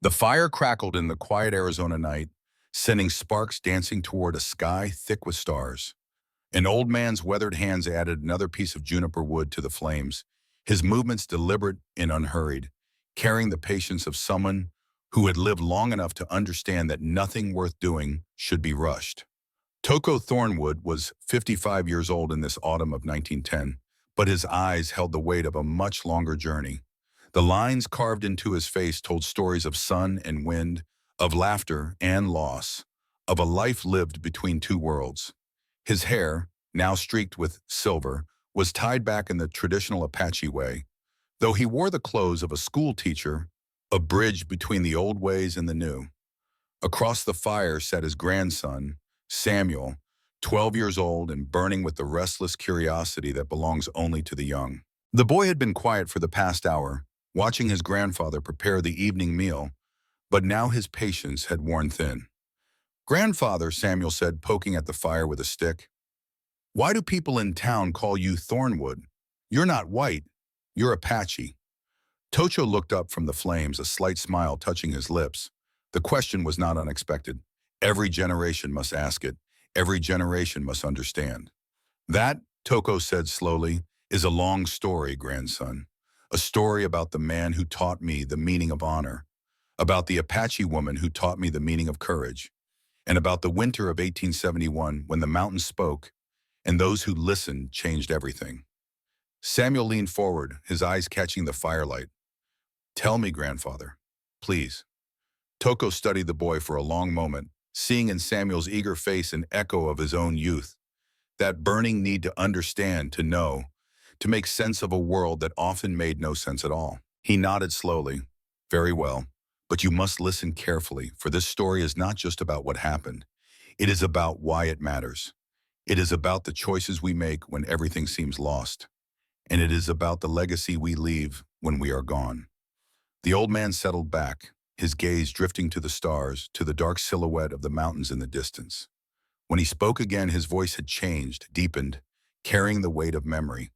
The fire crackled in the quiet Arizona night, sending sparks dancing toward a sky thick with stars. An old man's weathered hands added another piece of juniper wood to the flames, his movements deliberate and unhurried, carrying the patience of someone who had lived long enough to understand that nothing worth doing should be rushed. Toko Thornwood was 55 years old in this autumn of 1910, but his eyes held the weight of a much longer journey. The lines carved into his face told stories of sun and wind, of laughter and loss, of a life lived between two worlds. His hair, now streaked with silver, was tied back in the traditional Apache way, though he wore the clothes of a school teacher, a bridge between the old ways and the new. Across the fire sat his grandson, Samuel, 12 years old and burning with the restless curiosity that belongs only to the young. The boy had been quiet for the past hour, watching his grandfather prepare the evening meal, but now his patience had worn thin. "Grandfather," Samuel said, poking at the fire with a stick, "why do people in town call you Thornwood? You're not white, you're Apache." Tocho looked up from the flames, a slight smile touching his lips. The question was not unexpected. Every generation must ask it. Every generation must understand. "That," Toko said slowly, "is a long story, grandson. A story about the man who taught me the meaning of honor, about the Apache woman who taught me the meaning of courage, and about the winter of 1871 when the mountains spoke and those who listened changed everything." Samuel leaned forward, his eyes catching the firelight. "Tell me, grandfather, please." Toko studied the boy for a long moment, seeing in Samuel's eager face an echo of his own youth, that burning need to understand, to know, to make sense of a world that often made no sense at all. He nodded slowly. "Very well, but you must listen carefully, for this story is not just about what happened. It is about why it matters. It is about the choices we make when everything seems lost. And it is about the legacy we leave when we are gone." The old man settled back, his gaze drifting to the stars, to the dark silhouette of the mountains in the distance. When he spoke again, his voice had changed, deepened, carrying the weight of memory.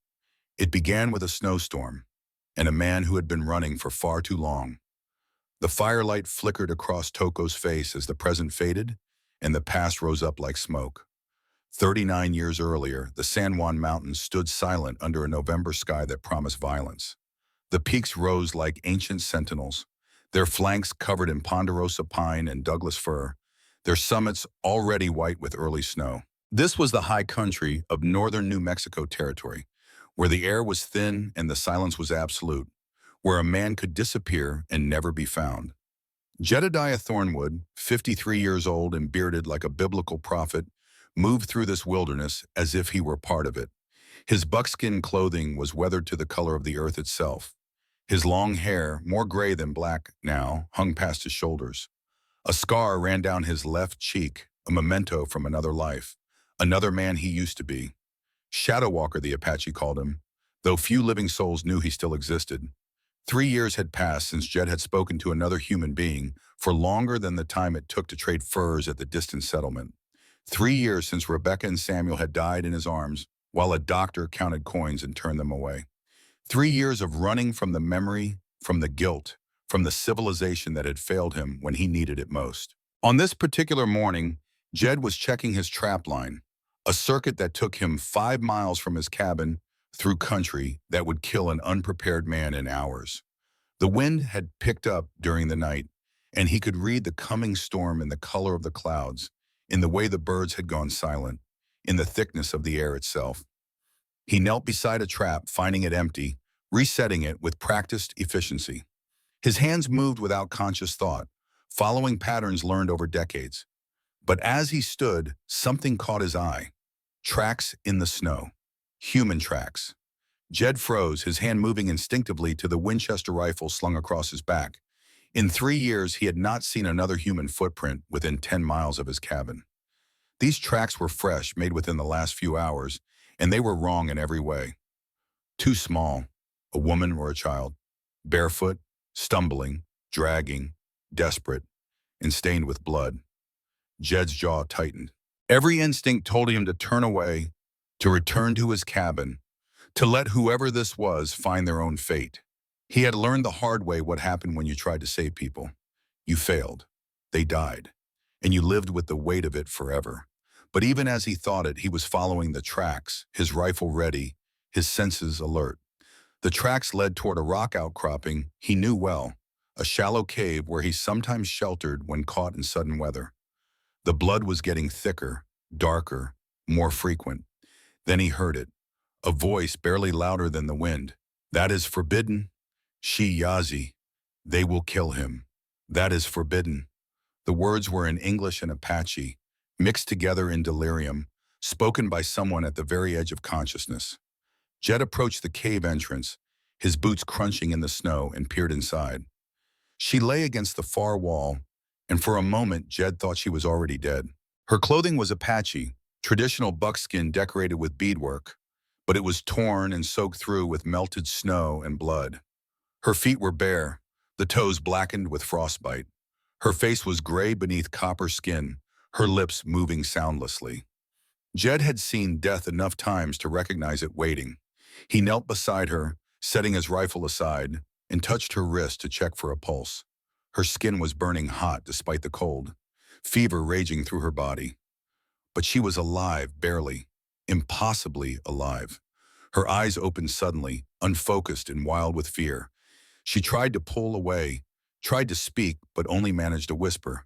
It began with a snowstorm, and a man who had been running for far too long. The firelight flickered across Toko's face as the present faded, and the past rose up like smoke. 39 years earlier, the San Juan Mountains stood silent under a November sky that promised violence. The peaks rose like ancient sentinels, their flanks covered in ponderosa pine and Douglas fir, their summits already white with early snow. This was the high country of northern New Mexico territory, where the air was thin and the silence was absolute, where a man could disappear and never be found. Jedediah Thornwood, 53 years old and bearded like a biblical prophet, moved through this wilderness as if he were part of it. His buckskin clothing was weathered to the color of the earth itself. His long hair, more gray than black now, hung past his shoulders. A scar ran down his left cheek, a memento from another life, another man he used to be. Shadow Walker, the Apache called him, though few living souls knew he still existed. 3 years had passed since Jed had spoken to another human being, for longer than the time it took to trade furs at the distant settlement. 3 years since Rebecca and Samuel had died in his arms, while a doctor counted coins and turned them away. 3 years of running from the memory, from the guilt, from the civilization that had failed him when he needed it most. On this particular morning, Jed was checking his trap line, a circuit that took him 5 miles from his cabin through country that would kill an unprepared man in hours. The wind had picked up during the night, and he could read the coming storm in the color of the clouds, in the way the birds had gone silent, in the thickness of the air itself. He knelt beside a trap, finding it empty, resetting it with practiced efficiency. His hands moved without conscious thought, following patterns learned over decades. But as he stood, something caught his eye. Tracks in the snow. Human tracks. Jed froze, his hand moving instinctively to the Winchester rifle slung across his back. In 3 years, he had not seen another human footprint within 10 miles of his cabin. These tracks were fresh, made within the last few hours, and they were wrong in every way. Too small, a woman or a child, barefoot, stumbling, dragging, desperate, and stained with blood. Jed's jaw tightened. Every instinct told him to turn away, to return to his cabin, to let whoever this was find their own fate. He had learned the hard way what happened when you tried to save people. You failed. They died. And you lived with the weight of it forever. But even as he thought it, he was following the tracks, his rifle ready, his senses alert. The tracks led toward a rock outcropping he knew well, a shallow cave where he sometimes sheltered when caught in sudden weather. The blood was getting thicker, darker, more frequent. Then he heard it, a voice barely louder than the wind. That is forbidden. Shi Yazi. They will kill him. That is forbidden. The words were in English and Apache, mixed together in delirium, spoken by someone at the very edge of consciousness. Jed approached the cave entrance, his boots crunching in the snow, and peered inside. She lay against the far wall, and for a moment Jed thought she was already dead. Her clothing was Apache, traditional buckskin decorated with beadwork, but it was torn and soaked through with melted snow and blood. Her feet were bare, the toes blackened with frostbite. Her face was gray beneath copper skin, her lips moving soundlessly. Jed had seen death enough times to recognize it waiting. He knelt beside her, setting his rifle aside, and touched her wrist to check for a pulse. Her skin was burning hot despite the cold, fever raging through her body. But she was alive, barely, impossibly alive. Her eyes opened suddenly, unfocused and wild with fear. She tried to pull away, tried to speak, but only managed to whisper.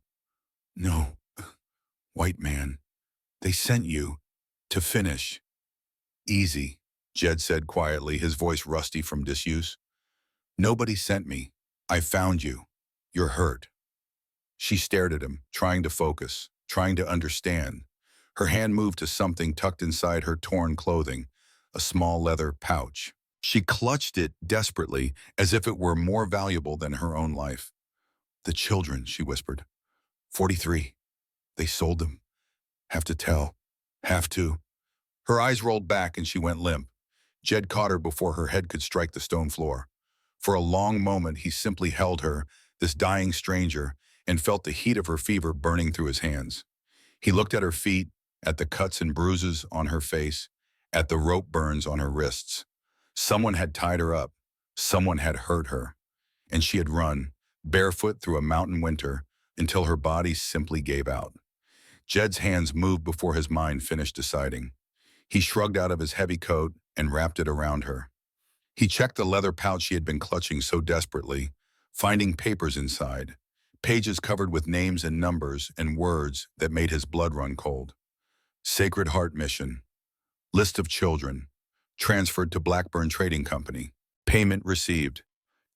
No, white man, they sent you to finish. Easy, Jed said quietly, his voice rusty from disuse. Nobody sent me. I found you. You're hurt. She stared at him, trying to focus, trying to understand. Her hand moved to something tucked inside her torn clothing, a small leather pouch. She clutched it desperately, as if it were more valuable than her own life. The children, she whispered. 43. They sold them. Have to tell. Have to. Her eyes rolled back and she went limp. Jed caught her before her head could strike the stone floor. For a long moment, he simply held her, this dying stranger, and felt the heat of her fever burning through his hands. He looked at her feet, at the cuts and bruises on her face, at the rope burns on her wrists. Someone had tied her up. Someone had hurt her. And she had run, barefoot through a mountain winter, until her body simply gave out. Jed's hands moved before his mind finished deciding. He shrugged out of his heavy coat and wrapped it around her. He checked the leather pouch she had been clutching so desperately, finding papers inside, pages covered with names and numbers and words that made his blood run cold. Sacred Heart Mission. List of children. Transferred to Blackburn Trading Company. Payment received.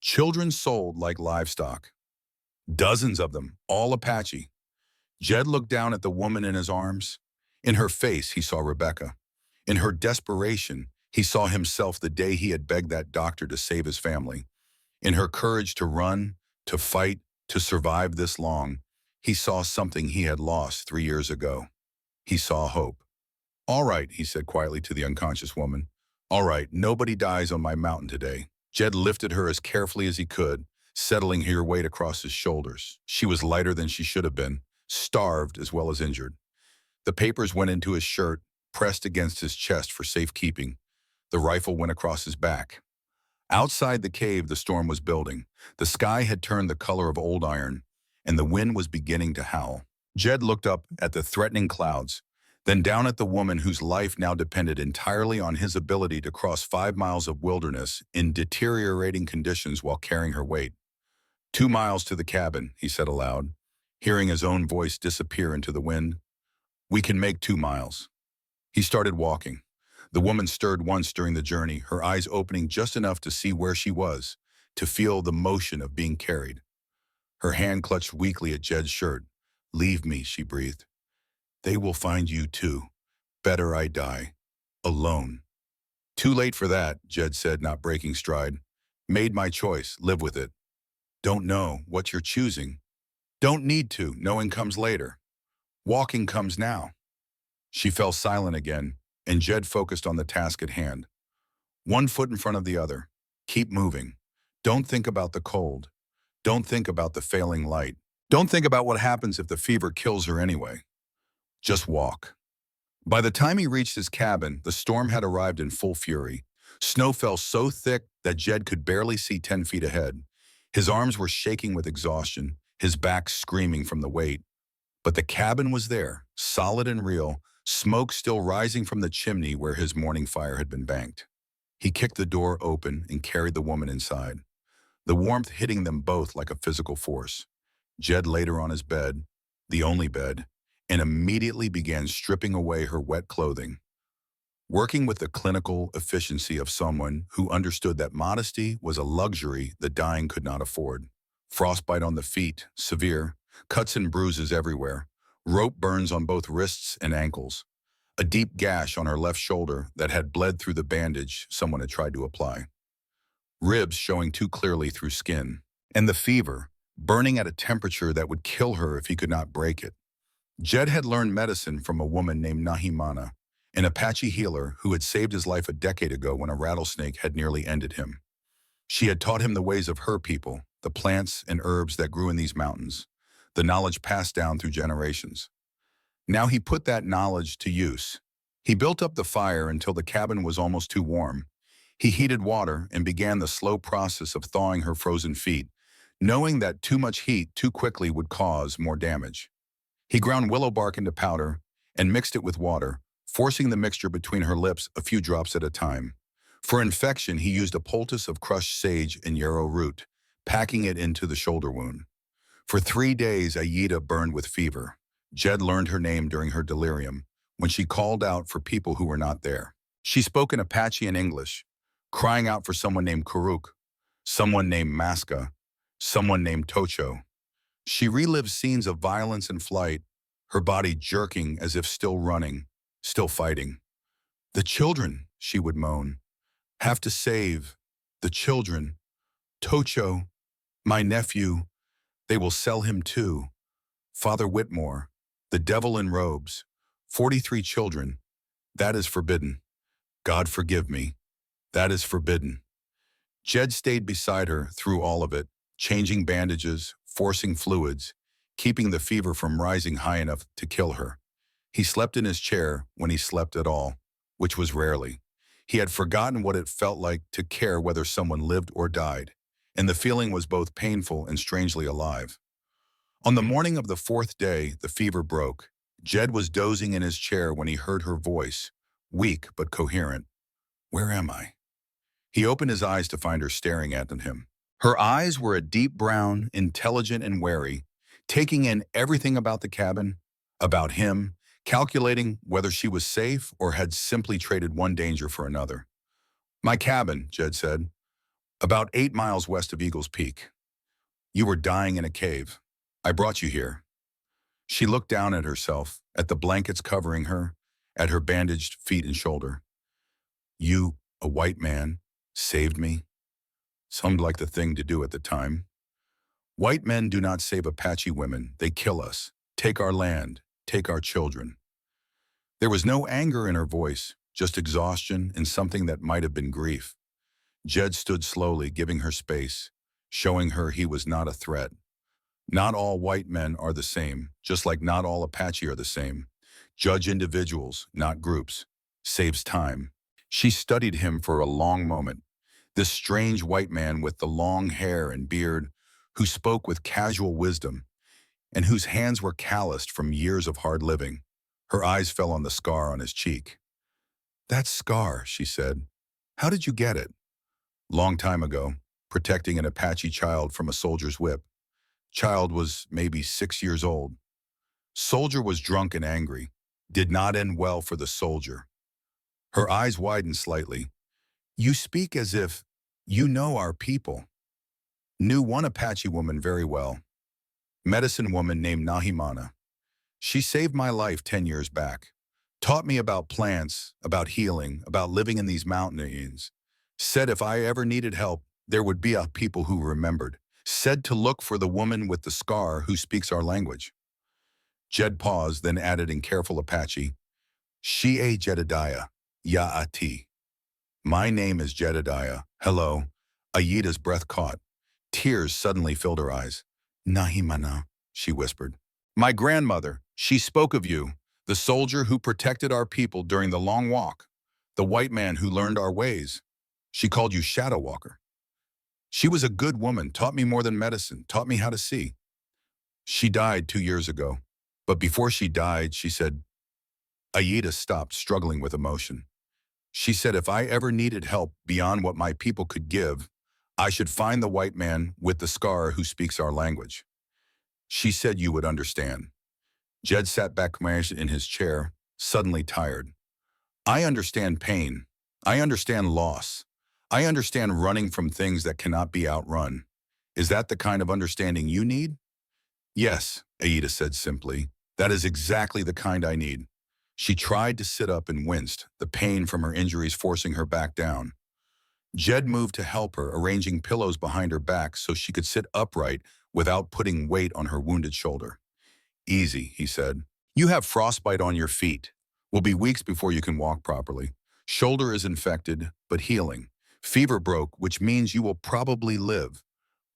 Children sold like livestock. Dozens of them, all Apache. Jed looked down at the woman in his arms. In her face, he saw Rebecca. In her desperation, he saw himself the day he had begged that doctor to save his family. In her courage to run, to fight, to survive this long, he saw something he had lost 3 years ago. He saw hope. All right, he said quietly to the unconscious woman. All right, nobody dies on my mountain today. Jed lifted her as carefully as he could, settling her weight across his shoulders. She was lighter than she should have been, starved as well as injured. The papers went into his shirt, pressed against his chest for safekeeping. The rifle went across his back. Outside the cave, the storm was building. The sky had turned the color of old iron, and the wind was beginning to howl. Jed looked up at the threatening clouds, then down at the woman whose life now depended entirely on his ability to cross 5 miles of wilderness in deteriorating conditions while carrying her weight. 2 miles to the cabin, he said aloud, hearing his own voice disappear into the wind. We can make 2 miles. He started walking. The woman stirred once during the journey, her eyes opening just enough to see where she was, to feel the motion of being carried. Her hand clutched weakly at Jed's shirt. Leave me, she breathed. They will find you too. Better I die. Alone. Too late for that, Jed said, not breaking stride. Made my choice, live with it. Don't know what you're choosing. Don't need to, knowing comes later. Walking comes now. She fell silent again, and Jed focused on the task at hand. 1 foot in front of the other. Keep moving. Don't think about the cold. Don't think about the failing light. Don't think about what happens if the fever kills her anyway. Just walk. By the time he reached his cabin, the storm had arrived in full fury. Snow fell so thick that Jed could barely see 10 feet ahead. His arms were shaking with exhaustion, his back screaming from the weight. But the cabin was there, solid and real, smoke still rising from the chimney where his morning fire had been banked. He kicked the door open and carried the woman inside, the warmth hitting them both like a physical force. Jed laid her on his bed, the only bed, and immediately began stripping away her wet clothing, working with the clinical efficiency of someone who understood that modesty was a luxury the dying could not afford. Frostbite on the feet, severe, cuts and bruises everywhere, rope burns on both wrists and ankles, a deep gash on her left shoulder that had bled through the bandage someone had tried to apply, ribs showing too clearly through skin, and the fever, burning at a temperature that would kill her if he could not break it. Jed had learned medicine from a woman named Nahimana, an Apache healer who had saved his life a decade ago when a rattlesnake had nearly ended him. She had taught him the ways of her people, the plants and herbs that grew in these mountains, the knowledge passed down through generations. Now he put that knowledge to use. He built up the fire until the cabin was almost too warm. He heated water and began the slow process of thawing her frozen feet, knowing that too much heat too quickly would cause more damage. He ground willow bark into powder and mixed it with water, forcing the mixture between her lips a few drops at a time. For infection, he used a poultice of crushed sage and yarrow root, packing it into the shoulder wound. For 3 days, Aida burned with fever. Jed learned her name during her delirium, when she called out for people who were not there. She spoke in Apache and English, crying out for someone named Karuk, someone named Maska, someone named Tocho. She relived scenes of violence and flight, her body jerking as if still running, still fighting. "The children," she would moan. "Have to save. The children. Tocho, my nephew. They will sell him too. Father Whitmore, the devil in robes. 43 children. That is forbidden. God forgive me. That is forbidden." Jed stayed beside her through all of it, changing bandages, forcing fluids, keeping the fever from rising high enough to kill her. He slept in his chair when he slept at all, which was rarely. He had forgotten what it felt like to care whether someone lived or died, and the feeling was both painful and strangely alive. On the morning of the 4th day, the fever broke. Jed was dozing in his chair when he heard her voice, weak but coherent. "Where am I?" He opened his eyes to find her staring at him. Her eyes were a deep brown, intelligent and wary, taking in everything about the cabin, about him, calculating whether she was safe or had simply traded one danger for another. "My cabin," Jed said, "about 8 miles west of Eagle's Peak. You were dying in a cave. I brought you here." She looked down at herself, at the blankets covering her, at her bandaged feet and shoulder. "You, a white man, saved me." Seemed like the thing to do at the time. "White men do not save Apache women. They kill us, take our land, take our children." There was no anger in her voice, just exhaustion and something that might have been grief. Jed stood slowly, giving her space, showing her he was not a threat. Not all white men are the same, just like not all Apache are the same. Judge individuals, not groups. Saves time. She studied him for a long moment. This strange white man with the long hair and beard, who spoke with casual wisdom, and whose hands were calloused from years of hard living. Her eyes fell on the scar on his cheek. "That scar," she said. "How did you get it?" "Long time ago, protecting an Apache child from a soldier's whip. Child was maybe 6 years old. Soldier was drunk and angry. Did not end well for the soldier." Her eyes widened slightly. "You speak as if you know our people." "Knew one Apache woman very well. Medicine woman named Nahimana. She saved my life 10 years back. Taught me about plants, about healing, about living in these mountains. Said if I ever needed help, there would be a people who remembered. Said to look for the woman with the scar who speaks our language." Jed paused, then added in careful Apache, "She Jedediah, Ya'ati. My name is Jedediah. Hello." Aida's breath caught. Tears suddenly filled her eyes. "Nahimana," she whispered. "My grandmother, she spoke of you, the soldier who protected our people during the long walk, the white man who learned our ways. She called you Shadow Walker. She was a good woman, taught me more than medicine, taught me how to see." She died 2 years ago. But before she died, she said, Aida stopped, struggling with emotion. She said if I ever needed help beyond what my people could give, I should find the white man with the scar who speaks our language. She said you would understand. Jed sat back in his chair, suddenly tired. I understand pain. I understand loss. I understand running from things that cannot be outrun. Is that the kind of understanding you need? Yes, Aida said simply. That is exactly the kind I need. She tried to sit up and winced, the pain from her injuries forcing her back down. Jed moved to help her, arranging pillows behind her back so she could sit upright without putting weight on her wounded shoulder. Easy, he said. You have frostbite on your feet. Will be weeks before you can walk properly. Shoulder is infected, but healing. Fever broke, which means you will probably live.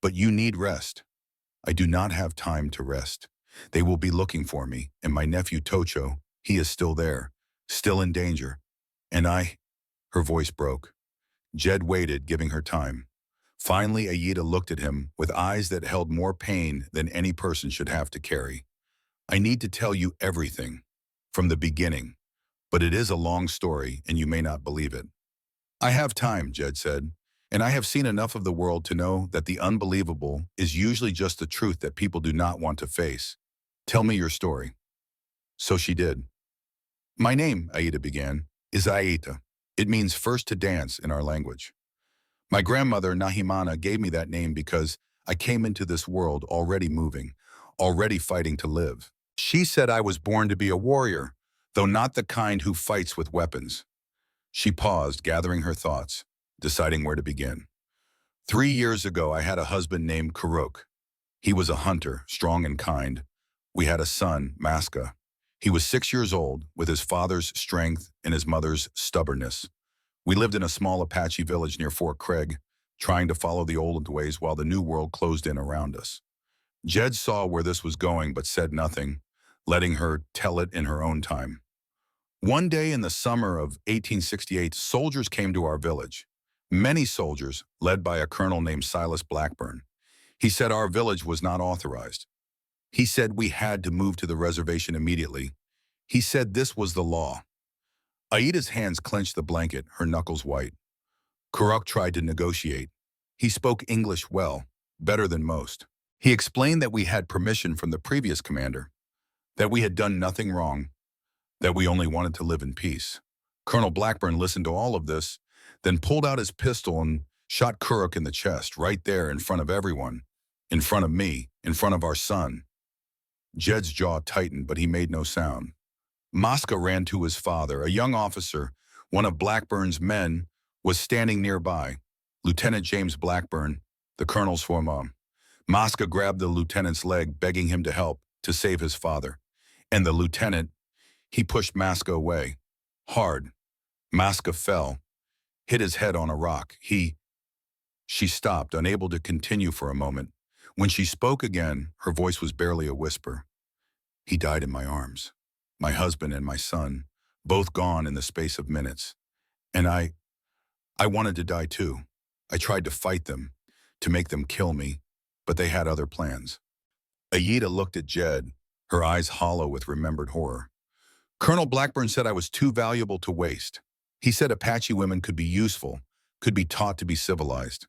But you need rest. I do not have time to rest. They will be looking for me, and my nephew Tocho, he is still there, still in danger. And her voice broke. Jed waited, giving her time. Finally, Aida looked at him with eyes that held more pain than any person should have to carry. I need to tell you everything, from the beginning, but it is a long story and you may not believe it. I have time, Jed said, and I have seen enough of the world to know that the unbelievable is usually just the truth that people do not want to face. Tell me your story. So she did. My name, Aida began, is Aita. It means first to dance in our language. My grandmother, Nahimana, gave me that name because I came into this world already moving, already fighting to live. She said I was born to be a warrior, though not the kind who fights with weapons. She paused, gathering her thoughts, deciding where to begin. 3 years ago, I had a husband named Karuk. He was a hunter, strong and kind. We had a son, Maska. He was 6 years old, with his father's strength and his mother's stubbornness. We lived in a small Apache village near Fort Craig, trying to follow the old ways while the new world closed in around us. Jed saw where this was going but said nothing, letting her tell it in her own time. One day in the summer of 1868, soldiers came to our village. Many soldiers, led by a colonel named Silas Blackburn. He said our village was not authorized. He said we had to move to the reservation immediately. He said this was the law. Aida's hands clenched the blanket, her knuckles white. Kuruk tried to negotiate. He spoke English well, better than most. He explained that we had permission from the previous commander, that we had done nothing wrong, that we only wanted to live in peace. Colonel Blackburn listened to all of this, then pulled out his pistol and shot Kuruk in the chest, right there in front of everyone, in front of me, in front of our son. Jed's jaw tightened, but he made no sound. Maska ran to his father. A young officer, one of Blackburn's men, was standing nearby. Lieutenant James Blackburn, the colonel's former. Maska grabbed the lieutenant's leg, begging him to help, to save his father. And the lieutenant, he pushed Maska away. Hard. Maska fell, hit his head on a rock. She stopped, unable to continue for a moment. When she spoke again, her voice was barely a whisper. He died in my arms. My husband and my son, both gone in the space of minutes. And I wanted to die too. I tried to fight them, to make them kill me, but they had other plans. Aida looked at Jed, her eyes hollow with remembered horror. Colonel Blackburn said I was too valuable to waste. He said Apache women could be useful, could be taught to be civilized.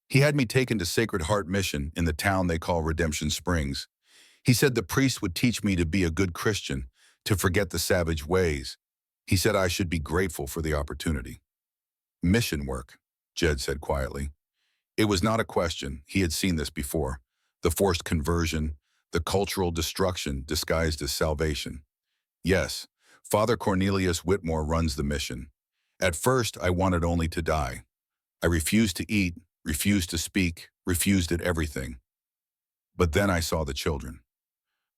He had me taken to Sacred Heart Mission in the town they call Redemption Springs. He said the priest would teach me to be a good Christian, to forget the savage ways. He said I should be grateful for the opportunity. Mission work, Jed said quietly. It was not a question. He had seen this before. The forced conversion, the cultural destruction disguised as salvation. Yes, Father Cornelius Whitmore runs the mission. At first, I wanted only to die. I refused to eat, refused to speak, refused at everything. But then I saw the children.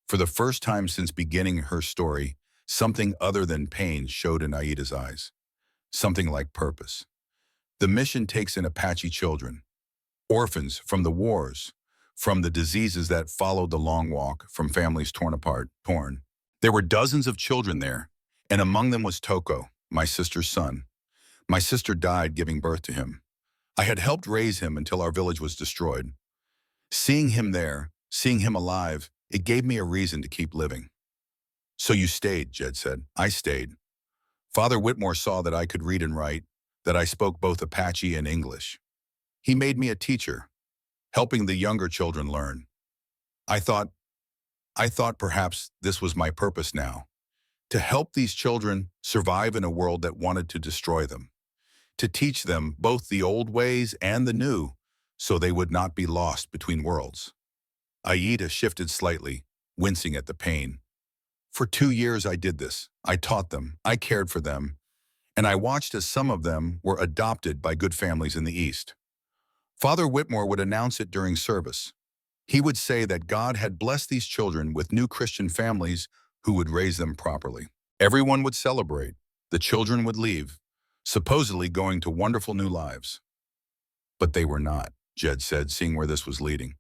For the first time since beginning her story, something other than pain showed in Aida's eyes. Something like purpose. The mission takes in Apache children, orphans from the wars, from the diseases that followed the long walk, from families torn apart. There were dozens of children there, and among them was Toko, my sister's son. My sister died giving birth to him. I had helped raise him until our village was destroyed. Seeing him there, seeing him alive, It gave me a reason to keep living. So you stayed, Jed said. I stayed. Father Whitmore saw that I could read and write, that I spoke both Apache and English. He made me a teacher, helping the younger children learn. I thought, I thought perhaps this was my purpose now, to help these children survive in a world that wanted to destroy them, to teach them both the old ways and the new, so they would not be lost between worlds. Aida shifted slightly, wincing at the pain. For 2 years I did this. I taught them, I cared for them, and I watched as some of them were adopted by good families in the East. Father Whitmore would announce it during service. He would say that God had blessed these children with new Christian families who would raise them properly. Everyone would celebrate. The children would leave, supposedly going to wonderful new lives. But they were not, Jed said, seeing where this was leading.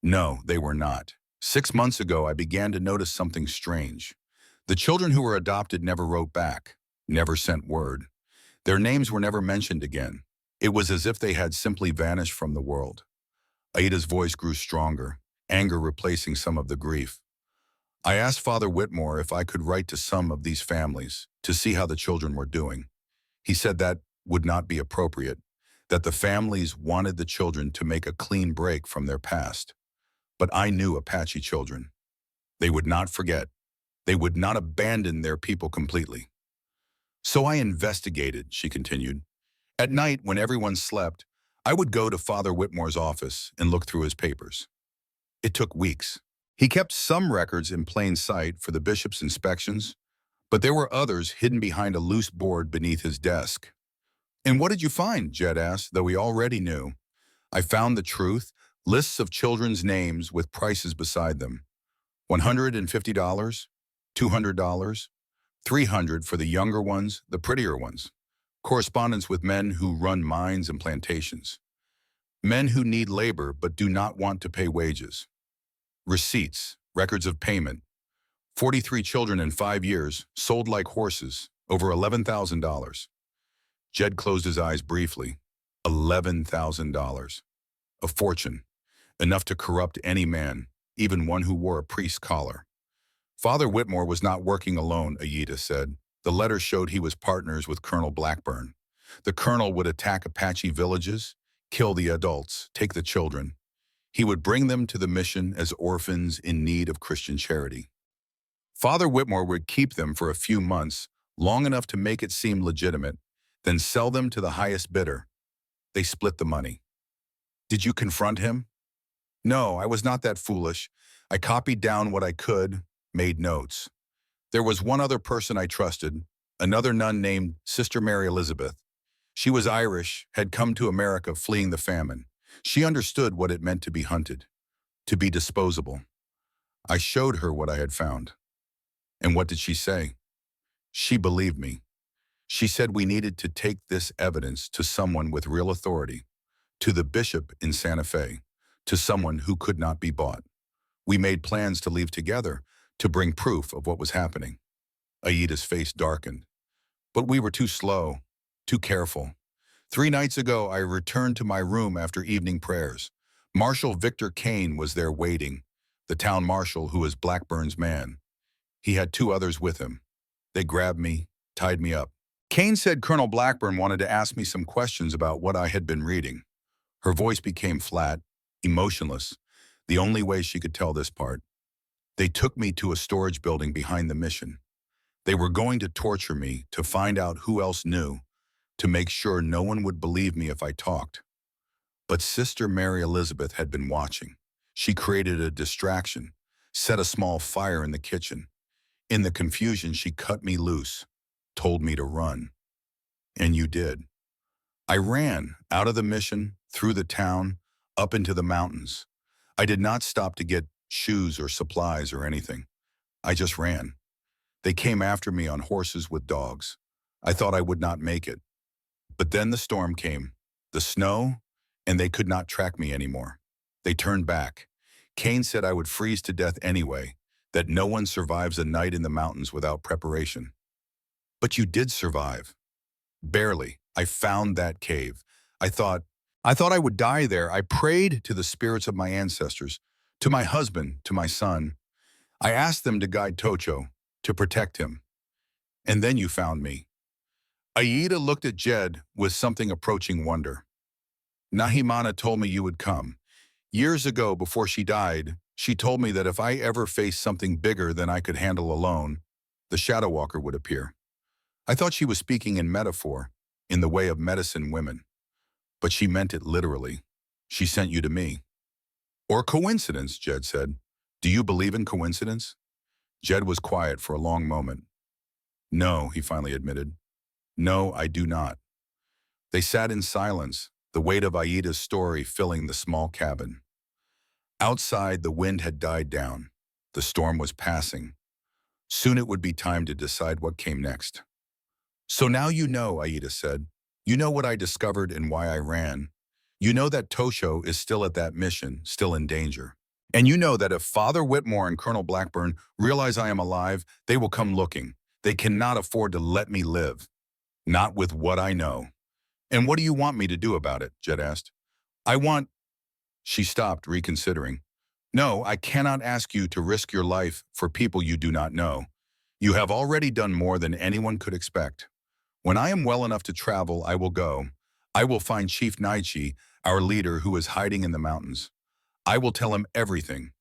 No, they were not. 6 months ago, I began to notice something strange. The children who were adopted never wrote back, never sent word. Their names were never mentioned again. It was as if they had simply vanished from the world. Aida's voice grew stronger, anger replacing some of the grief. I asked Father Whitmore if I could write to some of these families to see how the children were doing. He said that would not be appropriate, that the families wanted the children to make a clean break from their past. But I knew Apache children. They would not forget. They would not abandon their people completely. So I investigated, she continued. At night, when everyone slept, I would go to Father Whitmore's office and look through his papers. It took weeks. He kept some records in plain sight for the bishop's inspections, but there were others hidden behind a loose board beneath his desk. And what did you find? Jed asked, though he already knew. I found the truth, lists of children's names with prices beside them. $150, $200, $300 for the younger ones, the prettier ones. Correspondence with men who run mines and plantations. Men who need labor but do not want to pay wages. Receipts, records of payment. 43 children in 5 years, sold like horses, over $11,000. Jed closed his eyes briefly. $11,000. A fortune, enough to corrupt any man, even one who wore a priest's collar. Father Whitmore was not working alone, Aida said. The letter showed he was partners with Colonel Blackburn. The colonel would attack Apache villages, kill the adults, take the children. He would bring them to the mission as orphans in need of Christian charity. Father Whitmore would keep them for a few months, long enough to make it seem legitimate, then sell them to the highest bidder. They split the money. Did you confront him? No, I was not that foolish. I copied down what I could, made notes. There was one other person I trusted, another nun named Sister Mary Elizabeth. She was Irish, had come to America fleeing the famine. She understood what it meant to be hunted, to be disposable. I showed her what I had found. And what did she say? She believed me. She said we needed to take this evidence to someone with real authority, to the bishop in Santa Fe, to someone who could not be bought. We made plans to leave together, to bring proof of what was happening. Aida's face darkened. But we were too slow, too careful. 3 nights ago, I returned to my room after evening prayers. Marshal Victor Kane was there waiting, the town marshal who was Blackburn's man. He had 2 others with him. They grabbed me, tied me up. Kane said Colonel Blackburn wanted to ask me some questions about what I had been reading. Her voice became flat, emotionless, the only way she could tell this part. They took me to a storage building behind the mission. They were going to torture me to find out who else knew, to make sure no one would believe me if I talked. But Sister Mary Elizabeth had been watching. She created a distraction, set a small fire in the kitchen. In the confusion, she cut me loose, told me to run. And you did. I ran out of the mission, through the town, up into the mountains. I did not stop to get shoes or supplies or anything. I just ran. They came after me on horses with dogs. I thought I would not make it. But then the storm came, the snow, and they could not track me anymore. They turned back. Kane said I would freeze to death anyway, that no one survives a night in the mountains without preparation. But you did survive. Barely. I found that cave. I thought I would die there. I prayed to the spirits of my ancestors, to my husband, to my son. I asked them to guide Tocho, to protect him. And then you found me. Aida looked at Jed with something approaching wonder. Nahimana told me you would come. Years ago, before she died, she told me that if I ever faced something bigger than I could handle alone, the Shadow Walker would appear. I thought she was speaking in metaphor, in the way of medicine women. But she meant it literally. She sent you to me. Or coincidence, Jed said. Do you believe in coincidence? Jed was quiet for a long moment. No, he finally admitted. No, I do not. They sat in silence, the weight of Aida's story filling the small cabin. Outside, the wind had died down. The storm was passing. Soon it would be time to decide what came next. So now you know, Aida said. You know what I discovered and why I ran. You know that Tosho is still at that mission, still in danger. And you know that if Father Whitmore and Colonel Blackburn realize I am alive, they will come looking. They cannot afford to let me live. Not with what I know. And what do you want me to do about it? Jed asked. I want... She stopped, reconsidering. No, I cannot ask you to risk your life for people you do not know. You have already done more than anyone could expect. When I am well enough to travel, I will go. I will find Chief Naichi, our leader who is hiding in the mountains. I will tell him everything.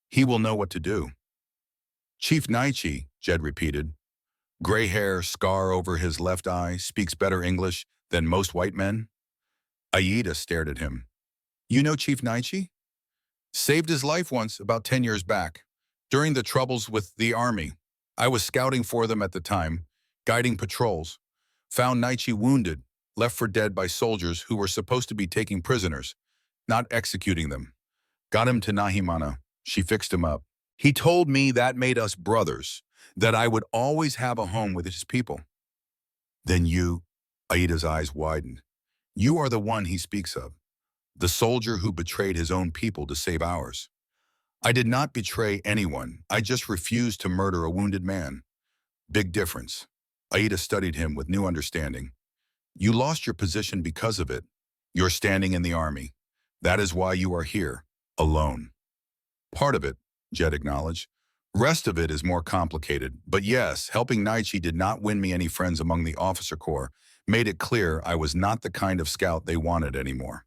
He will know what to do. Chief Naichi, Jed repeated. Gray hair, scar over his left eye, speaks better English than most white men. Aida stared at him. You know Chief Naichi? Saved his life once, about 10 years back, during the troubles with the army. I was scouting for them at the time, guiding patrols. Found Naichi wounded, left for dead by soldiers who were supposed to be taking prisoners, not executing them. Got him to Nahimana. She fixed him up. He told me that made us brothers, that I would always have a home with his people. Then you, Aida's eyes widened. You are the one he speaks of, the soldier who betrayed his own people to save ours. I did not betray anyone. I just refused to murder a wounded man. Big difference. Aida studied him with new understanding. You lost your position because of it. You're standing in the army. That is why you are here, alone. Part of it, Jed acknowledged. Rest of it is more complicated. But yes, helping Naichi did not win me any friends among the officer corps, made it clear I was not the kind of scout they wanted anymore.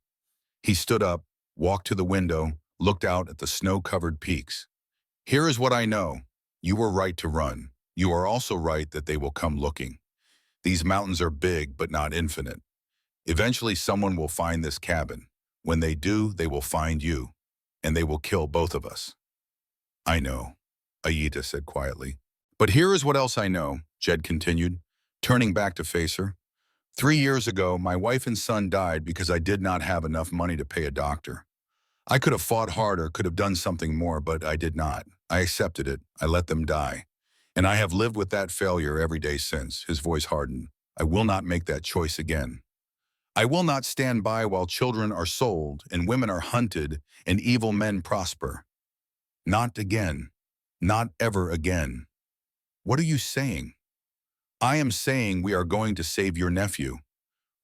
He stood up, walked to the window, looked out at the snow-covered peaks. Here is what I know. You were right to run. You are also right that they will come looking. These mountains are big, but not infinite. Eventually, someone will find this cabin. When they do, they will find you, and they will kill both of us. I know, Aida said quietly. But here is what else I know, Jed continued, turning back to face her. 3 years ago, my wife and son died because I did not have enough money to pay a doctor. I could have fought harder, could have done something more, but I did not. I accepted it. I let them die. And I have lived with that failure every day since. His voice hardened. I will not make that choice again. I will not stand by while children are sold and women are hunted and evil men prosper. Not again. Not ever again. What are you saying? I am saying we are going to save your nephew.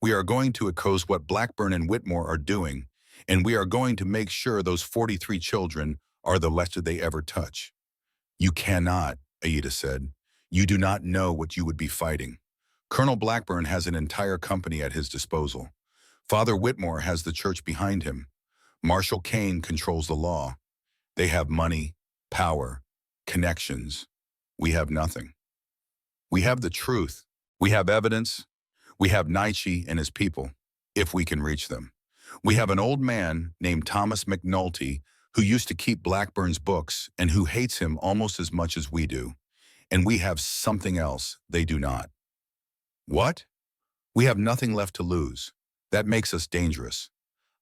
We are going to oppose what Blackburn and Whitmore are doing, and we are going to make sure those 43 children are the last they ever touch. You cannot, Aida said. You do not know what you would be fighting. Colonel Blackburn has an entire company at his disposal. Father Whitmore has the church behind him. Marshal Kane controls the law. They have money, power, connections. We have nothing. We have the truth. We have evidence. We have Naichi and his people, if we can reach them. We have an old man named Thomas McNulty who used to keep Blackburn's books and who hates him almost as much as we do. And we have something else they do not. What? We have nothing left to lose. That makes us dangerous.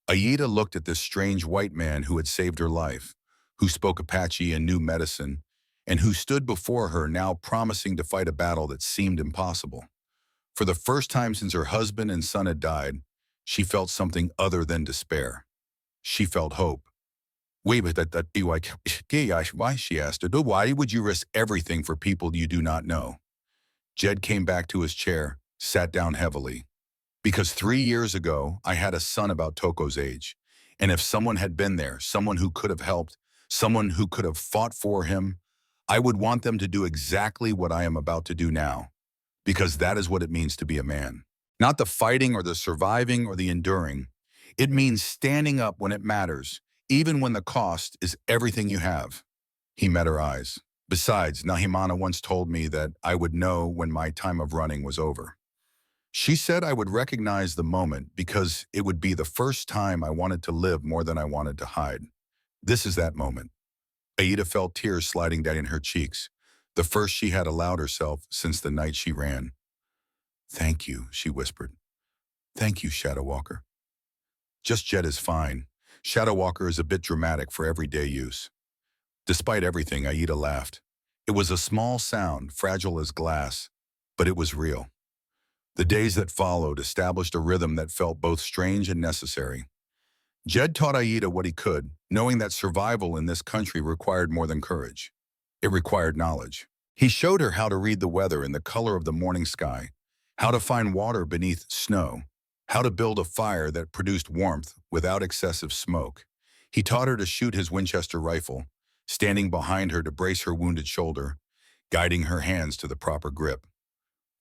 Aida looked at this strange white man who had saved her life, who spoke Apache and knew medicine, and who stood before her now promising to fight a battle that seemed impossible. For the first time since her husband and son had died, she felt something other than despair. She felt hope. Why, she asked her, why would you risk everything for people you do not know? Jed came back to his chair, sat down heavily. Because 3 years ago, I had a son about Toko's age. And if someone had been there, someone who could have helped, someone who could have fought for him, I would want them to do exactly what I am about to do now, because that is what it means to be a man. Not the fighting or the surviving or the enduring. It means standing up when it matters, even when the cost is everything you have. He met her eyes. Besides, Nahimana once told me that I would know when my time of running was over. She said I would recognize the moment because it would be the first time I wanted to live more than I wanted to hide. This is that moment. Aida felt tears sliding down her cheeks, the first she had allowed herself since the night she ran. "Thank you," she whispered. "Thank you, Shadow Walker." "Just Jet is fine. Shadow Walker is a bit dramatic for everyday use." Despite everything, Aida laughed. It was a small sound, fragile as glass, but it was real. The days that followed established a rhythm that felt both strange and necessary. Jed taught Aida what he could, knowing that survival in this country required more than courage. It required knowledge. He showed her how to read the weather and the color of the morning sky, how to find water beneath snow, how to build a fire that produced warmth without excessive smoke. He taught her to shoot his Winchester rifle, standing behind her to brace her wounded shoulder, guiding her hands to the proper grip.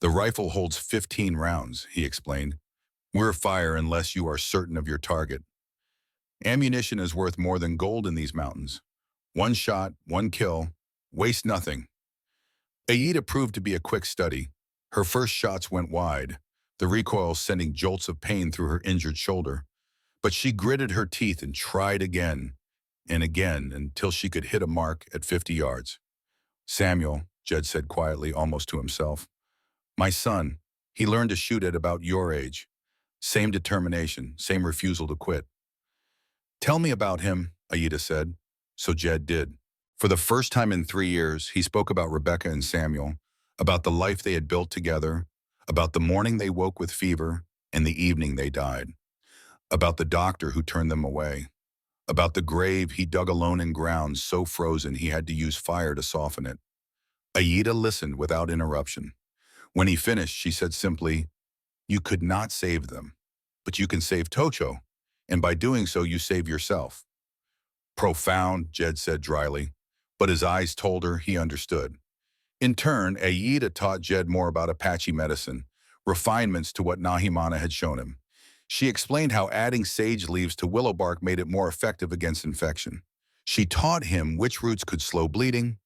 "The rifle holds 15 rounds," he explained. "We're fire unless you are certain of your target. Ammunition is worth more than gold in these mountains. One shot, one kill, waste nothing." Aida proved to be a quick study. Her first shots went wide, the recoil sending jolts of pain through her injured shoulder. But she gritted her teeth and tried again and again until she could hit a mark at 50 yards. "Samuel," Jed said quietly, almost to himself. "My son, he learned to shoot at about your age. Same determination, same refusal to quit." "Tell me about him," Aida said. So Jed did. For the first time in 3 years, he spoke about Rebecca and Samuel, about the life they had built together, about the morning they woke with fever and the evening they died, about the doctor who turned them away, about the grave he dug alone in ground so frozen he had to use fire to soften it. Aida listened without interruption. When he finished, she said simply, "You could not save them, but you can save Tocho, and by doing so you save yourself." "Profound," Jed said dryly, but his eyes told her he understood. In turn, Aida taught Jed more about Apache medicine, refinements to what Nahimana had shown him. She explained how adding sage leaves to willow bark made it more effective against infection. She taught him which roots could slow bleeding,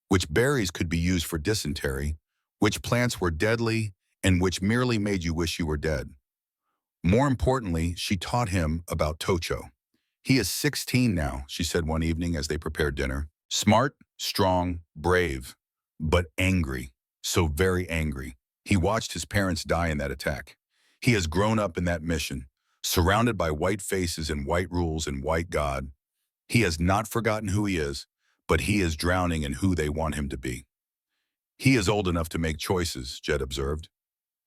which berries could be used for dysentery, which plants were deadly, and which merely made you wish you were dead. More importantly, she taught him about Tocho. "He is 16 now," she said one evening as they prepared dinner. "Smart, strong, brave, but angry, so very angry. He watched his parents die in that attack. He has grown up in that mission, surrounded by white faces and white rules and white God. He has not forgotten who he is, but he is drowning in who they want him to be." "He is old enough to make choices," Jed observed.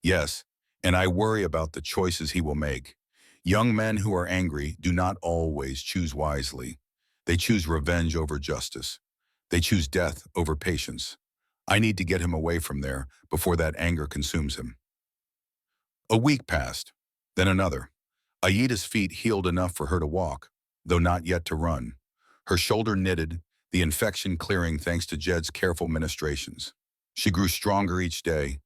"Yes, and I worry about the choices he will make. Young men who are angry do not always choose wisely. They choose revenge over justice. They choose death over patience. I need to get him away from there before that anger consumes him." A week passed, then another. Aida's feet healed enough for her to walk, though not yet to run. Her shoulder knitted, the infection clearing thanks to Jed's careful ministrations. She grew stronger each day,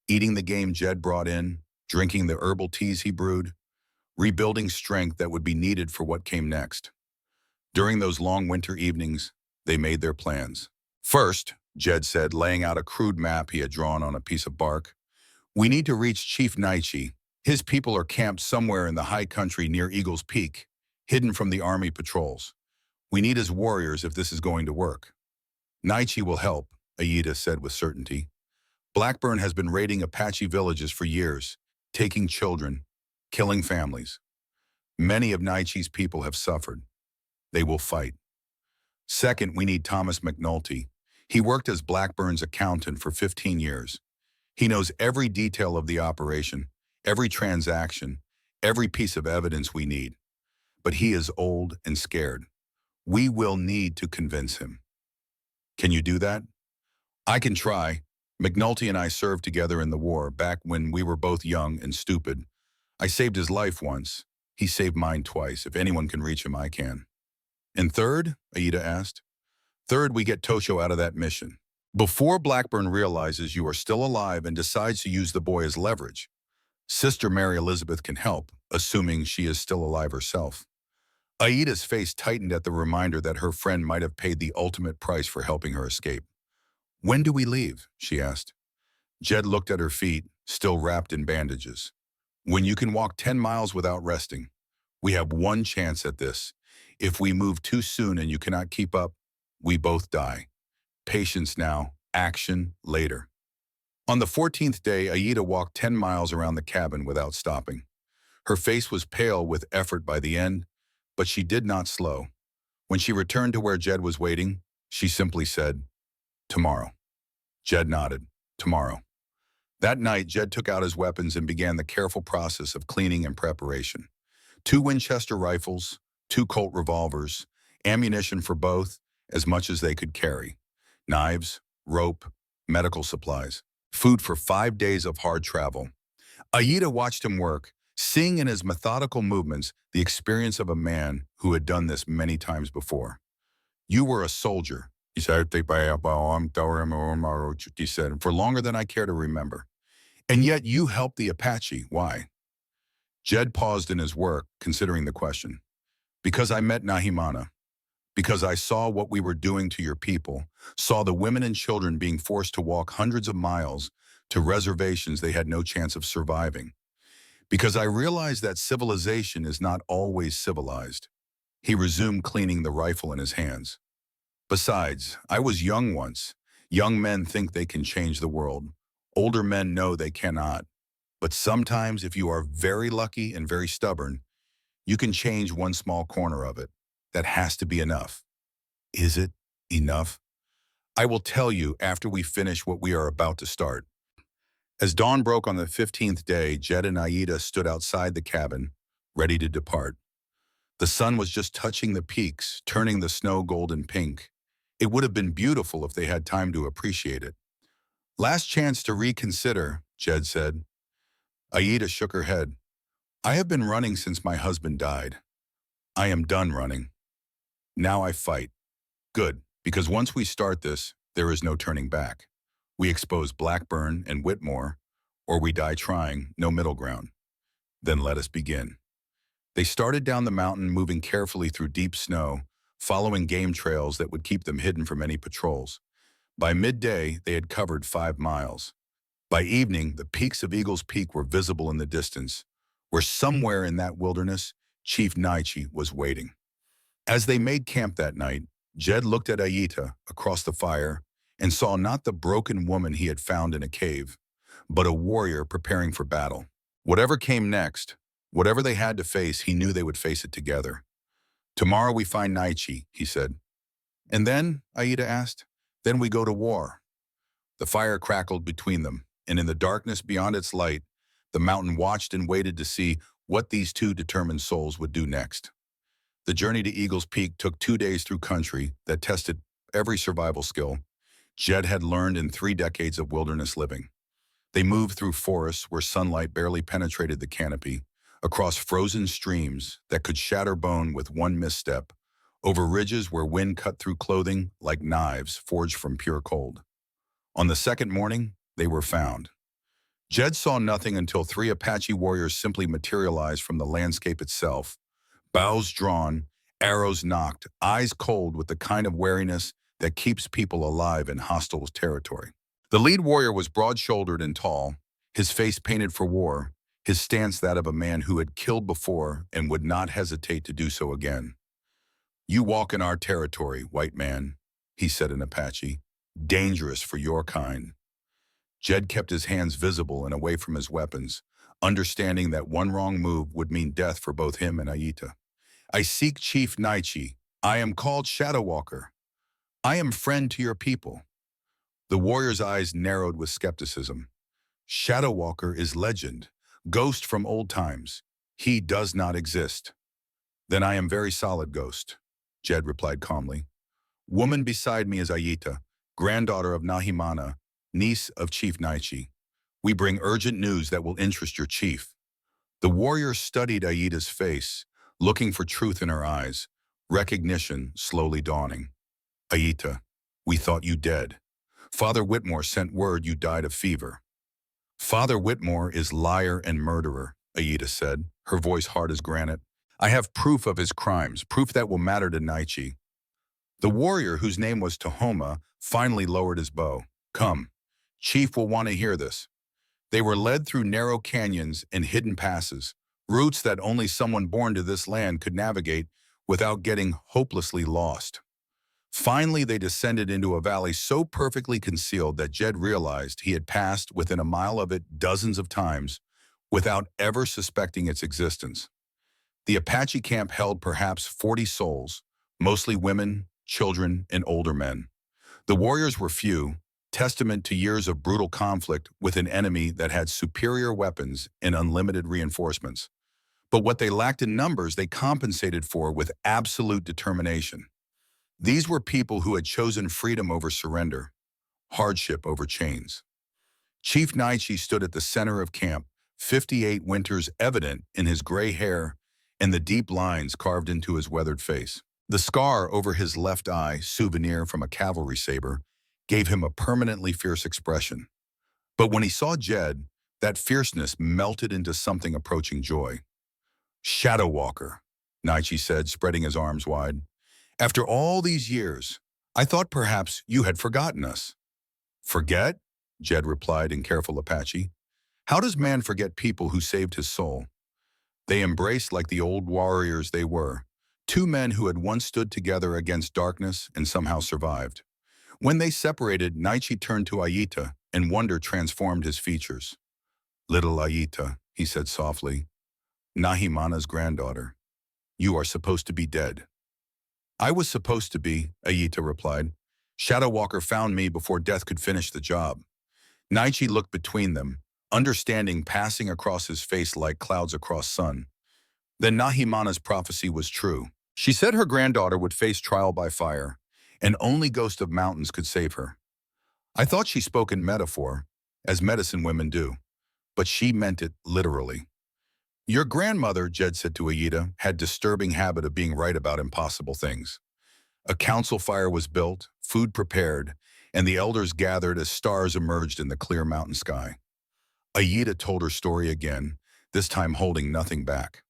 eating the game Jed brought in, drinking the herbal teas he brewed, rebuilding strength that would be needed for what came next. During those long winter evenings, they made their plans. "First," Jed said, laying out a crude map he had drawn on a piece of bark, "we need to reach Chief Naichi. His people are camped somewhere in the high country near Eagle's Peak, hidden from the army patrols. We need his warriors if this is going to work." "Naichi will help," Aida said with certainty. "Blackburn has been raiding Apache villages for years, taking children, killing families. Many of Naichi's people have suffered. They will fight." "Second, we need Thomas McNulty. He worked as Blackburn's accountant for 15 years. He knows every detail of the operation, every transaction, every piece of evidence we need. But he is old and scared. We will need to convince him." "Can you do that?" "I can try. McNulty and I served together in the war back when we were both young and stupid. I saved his life once. He saved mine twice. If anyone can reach him, I can." "And third?" Aida asked. Third, we get Tosho out of that mission. Before Blackburn realizes you are still alive and decides to use the boy as leverage, Sister Mary Elizabeth can help, assuming she is still alive herself. Aida's face tightened at the reminder that her friend might have paid the ultimate price for helping her escape. "When do we leave?" she asked. Jed looked at her feet, still wrapped in bandages. "When you can walk 10 miles without resting. We have one chance at this. If we move too soon and you cannot keep up, we both die. Patience now, action later." On the 14th day, Aida walked 10 miles around the cabin without stopping. Her face was pale with effort by the end, but she did not slow. When she returned to where Jed was waiting, she simply said, "Tomorrow." Jed nodded. "Tomorrow." That night, Jed took out his weapons and began the careful process of cleaning and preparation. 2 Winchester rifles, 2 Colt revolvers, ammunition for both, as much as they could carry, knives, rope, medical supplies, food for 5 days of hard travel. Aida watched him work, seeing in his methodical movements the experience of a man who had done this many times before. "You were a soldier," he said, "for longer than I care to remember. And yet you helped the Apache. Why?" Jed paused in his work, considering the question. "Because I met Nahimana. Because I saw what we were doing to your people, saw the women and children being forced to walk hundreds of miles to reservations they had no chance of surviving. Because I realized that civilization is not always civilized." He resumed cleaning the rifle in his hands. "Besides, I was young once. Young men think they can change the world. Older men know they cannot. But sometimes, if you are very lucky and very stubborn, you can change one small corner of it. That has to be enough." "Is it enough?" "I will tell you after we finish what we are about to start." As dawn broke on the 15th day, Jed and Aida stood outside the cabin, ready to depart. The sun was just touching the peaks, turning the snow golden pink. It would have been beautiful if they had time to appreciate it. "Last chance to reconsider," Jed said. Aida shook her head. "I have been running since my husband died. I am done running. Now I fight." "Good, because once we start this, there is no turning back. We expose Blackburn and Whitmore, or we die trying, no middle ground. Then let us begin." They started down the mountain, moving carefully through deep snow, following game trails that would keep them hidden from any patrols. By midday, they had covered 5 miles. By evening, the peaks of Eagle's Peak were visible in the distance, where somewhere in that wilderness, Chief Naichi was waiting. As they made camp that night, Jed looked at Aida across the fire and saw not the broken woman he had found in a cave, but a warrior preparing for battle. Whatever came next, whatever they had to face, he knew they would face it together. "Tomorrow we find Naichi," he said. "And then?" Aida asked. "Then we go to war." The fire crackled between them, and in the darkness beyond its light, the mountain watched and waited to see what these two determined souls would do next. The journey to Eagle's Peak took 2 days through country that tested every survival skill Jed had learned in 3 decades of wilderness living. They moved through forests where sunlight barely penetrated the canopy, across frozen streams that could shatter bone with one misstep, over ridges where wind cut through clothing like knives forged from pure cold. On the second morning, they were found. Jed saw nothing until 3 Apache warriors simply materialized from the landscape itself, bows drawn, arrows nocked, eyes cold with the kind of wariness that keeps people alive in hostile territory. The lead warrior was broad-shouldered and tall, his face painted for war, his stance that of a man who had killed before and would not hesitate to do so again. "You walk in our territory, white man," he said in Apache. "Dangerous for your kind." Jed kept his hands visible and away from his weapons, understanding that one wrong move would mean death for both him and Aida. "I seek Chief Naichi. I am called Shadow Walker. I am friend to your people." The warrior's eyes narrowed with skepticism. "Shadow Walker is legend, ghost from old times. He does not exist." "Then I am very solid ghost," Jed replied calmly. "Woman beside me is Aida, granddaughter of Nahimana, niece of Chief Naichi. We bring urgent news that will interest your chief." The warrior studied Aida's face, looking for truth in her eyes, recognition slowly dawning. Aita, we thought you dead. Father Whitmore sent word you died of fever. Father Whitmore is liar and murderer, Aita said, her voice hard as granite. I have proof of his crimes, proof that will matter to Naichi. The warrior, whose name was Tahoma, finally lowered his bow. Come, Chief will want to hear this. They were led through narrow canyons and hidden passes, routes that only someone born to this land could navigate without getting hopelessly lost. Finally, they descended into a valley so perfectly concealed that Jed realized he had passed within a mile of it dozens of times without ever suspecting its existence. The Apache camp held perhaps 40 souls, mostly women, children, and older men. The warriors were few, testament to years of brutal conflict with an enemy that had superior weapons and unlimited reinforcements. But what they lacked in numbers, they compensated for with absolute determination. These were people who had chosen freedom over surrender, hardship over chains. Chief Naichi stood at the center of camp, 58 winters evident in his gray hair and the deep lines carved into his weathered face. The scar over his left eye, souvenir from a cavalry saber, gave him a permanently fierce expression. But when he saw Jed, that fierceness melted into something approaching joy. Shadow Walker, Naichi said, spreading his arms wide. After all these years, I thought perhaps you had forgotten us. Forget? Jed replied in careful Apache. How does man forget people who saved his soul? They embraced like the old warriors they were, two men who had once stood together against darkness and somehow survived. When they separated, Naichi turned to Aita, and wonder transformed his features. Little Aita, he said softly, Nahimana's granddaughter. You are supposed to be dead. I was supposed to be, Aita replied. Shadow Walker found me before death could finish the job. Naichi looked between them, understanding passing across his face like clouds across sun. Then Nahimana's prophecy was true. She said her granddaughter would face trial by fire, and only Ghost of Mountains could save her. I thought she spoke in metaphor, as medicine women do, but she meant it literally. Your grandmother, Jed said to Aita, had disturbing habit of being right about impossible things. A council fire was built, food prepared, and the elders gathered as stars emerged in the clear mountain sky. Aita told her story again, this time holding nothing back.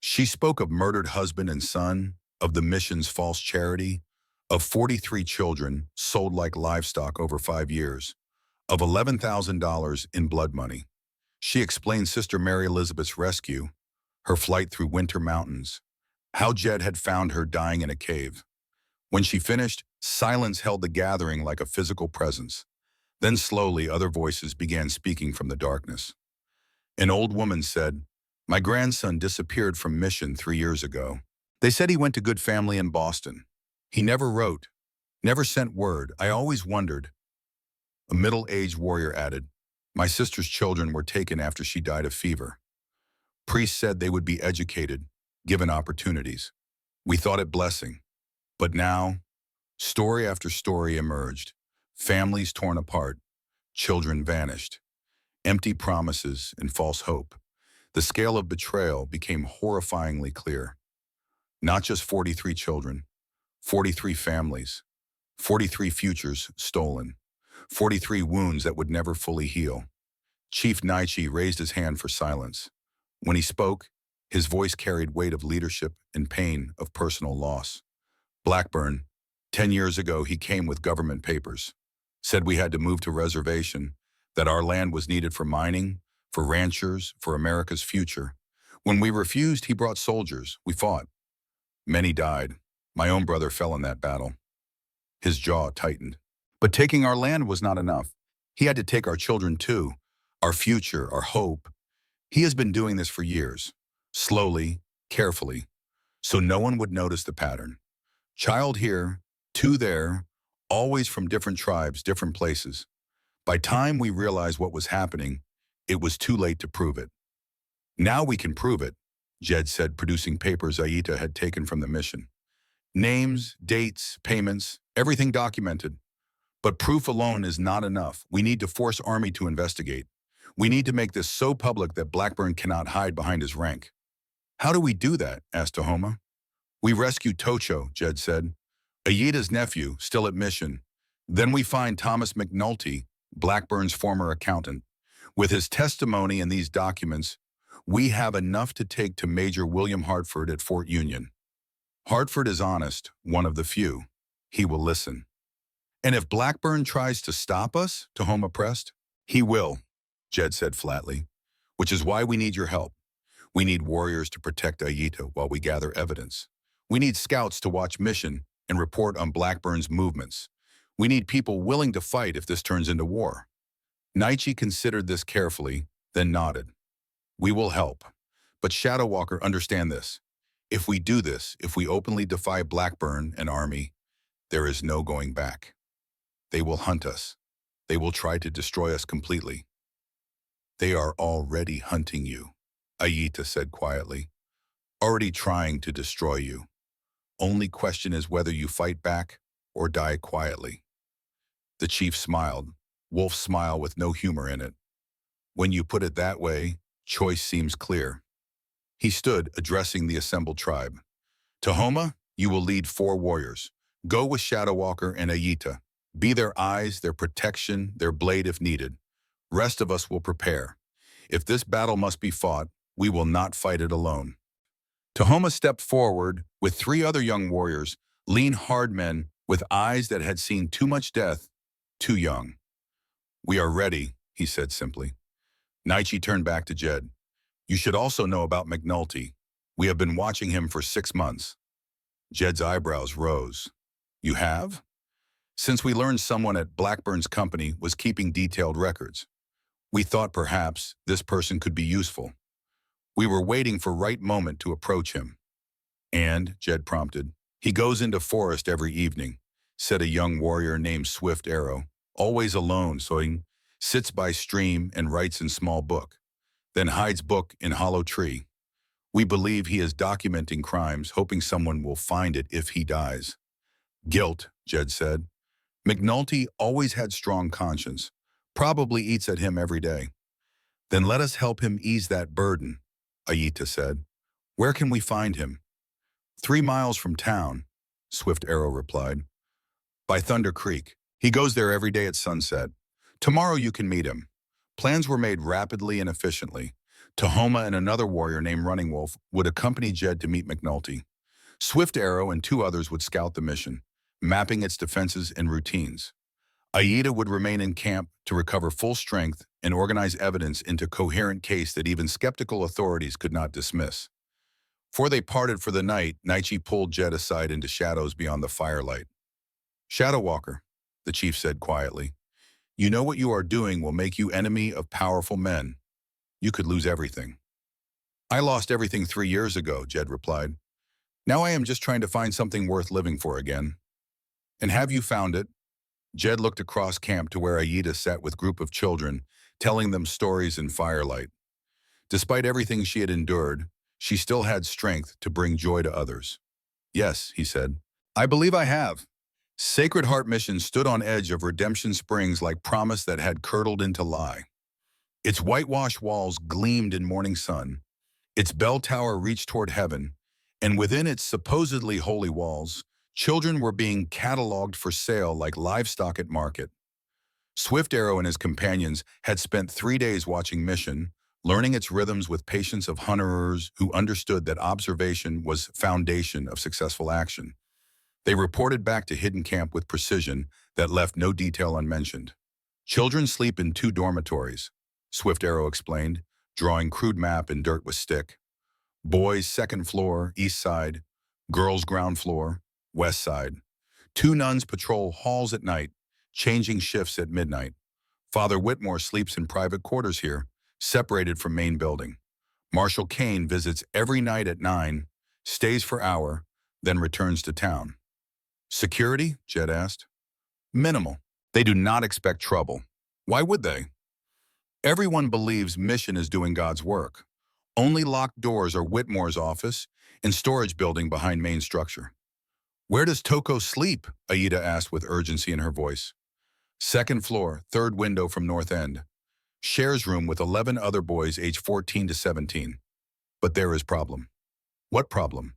She spoke of murdered husband and son, of the mission's false charity, of 43 children sold like livestock over 5 years, of $11,000 in blood money. She explained Sister Mary Elizabeth's rescue, her flight through winter mountains, how Jed had found her dying in a cave. When she finished, silence held the gathering like a physical presence. Then slowly other voices began speaking from the darkness. An old woman said, My grandson disappeared from mission 3 years ago. They said he went to good family in Boston. He never wrote, never sent word. I always wondered. A middle-aged warrior added, My sister's children were taken after she died of fever. Priests said they would be educated, given opportunities. We thought it blessing. But now, story after story emerged. Families torn apart, children vanished, empty promises and false hope. The scale of betrayal became horrifyingly clear. Not just 43 children, 43 families, 43 futures stolen, 43 wounds that would never fully heal. Chief Naichi raised his hand for silence. When he spoke, his voice carried weight of leadership and pain of personal loss. Blackburn, 10 years ago he came with government papers, said we had to move to reservation, that our land was needed for mining, for ranchers, for America's future. When we refused, he brought soldiers. We fought. Many died. My own brother fell in that battle. His jaw tightened. But taking our land was not enough. He had to take our children too, our future, our hope. He has been doing this for years, slowly, carefully, so no one would notice the pattern. Child here, two there, always from different tribes, different places. By time we realized what was happening, it was too late to prove it. Now we can prove it, Jed said, producing papers Aita had taken from the mission. Names, dates, payments, everything documented. But proof alone is not enough. We need to force Army to investigate. We need to make this so public that Blackburn cannot hide behind his rank. How do we do that? Asked Tahoma. We rescued Tocho, Jed said. Aida's nephew, still at mission. Then we find Thomas McNulty, Blackburn's former accountant. With his testimony and these documents, we have enough to take to Major William Hartford at Fort Union. Hartford is honest, one of the few. He will listen. And if Blackburn tries to stop us, Tahoma pressed. He will, Jed said flatly, which is why we need your help. We need warriors to protect Aida while we gather evidence. We need scouts to watch mission and report on Blackburn's movements. We need people willing to fight if this turns into war. Naichi considered this carefully, then nodded. We will help. But Shadow Walker, understand this. If we do this, if we openly defy Blackburn and army, there is no going back. They will hunt us. They will try to destroy us completely. They are already hunting you, Aida said quietly. Already trying to destroy you. Only question is whether you fight back or die quietly. The chief smiled, wolf smile with no humor in it. When you put it that way, choice seems clear. He stood, addressing the assembled tribe. Tahoma, you will lead 4 warriors. Go with Shadow Walker and Aida. Be their eyes, their protection, their blade if needed. Rest of us will prepare. If this battle must be fought, we will not fight it alone. Tahoma stepped forward with 3 other young warriors, lean, hard men with eyes that had seen too much death, too young. We are ready, he said simply. Naichi turned back to Jed. You should also know about McNulty. We have been watching him for 6 months. Jed's eyebrows rose. You have? Since we learned someone at Blackburn's company was keeping detailed records, we thought perhaps this person could be useful. We were waiting for right moment to approach him. And, Jed prompted, he goes into forest every evening, said a young warrior named Swift Arrow, always alone, so he sits by stream and writes in small book, then hides book in hollow tree. We believe he is documenting crimes, hoping someone will find it if he dies. Guilt, Jed said. McNulty always had strong conscience, probably eats at him every day. Then let us help him ease that burden, Aida said. Where can we find him? 3 miles from town, Swift Arrow replied. By Thunder Creek. He goes there every day at sunset. Tomorrow you can meet him. Plans were made rapidly and efficiently. Tahoma and another warrior named Running Wolf would accompany Jed to meet McNulty. Swift Arrow and 2 others would scout the mission, mapping its defenses and routines. Aida would remain in camp to recover full strength and organize evidence into a coherent case that even skeptical authorities could not dismiss. Before they parted for the night, Naichi pulled Jed aside into shadows beyond the firelight. Shadow Walker, the chief said quietly, you know what you are doing will make you enemy of powerful men. You could lose everything. I lost everything 3 years ago, Jed replied. Now I am just trying to find something worth living for again. And have you found it? Jed looked across camp to where Aida sat with a group of children, telling them stories in firelight. Despite everything she had endured, she still had strength to bring joy to others. Yes, he said. I believe I have. Sacred Heart Mission stood on edge of Redemption Springs like promise that had curdled into lie. Its whitewashed walls gleamed in morning sun. Its bell tower reached toward heaven, and within its supposedly holy walls, children were being cataloged for sale like livestock at market. Swift Arrow and his companions had spent 3 days watching mission, learning its rhythms with patience of hunters who understood that observation was foundation of successful action. They reported back to Hidden Camp with precision that left no detail unmentioned. Children sleep in 2 dormitories, Swift Arrow explained, drawing crude map in dirt with stick. Boys 2nd floor, east side, girls ground floor, west side. 2 nuns patrol halls at night, changing shifts at midnight. Father Whitmore sleeps in private quarters here, separated from main building. Marshal Kane visits every night at 9, stays for hour, then returns to town. Security? Jed asked. Minimal. They do not expect trouble. Why would they? Everyone believes mission is doing God's work. Only locked doors are Whitmore's office and storage building behind main structure. Where does Toko sleep? Aida asked with urgency in her voice. 2nd floor, 3rd window from north end. Shares room with 11 other boys aged 14 to 17. But there is problem. What problem?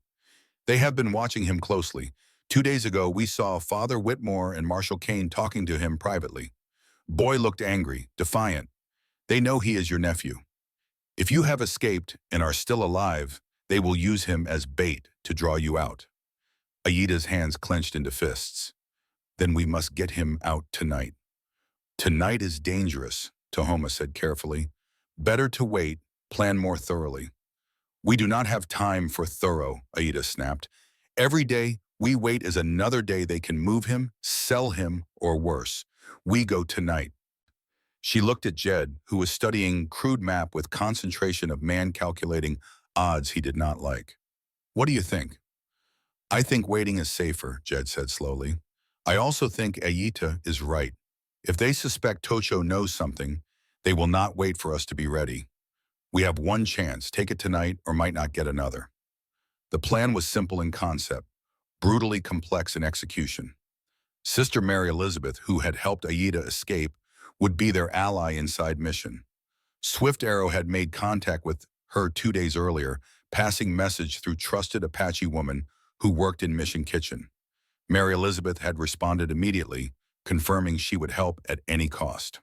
They have been watching him closely. 2 days ago, we saw Father Whitmore and Marshal Kane talking to him privately. Boy looked angry, defiant. They know he is your nephew. If you have escaped and are still alive, they will use him as bait to draw you out. Aida's hands clenched into fists. Then we must get him out tonight. Tonight is dangerous, Tahoma said carefully. Better to wait, plan more thoroughly. We do not have time for thorough, Aida snapped. Every day we wait is another day they can move him, sell him, or worse. We go tonight. She looked at Jed, who was studying crude map with concentration of man calculating odds he did not like. What do you think? I think waiting is safer, Jed said slowly. I also think Ayita is right. If they suspect Tocho knows something, they will not wait for us to be ready. We have one chance, take it tonight or might not get another. The plan was simple in concept, brutally complex in execution. Sister Mary Elizabeth, who had helped Aida escape, would be their ally inside mission. Swift Arrow had made contact with her 2 days earlier, passing message through trusted Apache woman who worked in Mission Kitchen. Mary Elizabeth had responded immediately, confirming she would help at any cost.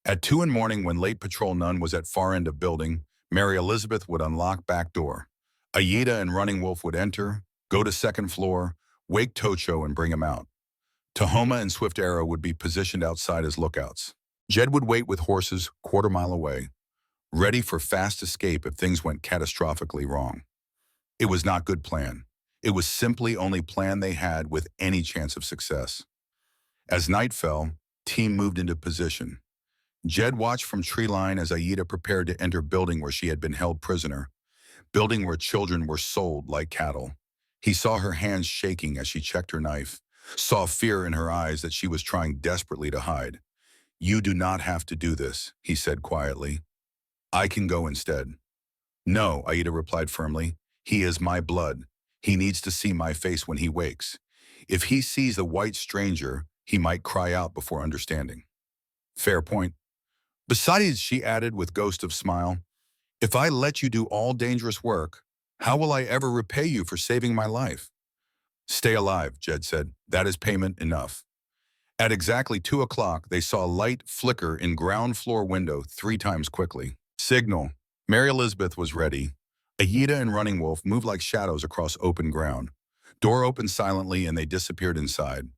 At 2 in the morning, when late patrol none was at far end of building, Mary Elizabeth would unlock back door. Aida and Running Wolf would enter, go to second floor, wake Tocho and bring him out. Tahoma and Swift Arrow would be positioned outside as lookouts. Jed would wait with horses quarter-mile away, ready for fast escape if things went catastrophically wrong. It was not good plan. It was simply only plan they had with any chance of success. As night fell, team moved into position. Jed watched from tree line as Aida prepared to enter building where she had been held prisoner, building where children were sold like cattle. He saw her hands shaking as she checked her knife, saw fear in her eyes that she was trying desperately to hide. You do not have to do this, he said quietly. I can go instead. No, Aida replied firmly. He is my blood. He needs to see my face when he wakes. If he sees the white stranger, he might cry out before understanding. Fair point. Besides, she added with ghost of smile, if I let you do all dangerous work, how will I ever repay you for saving my life? Stay alive, Jed said. That is payment enough. At exactly 2 o'clock, they saw light flicker in ground floor window 3 times quickly. Signal. Mary Elizabeth was ready. Aida and Running Wolf moved like shadows across open ground. Door opened silently and they disappeared inside.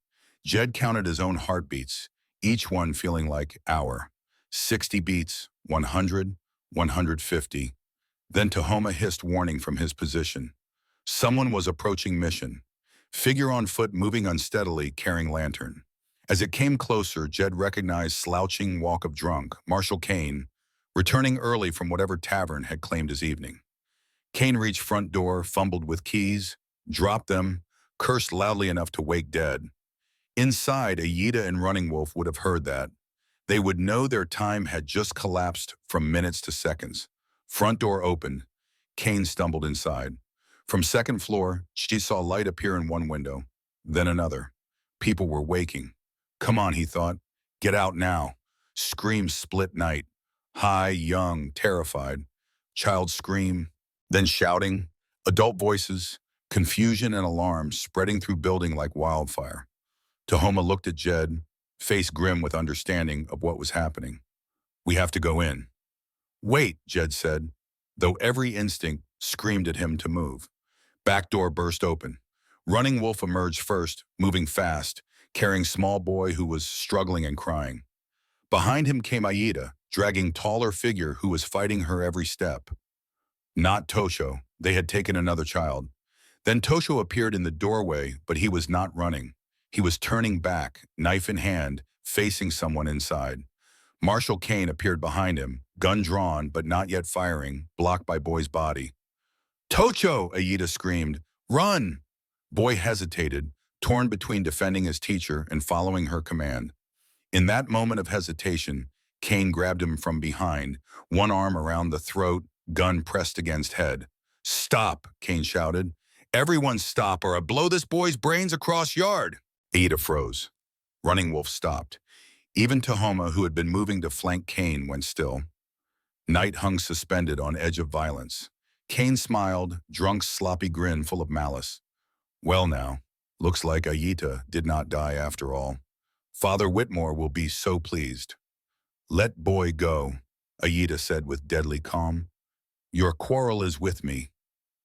Jed counted his own heartbeats, each one feeling like hour. 60 beats, 100, 150. Then Tahoma hissed warning from his position. Someone was approaching mission. Figure on foot moving unsteadily, carrying lantern. As it came closer, Jed recognized slouching walk of drunk, Marshal Kane, returning early from whatever tavern had claimed his evening. Kane reached front door, fumbled with keys, dropped them, cursed loudly enough to wake Jed. Inside, Aida and Running Wolf would have heard that. They would know their time had just collapsed from minutes to seconds. Front door opened. Kane stumbled inside. From second floor, she saw light appear in one window, then another. People were waking. Come on, he thought. Get out now. Screams split night. High, young, terrified. Child scream, then shouting. Adult voices, confusion and alarm spreading through building like wildfire. Tahoma looked at Jed, face grim with understanding of what was happening. We have to go in. Wait, Jed said, though every instinct screamed at him to move. Back door burst open. Running Wolf emerged first, moving fast, carrying small boy who was struggling and crying. Behind him came Aida, dragging taller figure who was fighting her every step. Not Tosho. They had taken another child. Then Tosho appeared in the doorway, but he was not running. He was turning back, knife in hand, facing someone inside. Marshal Kane appeared behind him, gun drawn but not yet firing, blocked by Boy's body. Tocho, Aida screamed. Run! Boy hesitated, torn between defending his teacher and following her command. In that moment of hesitation, Kane grabbed him from behind, one arm around the throat, gun pressed against head. Stop, Kane shouted. Everyone stop or I blow this boy's brains across yard. Aida froze. Running Wolf stopped. Even Tahoma, who had been moving to flank Kane, went still. Night hung suspended on edge of violence. Kane smiled, drunk, sloppy grin full of malice. Well now, Looks like Ayita did not die after all. Father Whitmore will be so pleased. Let boy go, Ayita said with deadly calm. Your quarrel is with me.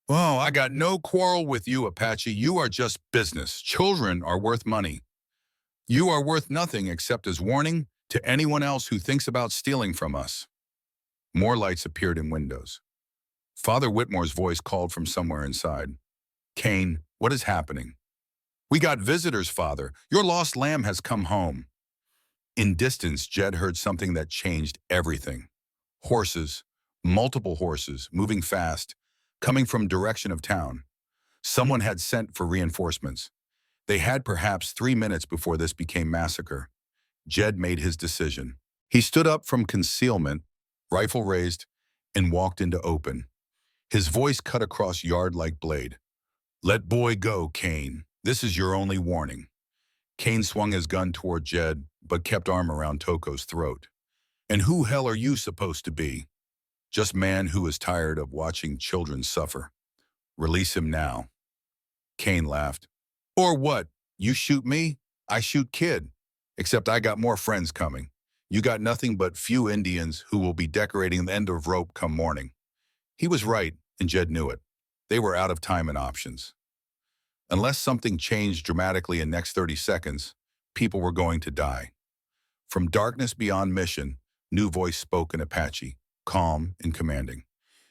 Oh, I got no quarrel with you, Apache. You are just business. Children are worth money. You are worth nothing except as warning to anyone else who thinks about stealing from us. More lights appeared in windows. Father Whitmore's voice called from somewhere inside. Cain, what is happening? We got visitors, Father. Your lost lamb has come home. In distance, Jed heard something that changed everything. Horses, multiple horses, moving fast, coming from direction of town. Someone had sent for reinforcements. They had perhaps 3 minutes before this became massacre. Jed made his decision. He stood up from concealment, rifle raised, and walked into open. His voice cut across yard like blade. Let boy go, Cain. This is your only warning. Cain swung his gun toward Jed, but kept arm around Toko's throat. And who hell are you supposed to be? Just man who is tired of watching children suffer. Release him now. Cain laughed. Or what? You shoot me, I shoot kid. Except I got more friends coming. You got nothing but few Indians who will be decorating the end of rope come morning. He was right, and Jed knew it. They were out of time and options. Unless something changed dramatically in next 30 seconds, people were going to die. From darkness beyond mission, new voice spoke in Apache, calm and commanding.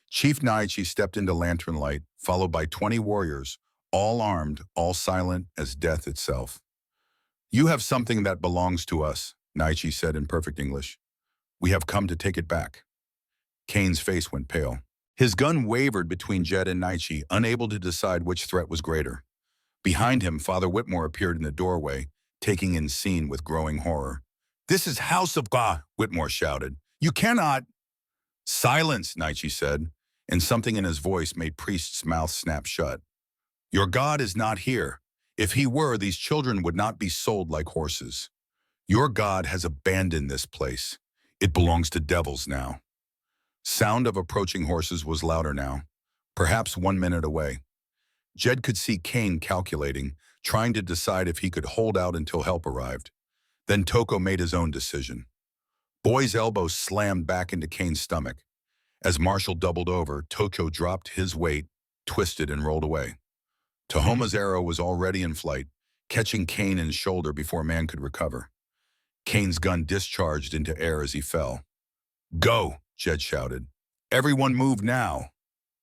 Chief Naichi stepped into lantern light, followed by 20 warriors, all armed, all silent as death itself. You have something that belongs to us, Naichi said in perfect English. We have come to take it back. Cain's face went pale. His gun wavered between Jed and Naichi, unable to decide which threat was greater. Behind him, Father Whitmore appeared in the doorway, taking in scene with growing horror. This is House of God, Whitmore shouted. You cannot. Silence, Naichi said, and something in his voice made Priest's mouth snap shut. Your God is not here. If he were, these children would not be sold like horses. Your God has abandoned this place. It belongs to devils now. Sound of approaching horses was louder now, perhaps 1 minute away. Jed could see Cain calculating, trying to decide if he could hold out until help arrived. Then Toko made his own decision. Boy's elbow slammed back into Cain's stomach. As Marshall doubled over, Toko dropped his weight, twisted and rolled away. Tahoma's arrow was already in flight, catching Cain in his shoulder before man could recover. Cain's gun discharged into air as he fell. Go, Jed shouted. Everyone move now.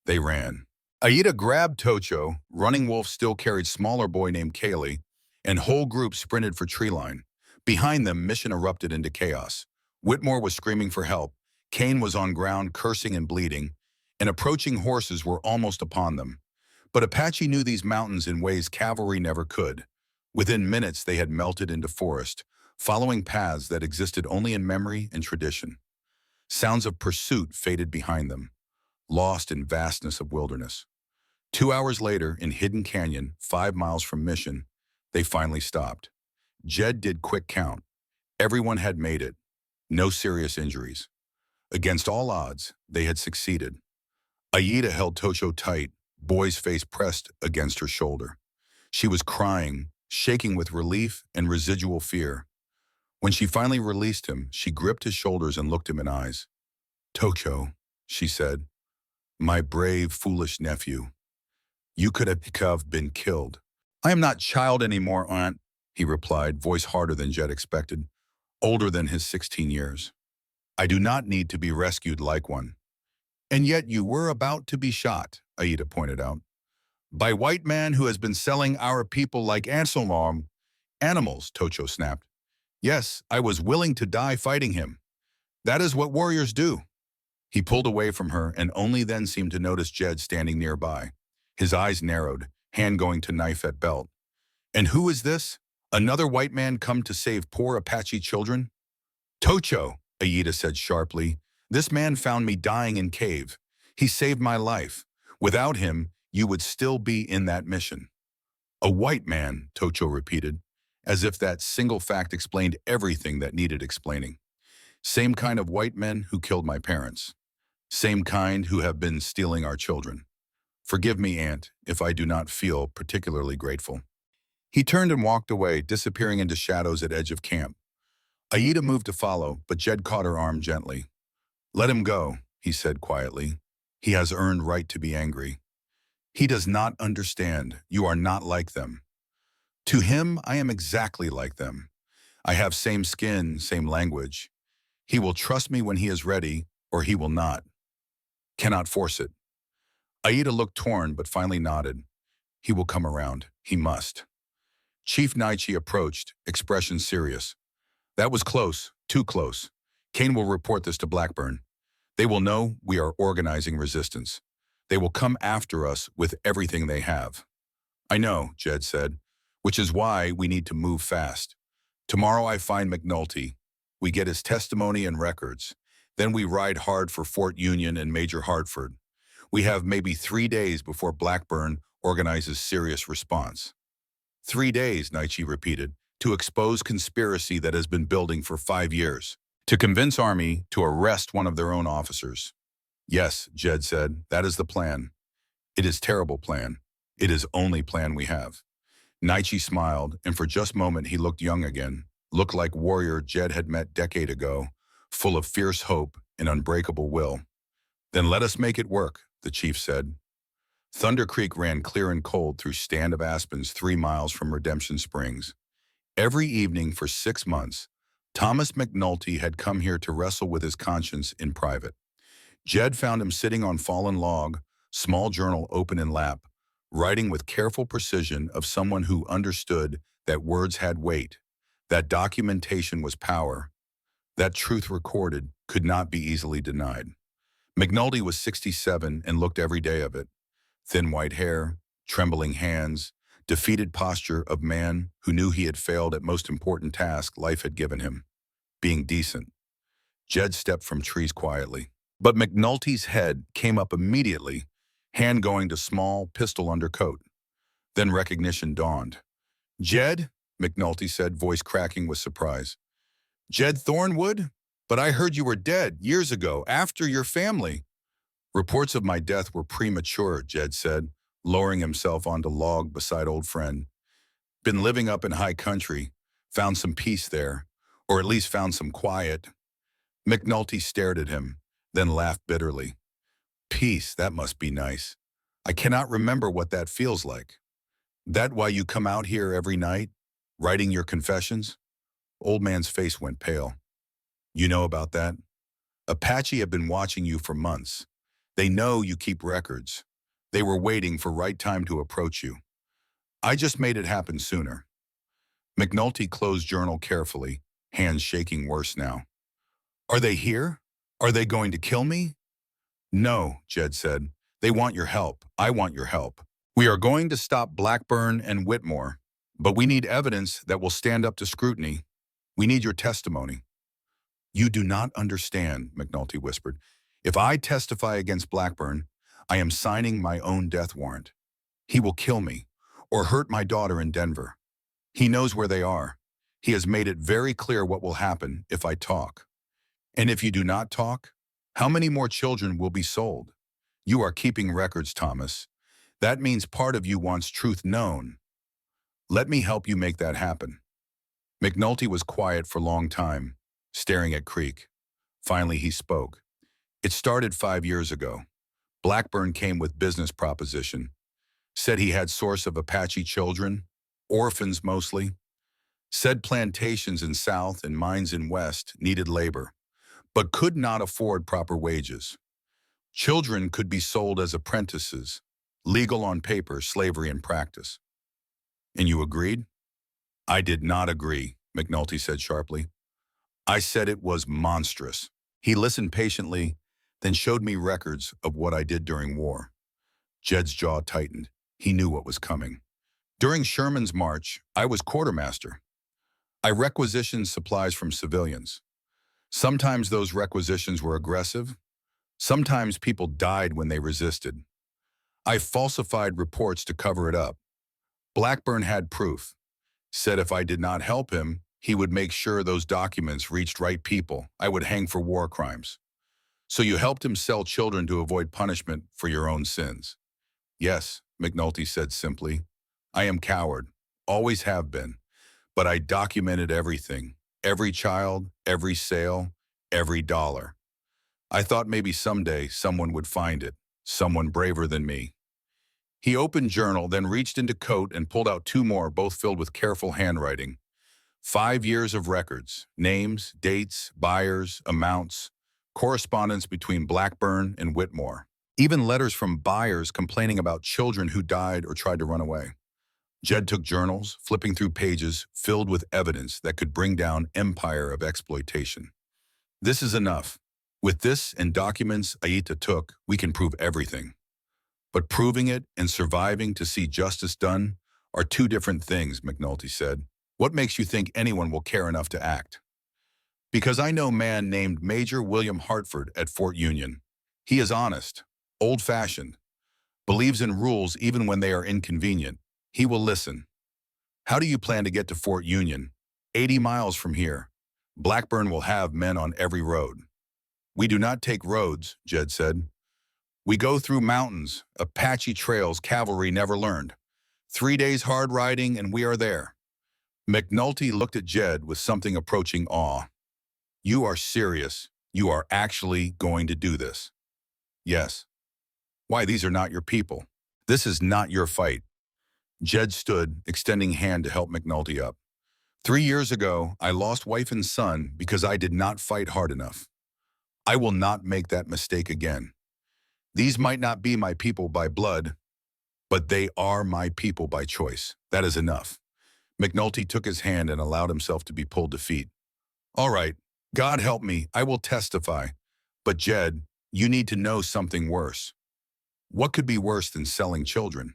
They ran. Aida grabbed Tocho, Running Wolf still carried smaller boy named Kaylee, and whole group sprinted for treeline. Behind them, mission erupted into chaos. Whitmore was screaming for help. Cain was on ground, cursing and bleeding, and approaching horses were almost upon them. But Apache knew these mountains in ways cavalry never could. Within minutes, they had melted into forest, following paths that existed only in memory and tradition. Sounds of pursuit faded behind them, lost in vastness of wilderness. 2 hours later, in Hidden Canyon, 5 miles from Mission, they finally stopped. Jed did quick count. Everyone had made it. No serious injuries. Against all odds, they had succeeded. Aida held Tocho tight, Boy's face pressed against her shoulder. She was crying, shaking with relief and residual fear. When she finally released him, she gripped his shoulders and looked him in eyes. Tocho, she said, my brave, foolish nephew. You could have been killed. I am not child anymore, Aunt, he replied, voice harder than Jed expected, older than his 16 years. I do not need to be rescued like one. And yet you were about to be shot, Aida pointed out. By white man who has been selling our people like animals, Tocho snapped. Yes, I was willing to die fighting him. That is what warriors do. He pulled away from her and only then seemed to notice Jed standing nearby. His eyes narrowed, hand going to knife at belt. And who is this? Another white man come to save poor Apache children? Tocho, Aida said sharply. This man found me dying in cave. He saved my life. Without him, you would still be in that mission. A white man, Tocho repeated, as if that single fact explained everything that needed explaining. Same kind of white men who killed my parents. Same kind who have been stealing our children. Forgive me, Aunt, if I do not feel particularly grateful. He turned and walked away, disappearing into shadows at edge of camp. Aida moved to follow, but Jed caught her arm gently. "Let him go," he said quietly. "He has earned right to be angry. He does not understand. You are not like them. To him, I am exactly like them. I have same skin, same language. He will trust me when he is ready, or he will not. Cannot force it." Aida looked torn, but finally nodded. "He will come around. He must." Chief Naichi approached, expression serious. "That was close, too close. Kane will report this to Blackburn. They will know we are organizing resistance. They will come after us with everything they have." "I know," Jed said, "which is why we need to move fast. Tomorrow I find McNulty. We get his testimony and records. Then we ride hard for Fort Union and Major Hartford. We have maybe 3 days before Blackburn organizes serious response." 3 days, Naichi repeated, "to expose conspiracy that has been building for 5 years. To convince Army to arrest one of their own officers." "Yes," Jed said, "that is the plan. It is terrible plan. It is only plan we have." Naichi smiled, and for just a moment he looked young again, looked like warrior Jed had met decade ago, full of fierce hope and unbreakable will. "Then let us make it work," the chief said. Thunder Creek ran clear and cold through stand of aspens 3 miles from Redemption Springs. Every evening for 6 months, Thomas McNulty had come here to wrestle with his conscience in private. Jed found him sitting on fallen log, small journal open in lap, writing with careful precision of someone who understood that words had weight, that documentation was power, that truth recorded could not be easily denied. McNulty was 67 and looked every day of it. Thin white hair, trembling hands, defeated posture of man who knew he had failed at most important task life had given him, being decent. Jed stepped from trees quietly. But McNulty's head came up immediately, hand going to small pistol under coat. Then recognition dawned. "Jed?" McNulty said, voice cracking with surprise. "Jed Thornwood? But I heard you were dead years ago, after your family." "Reports of my death were premature," Jed said, lowering himself onto log beside old friend. "Been living up in high country, found some peace there, or at least found some quiet." McNulty stared at him, then laughed bitterly. "Peace, that must be nice. I cannot remember what that feels like. That why you come out here every night, writing your confessions?" Old man's face went pale. "You know about that? Apache have been watching you for months. They know you keep records. They were waiting for right time to approach you. I just made it happen sooner." McNulty closed journal carefully, hands shaking worse now. "Are they here? Are they going to kill me?" "No," Jed said. "They want your help. I want your help. We are going to stop Blackburn and Whitmore, but we need evidence that will stand up to scrutiny. We need your testimony." "You do not understand," McNulty whispered. "If I testify against Blackburn, I am signing my own death warrant. He will kill me or hurt my daughter in Denver. He knows where they are. He has made it very clear what will happen if I talk. And if you do not talk, how many more children will be sold? You are keeping records, Thomas. That means part of you wants truth known. Let me help you make that happen." McNulty was quiet for a long time, staring at Creek. Finally, he spoke. "It started 5 years ago. Blackburn came with business proposition. Said he had source of Apache children, orphans mostly. Said plantations in South and mines in West needed labor, but could not afford proper wages. Children could be sold as apprentices, legal on paper, slavery in practice." "And you agreed?" "I did not agree," McNulty said sharply. "I said it was monstrous." He listened patiently, then showed me records of what I did during war. Jed's jaw tightened. He knew what was coming. "During Sherman's march, I was quartermaster. I requisitioned supplies from civilians. Sometimes those requisitions were aggressive. Sometimes people died when they resisted. I falsified reports to cover it up. Blackburn had proof. Said if I did not help him, he would make sure those documents reached right people. I would hang for war crimes. So you helped him sell children to avoid punishment for your own sins." "Yes," McNulty said simply. "I am coward. always have been. But I documented everything, every child, every sale, every dollar. I thought maybe someday someone would find it, someone braver than me. He opened journal, then reached into coat and pulled out two more, both filled with careful handwriting. 5 years of records, names, dates, buyers, amounts, correspondence between Blackburn and Whitmore. Even letters from buyers complaining about children who died or tried to run away. Jed took journals, flipping through pages filled with evidence that could bring down empire of exploitation. This is enough. With this and documents Aita took, we can prove everything. But proving it and surviving to see justice done are two different things, McNulty said. What makes you think anyone will care enough to act? Because I know a man named Major William Hartford at Fort Union. He is honest, old-fashioned, believes in rules even when they are inconvenient. He will listen. How do you plan to get to Fort Union? 80 miles from here. Blackburn will have men on every road. We do not take roads, Jed said. We go through mountains, Apache trails cavalry never learned. 3 days hard riding and we are there. McNulty looked at Jed with something approaching awe. You are serious. You are actually going to do this. Yes. Why, these are not your people. This is not your fight. Jed stood, extending hand to help McNulty up. 3 years ago, I lost wife and son because I did not fight hard enough. I will not make that mistake again. These might not be my people by blood, but they are my people by choice. That is enough. McNulty took his hand and allowed himself to be pulled to feet. All right, God help me, I will testify. But Jed, you need to know something worse. What could be worse than selling children?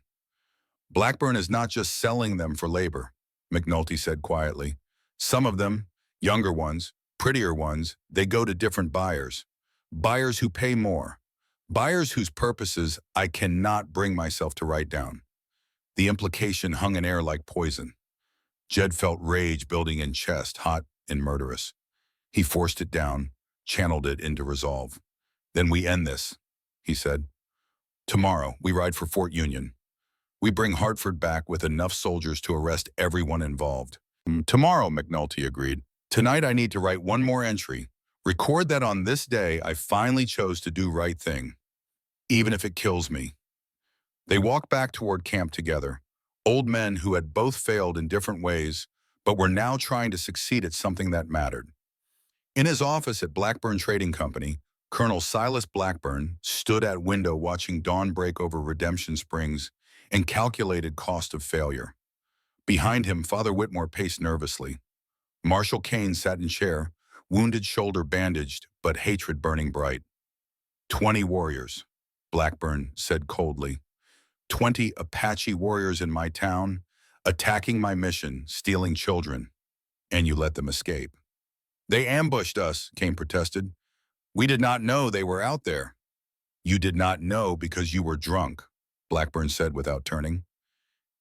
Blackburn is not just selling them for labor, McNulty said quietly. Some of them, younger ones, prettier ones, they go to different buyers. Buyers who pay more. Buyers whose purposes I cannot bring myself to write down. The implication hung in air like poison. Jed felt rage building in chest, hot and murderous. He forced it down, channeled it into resolve. Then we end this, he said. Tomorrow, we ride for Fort Union. We bring Hartford back with enough soldiers to arrest everyone involved. Tomorrow, McNulty agreed. Tonight I need to write one more entry. Record that on this day I finally chose to do right thing, even if it kills me. They walked back toward camp together, old men who had both failed in different ways, but were now trying to succeed at something that mattered. In his office at Blackburn Trading Company, Colonel Silas Blackburn stood at window watching dawn break over Redemption Springs and calculated cost of failure. Behind him, Father Whitmore paced nervously. Marshal Kane sat in chair, wounded shoulder bandaged, but hatred burning bright. 20 warriors, Blackburn said coldly. 20 Apache warriors in my town, attacking my mission, stealing children, and you let them escape. They ambushed us, Kane protested. We did not know they were out there. You did not know because you were drunk, Blackburn said without turning.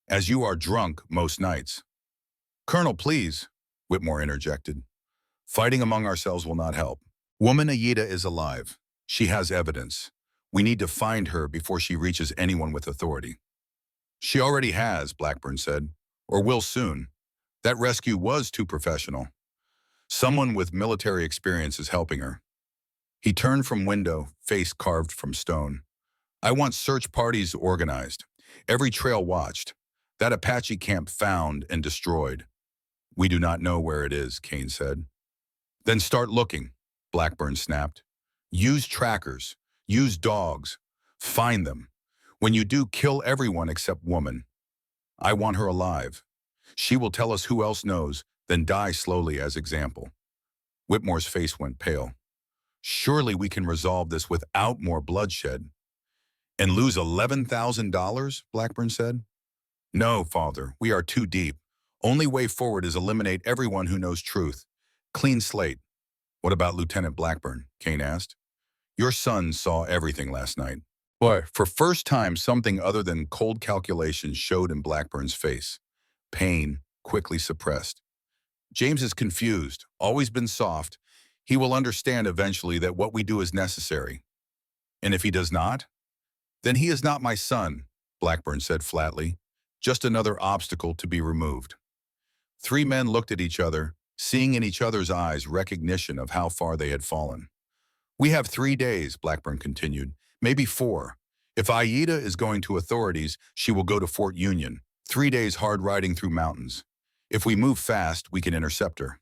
As you are drunk most nights. Colonel, please, Whitmore interjected. Fighting among ourselves will not help. Woman Aida is alive. She has evidence. We need to find her before she reaches anyone with authority. She already has, Blackburn said, or will soon. That rescue was too professional. Someone with military experience is helping her. He turned from window, face carved from stone. I want search parties organized. Every trail watched. That Apache camp found and destroyed. We do not know where it is, Kane said. Then start looking, Blackburn snapped. Use trackers. Use dogs. Find them. When you do, kill everyone except woman. I want her alive. She will tell us who else knows, then die slowly as example. Whitmore's face went pale. Surely we can resolve this without more bloodshed. And lose $11,000, Blackburn said. No, Father, we are too deep. Only way forward is eliminate everyone who knows truth. Clean slate. What about Lieutenant Blackburn? Kane asked. Your son saw everything last night. Boy, for first time, something other than cold calculations showed in Blackburn's face. Pain, quickly suppressed. James is confused, always been soft. He will understand eventually that what we do is necessary. And if he does not, then he is not my son, Blackburn said flatly. just another obstacle to be removed. Three men looked at each other, seeing in each other's eyes recognition of how far they had fallen. "We have 3 days," Blackburn continued, "maybe 4. If Aida is going to authorities, she will go to Fort Union. 3 days hard riding through mountains. If we move fast, we can intercept her."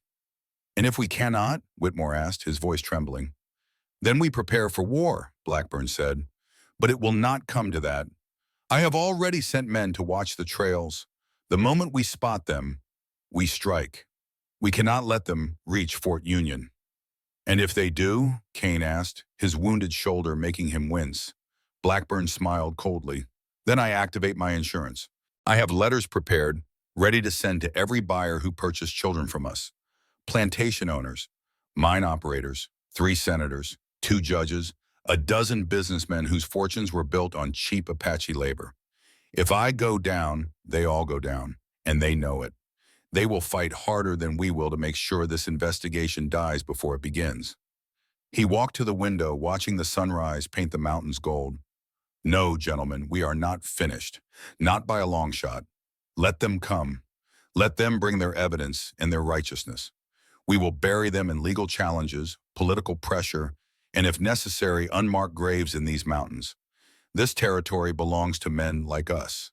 "And if we cannot?" Whitmore asked, his voice trembling. "Then we prepare for war," Blackburn said. "But it will not come to that. I have already sent men to watch the trails. The moment we spot them, we strike. We cannot let them reach Fort Union." "And if they do?" Kane asked, his wounded shoulder making him wince. Blackburn smiled coldly. "Then I activate my insurance. I have letters prepared, ready to send to every buyer who purchased children from us. Plantation owners, mine operators, 3 senators, 2 judges, a dozen businessmen whose fortunes were built on cheap Apache labor. If I go down, they all go down, and they know it. They will fight harder than we will to make sure this investigation dies before it begins." He walked to the window, watching the sunrise paint the mountains gold. "No, gentlemen, we are not finished. Not by a long shot. Let them come. Let them bring their evidence and their righteousness. We will bury them in legal challenges, political pressure, and if necessary, unmarked graves in these mountains. This territory belongs to men like us.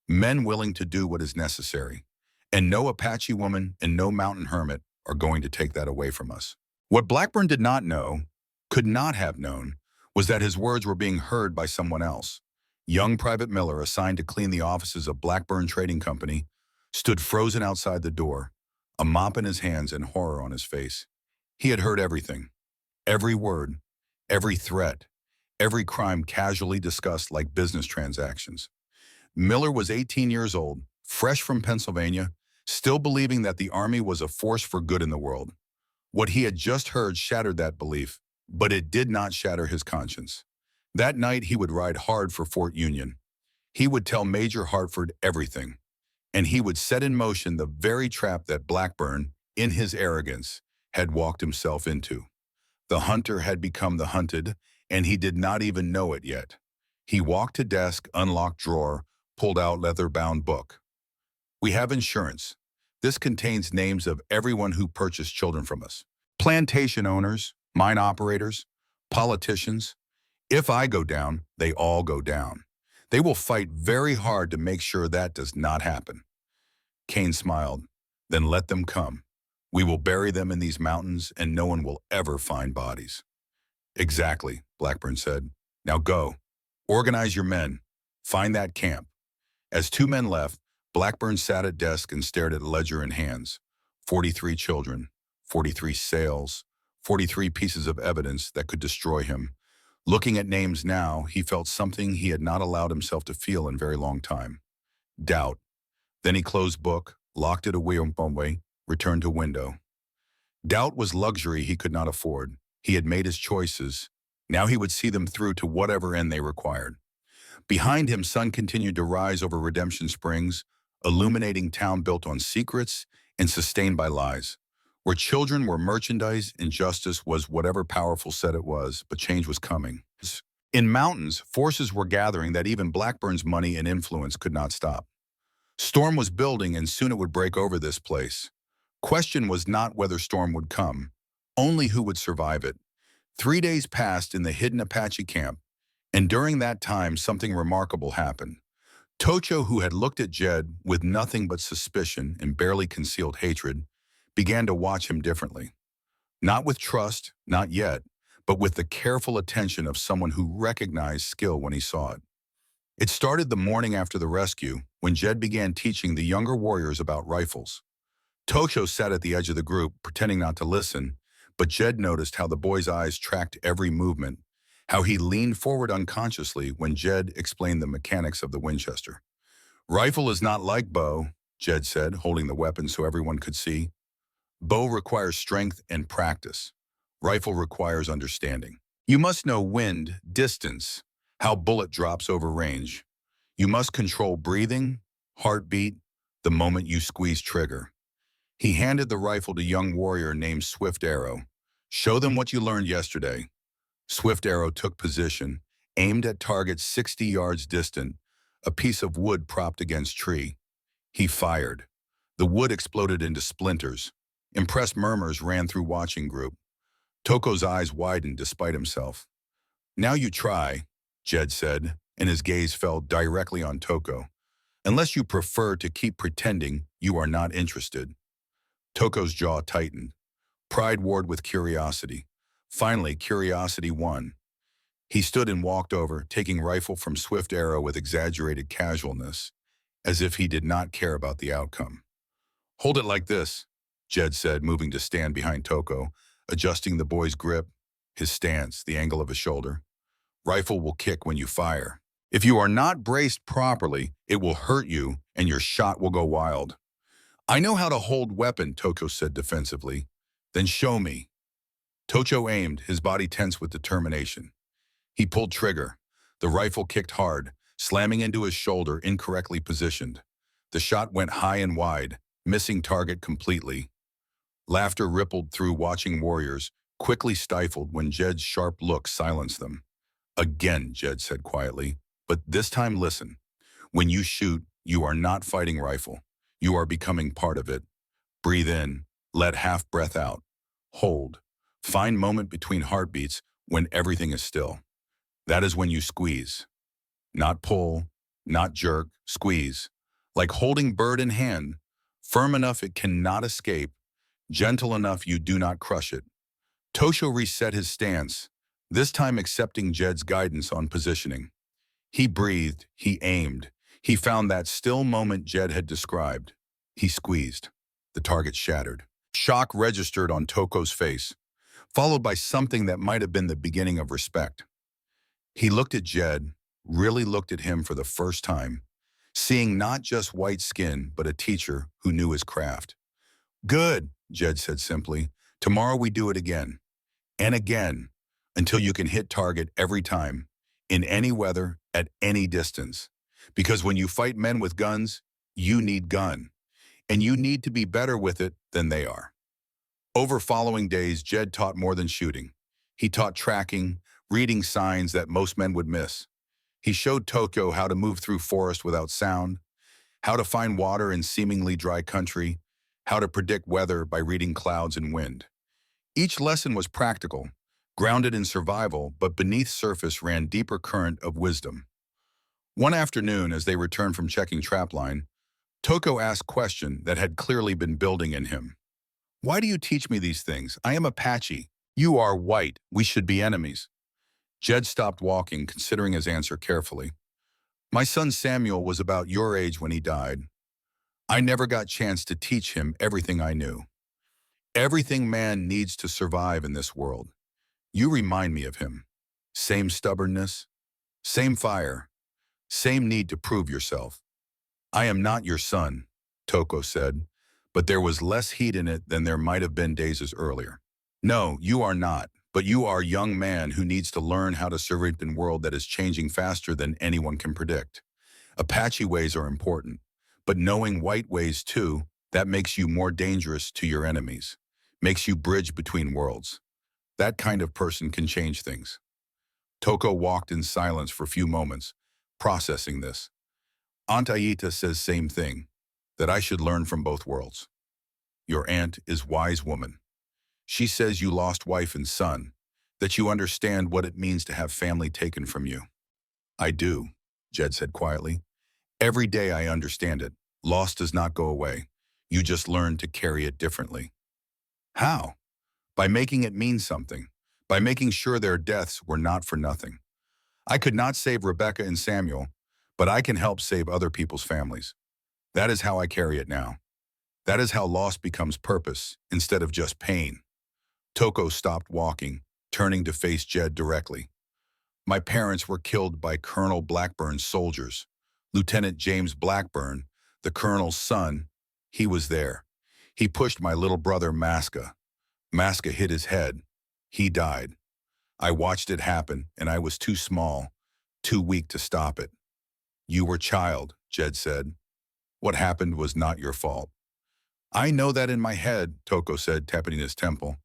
Men willing to do what is necessary. And no Apache woman and no mountain hermit are going to take that away from us." What Blackburn did not know, could not have known, was that his words were being heard by someone else. Young Private Miller, assigned to clean the offices of Blackburn Trading Company, stood frozen outside the door, a mop in his hands and horror on his face. He had heard everything. Every word, every threat, every crime casually discussed like business transactions. Miller was 18 years old, fresh from Pennsylvania, still believing that the Army was a force for good in the world. What he had just heard shattered that belief, but it did not shatter his conscience. That night he would ride hard for Fort Union. He would tell Major Hartford everything, and he would set in motion the very trap that Blackburn, in his arrogance, had walked himself into. The hunter had become the hunted, and he did not even know it yet. He walked to desk, unlocked drawer, pulled out leather-bound book. "We have insurance. This contains names of everyone who purchased children from us. Plantation owners, mine operators, politicians. If I go down, they all go down. They will fight very hard to make sure that does not happen." Kane smiled. "Then let them come. We will bury them in these mountains and no one will ever find bodies." "Exactly," Blackburn said. "Now go. Organize your men. Find that camp." As 2 men left, Blackburn sat at desk and stared at ledger in hands. 43 children, 43 sales, 43 pieces of evidence that could destroy him. Looking at names now, he felt something he had not allowed himself to feel in a very long time. Doubt. Then he closed book, locked it away, returned to window. Doubt was luxury he could not afford. He had made his choices. Now he would see them through to whatever end they required. Behind him, sun continued to rise over Redemption Springs, illuminating town built on secrets and sustained by lies. Where children were merchandise and justice was whatever powerful said it was, but change was coming. In mountains, forces were gathering that even Blackburn's money and influence could not stop. Storm was building and soon it would break over this place. Question was not whether storm would come, only who would survive it. 3 days passed in the hidden Apache camp, and during that time something remarkable happened. Tocho, who had looked at Jed with nothing but suspicion and barely concealed hatred, began to watch him differently. Not with trust, not yet, but with the careful attention of someone who recognized skill when he saw it. It started the morning after the rescue, when Jed began teaching the younger warriors about rifles. Tocho sat at the edge of the group, pretending not to listen, but Jed noticed how the boy's eyes tracked every movement, how he leaned forward unconsciously when Jed explained the mechanics of the Winchester. "Rifle is not like bow," Jed said, holding the weapon so everyone could see. "Bow requires strength and practice. Rifle requires understanding. You must know wind, distance, how bullet drops over range. You must control breathing, heartbeat, the moment you squeeze trigger." He handed the rifle to a young warrior named Swift Arrow. "Show them what you learned yesterday." Swift Arrow took position, aimed at target 60 yards distant, a piece of wood propped against tree. He fired. The wood exploded into splinters. Impressed murmurs ran through watching group. Toko's eyes widened despite himself. "Now you try," Jed said, and his gaze fell directly on Toko. "Unless you prefer to keep pretending you are not interested." Toko's jaw tightened. Pride warred with curiosity. Finally, curiosity won. He stood and walked over, taking rifle from swift arrow with exaggerated casualness, as if he did not care about the outcome. "Hold it like this," Jed said, moving to stand behind Toko, adjusting the boy's grip, his stance, the angle of his shoulder. "Rifle will kick when you fire. If you are not braced properly, it will hurt you and your shot will go wild." "I know how to hold weapon," Toko said defensively. "Then show me." Tocho aimed, his body tense with determination. He pulled trigger. The rifle kicked hard, slamming into his shoulder, incorrectly positioned. The shot went high and wide, missing target completely. Laughter rippled through watching warriors, quickly stifled when Jed's sharp look silenced them. "Again," Jed said quietly, "but this time listen. When you shoot, you are not fighting rifle. You are becoming part of it. Breathe in, let half breath out. Hold. Find moment between heartbeats when everything is still. That is when you squeeze. Not pull, not jerk, squeeze. Like holding bird in hand, firm enough it cannot escape, gentle enough you do not crush it." Tosho reset his stance, this time accepting Jed's guidance on positioning. He breathed, he aimed. He found that still moment Jed had described. He squeezed. The target shattered. Shock registered on Toko's face, followed by something that might have been the beginning of respect. He looked at Jed, really looked at him for the first time, seeing not just white skin, but a teacher who knew his craft. "Good," Jed said simply. "Tomorrow we do it again. And again, until you can hit target every time, in any weather, at any distance. Because when you fight men with guns, you need gun. And you need to be better with it than they are." Over following days, Jed taught more than shooting. He taught tracking, reading signs that most men would miss. He showed Tokyo how to move through forest without sound, how to find water in seemingly dry country, how to predict weather by reading clouds and wind. Each lesson was practical, grounded in survival, but beneath surface ran deeper current of wisdom. One afternoon, as they returned from checking trapline, Toko asked a question that had clearly been building in him. "Why do you teach me these things? I am Apache. You are white. We should be enemies." Jed stopped walking, considering his answer carefully. "My son Samuel was about your age when he died. I never got a chance to teach him everything I knew. Everything man needs to survive in this world. You remind me of him. Same stubbornness, same fire, same need to prove yourself." "I am not your son," Toko said, but there was less heat in it than there might have been days earlier. "No, you are not, but you are a young man who needs to learn how to survive in a world that is changing faster than anyone can predict. Apache ways are important, but knowing white ways too, that makes you more dangerous to your enemies, makes you bridge between worlds. That kind of person can change things." Toko walked in silence for a few moments, processing this. "Aunt Aita says same thing, that I should learn from both worlds. Your aunt is wise woman. She says you lost wife and son, that you understand what it means to have family taken from you." "I do," Jed said quietly. "Every day I understand it. Loss does not go away. You just learn to carry it differently." "How?" "By making it mean something. By making sure their deaths were not for nothing. I could not save Rebecca and Samuel, but I can help save other people's families. That is how I carry it now. That is how loss becomes purpose instead of just pain." Toko stopped walking, turning to face Jed directly. "My parents were killed by Colonel Blackburn's soldiers. Lieutenant James Blackburn, the colonel's son, he was there. He pushed my little brother Maska. Maska hit his head. He died. I watched it happen, and I was too small, too weak to stop it." "You were child," Jed said. "What happened was not your fault." "I know that in my head," Toko said, tapping his temple.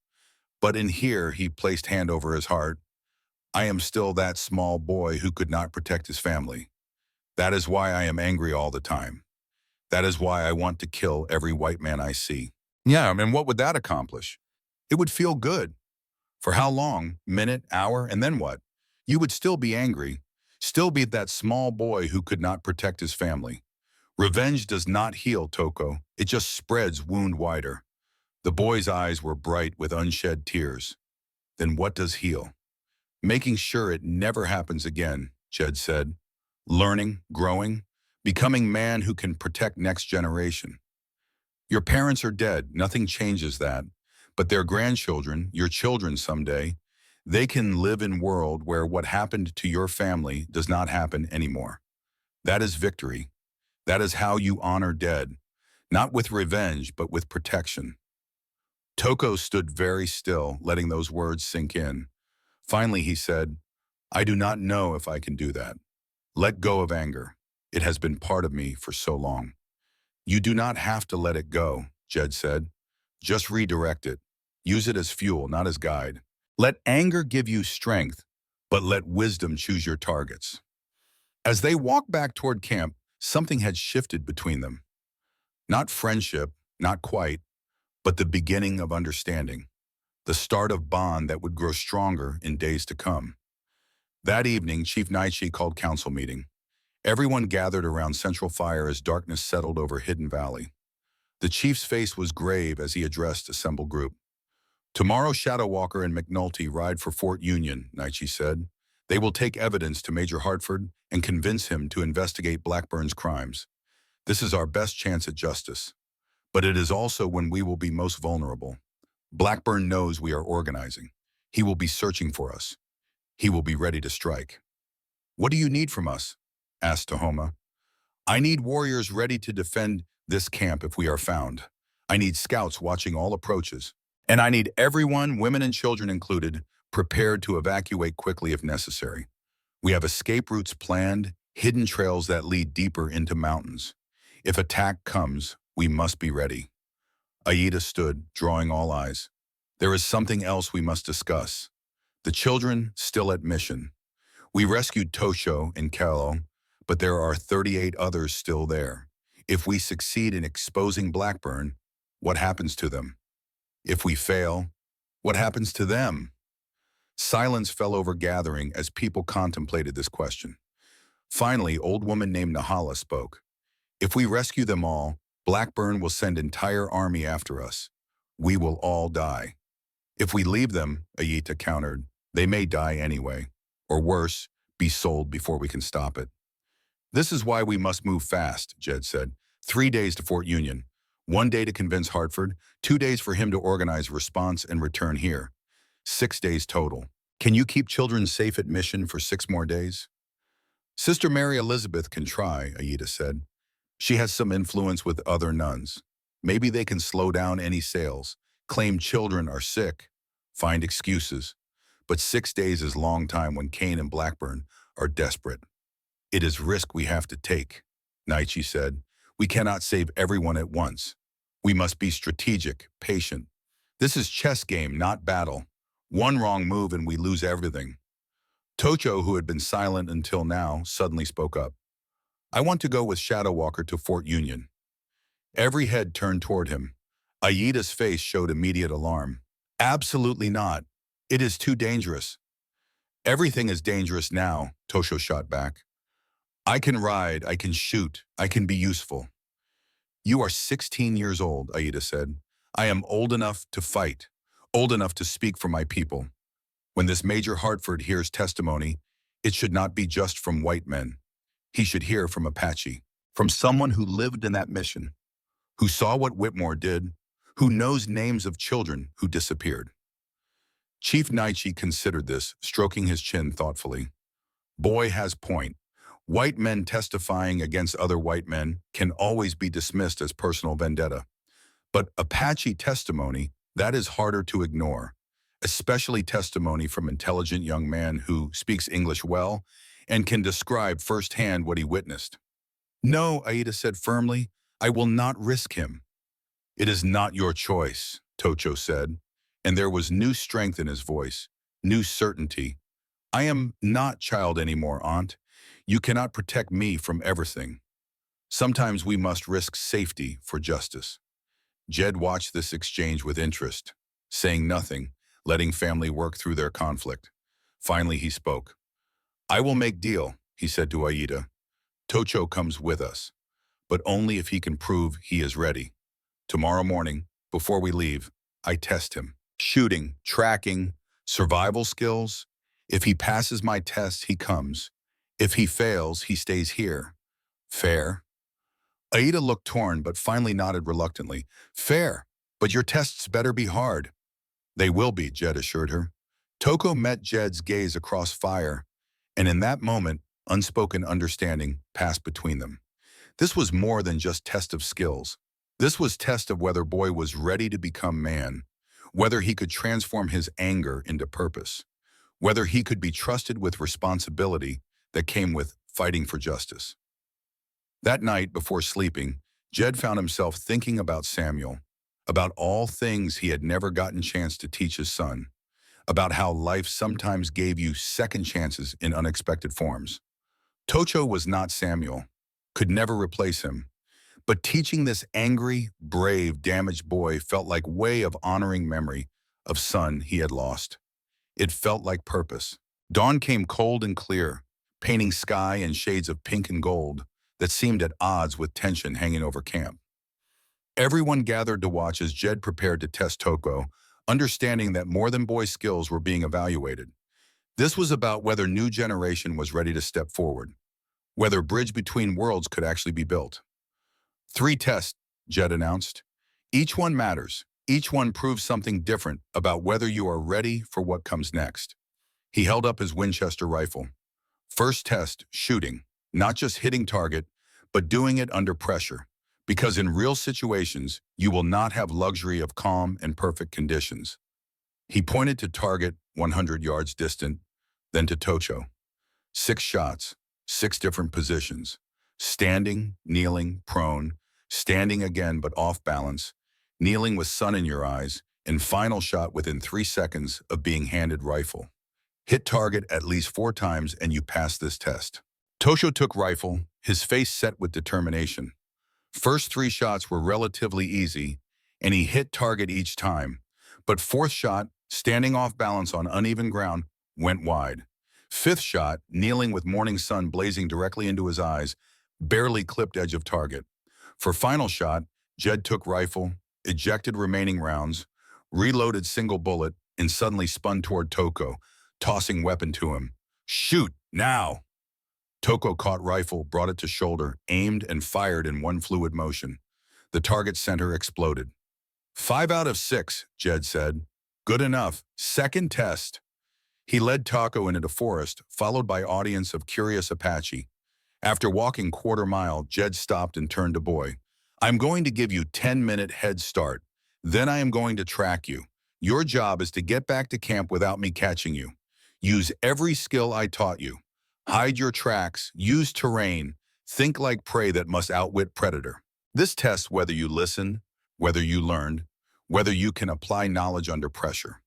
"But in here," he placed hand over his heart, "I am still that small boy who could not protect his family. That is why I am angry all the time. That is why I want to kill every white man I see. Yeah, and what would that accomplish? It would feel good. For how long? Minute, hour, and then what? You would still be angry, still be that small boy who could not protect his family. Revenge does not heal, Toko. It just spreads wound wider. The boy's eyes were bright with unshed tears. Then what does heal? Making sure it never happens again, Jed said. Learning, growing, becoming man who can protect next generation. Your parents are dead, nothing changes that. But their grandchildren, your children someday, they can live in a world where what happened to your family does not happen anymore. That is victory. That is how you honor dead, not with revenge, but with protection. Toko stood very still, letting those words sink in. Finally, he said, I do not know if I can do that. Let go of anger. It has been part of me for so long. You do not have to let it go, Jed said. Just redirect it. Use it as fuel, not as guide. Let anger give you strength, but let wisdom choose your targets. As they walked back toward camp, something had shifted between them. Not friendship, not quite, but the beginning of understanding. The start of bond that would grow stronger in days to come. That evening, Chief Naichi called council meeting. Everyone gathered around central fire as darkness settled over Hidden Valley. The chief's face was grave as he addressed assembled group. Tomorrow Shadow Walker and McNulty ride for Fort Union, Naichi said. They will take evidence to Major Hartford and convince him to investigate Blackburn's crimes. This is our best chance at justice. But it is also when we will be most vulnerable. Blackburn knows we are organizing. He will be searching for us. He will be ready to strike. What do you need from us? Asked Tahoma. I need warriors ready to defend this camp if we are found. I need scouts watching all approaches. And I need everyone, women and children included, prepared to evacuate quickly if necessary. We have escape routes planned, hidden trails that lead deeper into mountains. If attack comes, we must be ready. Aida stood, drawing all eyes. There is something else we must discuss. The children still at mission. We rescued Tosho and Kalo, but there are 38 others still there. If we succeed in exposing Blackburn, what happens to them? If we fail, what happens to them? Silence fell over gathering as people contemplated this question. Finally, old woman named Nahala spoke. If we rescue them all, Blackburn will send entire army after us. We will all die. If we leave them, Ayita countered, they may die anyway. Or worse, be sold before we can stop it. This is why we must move fast, Jed said. 3 days to Fort Union. 1 day to convince Hartford, 2 days for him to organize a response and return here. 6 days total. Can you keep children safe at mission for 6 more days? Sister Mary Elizabeth can try, Aida said. She has some influence with other nuns. Maybe they can slow down any sales, claim children are sick, find excuses. But 6 days is long time when Kane and Blackburn are desperate. It is risk we have to take, Naichi said. We cannot save everyone at once. We must be strategic, patient. This is chess game, not battle. One wrong move and we lose everything. Tocho, who had been silent until now, suddenly spoke up. I want to go with Shadow Walker to Fort Union. Every head turned toward him. Aida's face showed immediate alarm. Absolutely not. It is too dangerous. Everything is dangerous now, Tosho shot back. I can ride, I can shoot, I can be useful. You are 16 years old, Aida said. I am old enough to fight, old enough to speak for my people. When this Major Hartford hears testimony, it should not be just from white men. He should hear from Apache, from someone who lived in that mission, who saw what Whitmore did, who knows names of children who disappeared. Chief Naichi considered this, stroking his chin thoughtfully. Boy has point. White men testifying against other white men can always be dismissed as personal vendetta. But Apache testimony, that is harder to ignore, especially testimony from intelligent young man who speaks English well and can describe firsthand what he witnessed. No, Aida said firmly, I will not risk him. It is not your choice, Tocho said, and there was new strength in his voice, new certainty. I am not child anymore, Aunt. You cannot protect me from everything. Sometimes we must risk safety for justice. Jed watched this exchange with interest, saying nothing, letting family work through their conflict. Finally, he spoke. I will make deal, he said to Aida. Tocho comes with us, but only if he can prove he is ready. Tomorrow morning, before we leave, I test him. Shooting, tracking, survival skills. If he passes my test, he comes. If he fails, he stays here. Fair? Aida looked torn but finally nodded reluctantly. Fair, but your tests better be hard. They will be, Jed assured her. Toko met Jed's gaze across fire, and in that moment, unspoken understanding passed between them. This was more than just test of skills. This was test of whether Boy was ready to become man, whether he could transform his anger into purpose, whether he could be trusted with responsibility that came with fighting for justice. That night, before sleeping, Jed found himself thinking about Samuel, about all things he had never gotten a chance to teach his son, about how life sometimes gave you second chances in unexpected forms. Tocho was not Samuel, could never replace him, but teaching this angry, brave, damaged boy felt like way of honoring memory of son he had lost. It felt like purpose. Dawn came cold and clear, painting sky in shades of pink and gold that seemed at odds with tension hanging over camp. Everyone gathered to watch as Jed prepared to test Toko, understanding that more than Boy's skills were being evaluated. This was about whether new generation was ready to step forward, whether bridge between worlds could actually be built. 3 tests, Jed announced. Each one matters. Each one proves something different about whether you are ready for what comes next. He held up his Winchester rifle. First test, shooting. Not just hitting target, but doing it under pressure. Because in real situations, you will not have luxury of calm and perfect conditions. He pointed to target 100 yards distant, then to Tocho. 6 shots, 6 different positions. Standing, kneeling, prone, standing again but off balance, kneeling with sun in your eyes, and final shot within 3 seconds of being handed rifle. Hit target at least 4 times and you pass this test. Tocho took rifle, his face set with determination. First 3 shots were relatively easy, and he hit target each time. But 4th shot, standing off balance on uneven ground, went wide. 5th shot, kneeling with morning sun blazing directly into his eyes, barely clipped edge of target. For final shot, Jed took rifle, ejected remaining rounds, reloaded single bullet, and suddenly spun toward Toko, tossing weapon to him. Shoot, now! Toko caught rifle, brought it to shoulder, aimed and fired in one fluid motion. The target center exploded. 5 out of 6, Jed said. Good enough. Second test. He led Toko into the forest, followed by audience of curious Apache. After walking quarter mile, Jed stopped and turned to Boy. I'm going to give you 10-minute head start. Then I am going to track you. Your job is to get back to camp without me catching you. Use every skill I taught you. Hide your tracks, use terrain, think like prey that must outwit predator. This tests whether you listen, whether you learned, whether you can apply knowledge under pressure.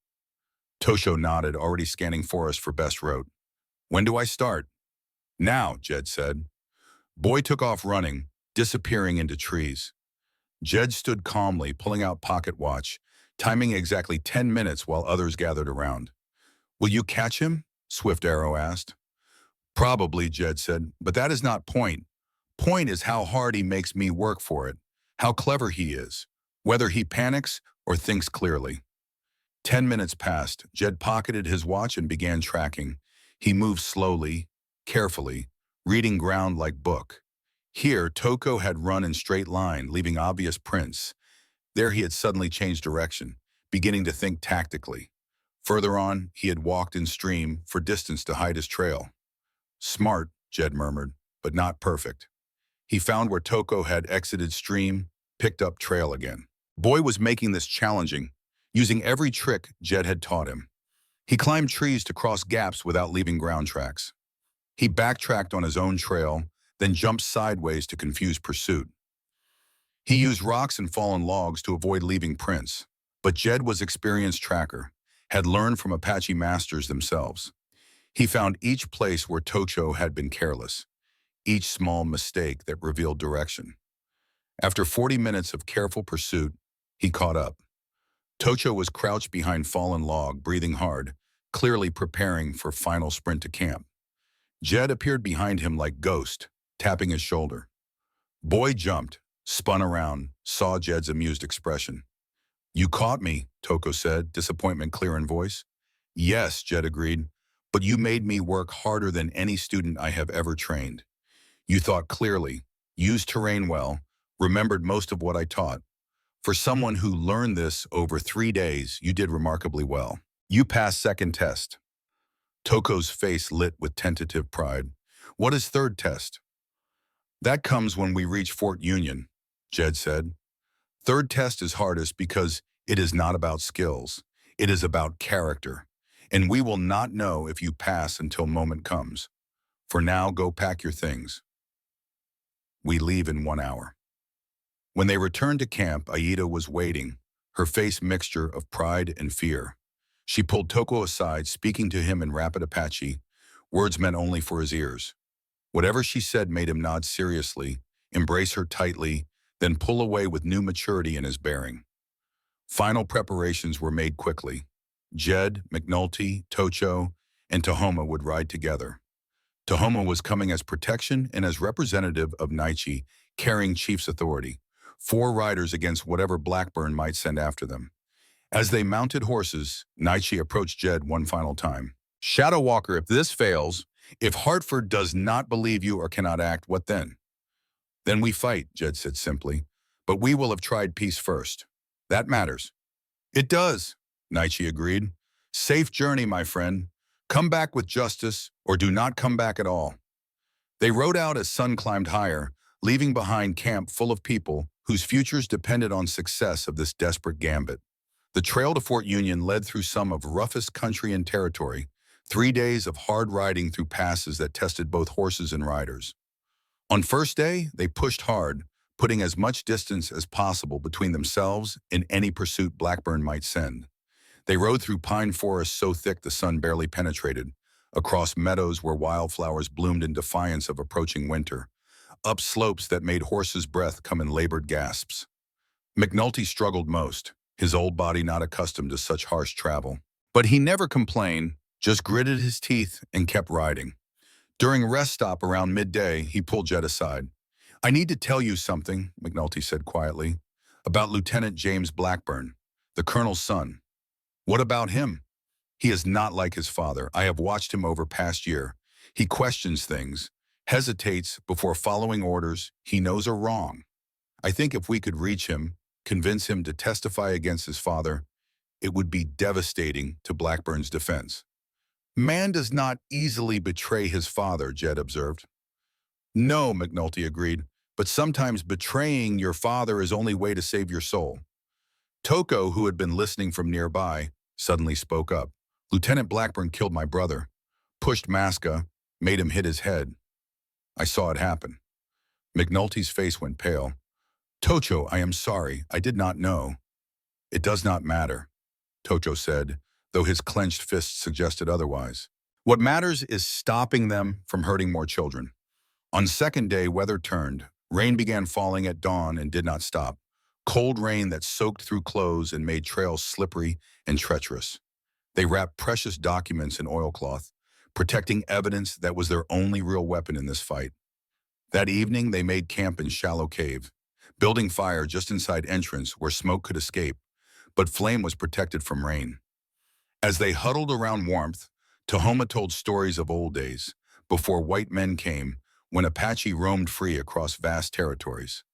Tosho nodded, already scanning forest for best route. When do I start? Now, Jed said. Boy took off running, disappearing into trees. Jed stood calmly, pulling out pocket watch, timing exactly 10 minutes while others gathered around. Will you catch him? Swift Arrow asked. Probably, Jed said, but that is not point. Point is how hard he makes me work for it, how clever he is, whether he panics or thinks clearly. 10 minutes passed. Jed pocketed his watch and began tracking. He moved slowly, carefully, reading ground like book. Here, Toko had run in straight line, leaving obvious prints. There he had suddenly changed direction, beginning to think tactically. Further on, he had walked in stream for distance to hide his trail. Smart, Jed murmured, but not perfect. He found where Toko had exited stream, picked up trail again. Boy was making this challenging, using every trick Jed had taught him. He climbed trees to cross gaps without leaving ground tracks. He backtracked on his own trail, then jumped sideways to confuse pursuit. He used rocks and fallen logs to avoid leaving prints. But Jed was experienced tracker, had learned from Apache masters themselves. He found each place where Tocho had been careless, each small mistake that revealed direction. After 40 minutes of careful pursuit, he caught up. Tocho was crouched behind fallen log, breathing hard, clearly preparing for final sprint to camp. Jed appeared behind him like ghost, tapping his shoulder. Boy jumped, spun around, saw Jed's amused expression. "You caught me," Toko said, disappointment clear in voice. "Yes," Jed agreed, "but you made me work harder than any student I have ever trained. You thought clearly, used terrain well, remembered most of what I taught. For someone who learned this over 3 days, you did remarkably well. You passed second test." Toko's face lit with tentative pride. "What is third test?" "That comes when we reach Fort Union," Jed said. "Third test is hardest because it is not about skills. It is about character. And we will not know if you pass until moment comes. For now, go pack your things. We leave in 1 hour." When they returned to camp, Aida was waiting, her face mixture of pride and fear. She pulled Toko aside, speaking to him in rapid Apache, words meant only for his ears. Whatever she said made him nod seriously, embrace her tightly, then pull away with new maturity in his bearing. Final preparations were made quickly. Jed, McNulty, Tocho, and Tahoma would ride together. Tahoma was coming as protection and as representative of Naichi, carrying Chief's authority. 4 riders against whatever Blackburn might send after them. As they mounted horses, Naichi approached Jed one final time. "Shadow Walker, if this fails, if Hartford does not believe you or cannot act, what then?" "Then we fight," Jed said simply. "But we will have tried peace first. That matters." "It does," Naichi agreed. "Safe journey, my friend. Come back with justice, or do not come back at all." They rode out as sun climbed higher, leaving behind camp full of people whose futures depended on success of this desperate gambit. The trail to Fort Union led through some of roughest country and territory, 3 days of hard riding through passes that tested both horses and riders. On first day, they pushed hard, putting as much distance as possible between themselves and any pursuit Blackburn might send. They rode through pine forests so thick the sun barely penetrated, across meadows where wildflowers bloomed in defiance of approaching winter, up slopes that made horses' breath come in labored gasps. McNulty struggled most, his old body not accustomed to such harsh travel. But he never complained, just gritted his teeth and kept riding. During a rest stop around midday, he pulled Jed aside. "I need to tell you something," McNulty said quietly, "about Lieutenant James Blackburn, the colonel's son." "What about him?" "He is not like his father. I have watched him over past year. He questions things, hesitates before following orders he knows are wrong. I think if we could reach him, convince him to testify against his father, it would be devastating to Blackburn's defense." "Man does not easily betray his father," Jed observed. "No," McNulty agreed, "but sometimes betraying your father is only way to save your soul." Toko, who had been listening from nearby, suddenly spoke up. "Lieutenant Blackburn killed my brother, pushed Masca, made him hit his head. I saw it happen." McNulty's face went pale. "Tocho, I am sorry. I did not know." "It does not matter," Tocho said, though his clenched fists suggested otherwise. "What matters is stopping them from hurting more children." On second day, weather turned. Rain began falling at dawn and did not stop. Cold rain that soaked through clothes and made trails slippery and treacherous. They wrapped precious documents in oilcloth, protecting evidence that was their only real weapon in this fight. That evening, they made camp in shallow cave, building fire just inside entrance where smoke could escape, but flame was protected from rain. As they huddled around warmth, Tahoma told stories of old days, before white men came, when Apache roamed free across vast territories.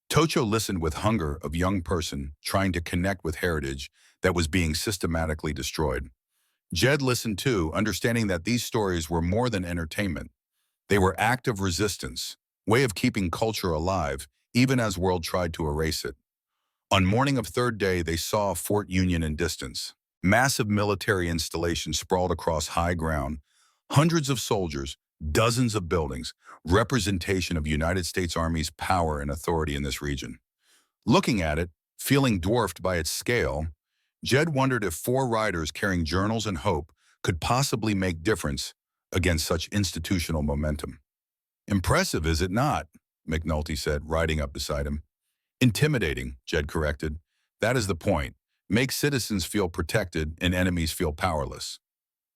Tocho listened with hunger of young person trying to connect with heritage that was being systematically destroyed. Jed listened too, understanding that these stories were more than entertainment. They were active resistance, way of keeping culture alive, even as world tried to erase it. On morning of third day, they saw Fort Union in distance. Massive military installation sprawled across high ground, hundreds of soldiers, dozens of buildings, representation of United States Army's power and authority in this region. Looking at it, feeling dwarfed by its scale, Jed wondered if 4 riders carrying journals and hope could possibly make difference against such institutional momentum. Impressive, is it not? McNulty said, riding up beside him. Intimidating, Jed corrected. That is the point. Make citizens feel protected and enemies feel powerless.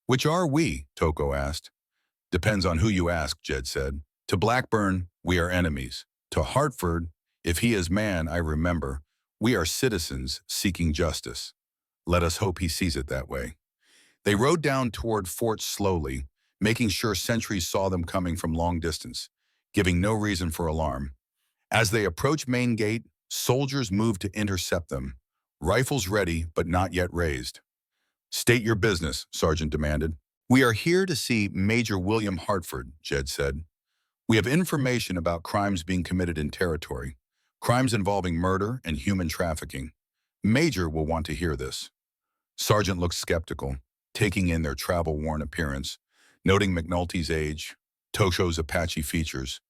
Which are we? Toko asked. Depends on who you ask, Jed said. To Blackburn, we are enemies. To Hartford, if he is man, I remember, we are citizens seeking justice. Let us hope he sees it that way. They rode down toward Fort slowly, making sure sentries saw them coming from long distance, giving no reason for alarm. As they approached Main Gate, soldiers moved to intercept them, rifles ready but not yet raised. State your business, Sergeant demanded. We are here to see Major William Hartford, Jed said. We have information about crimes being committed in territory, crimes involving murder and human trafficking. Major will want to hear this. Sergeant looked skeptical, taking in their travel-worn appearance, noting McNulty's age, Tosho's Apache features,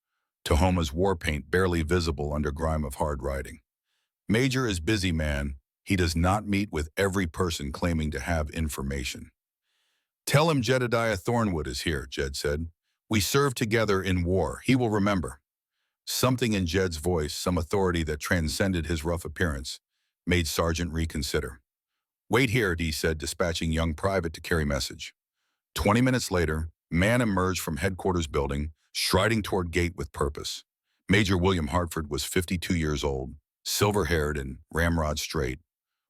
Tahoma's war paint barely visible under grime of hard riding. Major is busy, man. He does not meet with every person claiming to have information. Tell him Jedediah Thornwood is here, Jed said. We served together in war. He will remember. Something in Jed's voice, some authority that transcended his rough appearance, made Sergeant reconsider. Wait here, D said, dispatching young private to carry message. 20 minutes later, man emerged from headquarters building, striding toward gate with purpose. Major William Hartford was 52 years old, silver-haired and ramrod straight,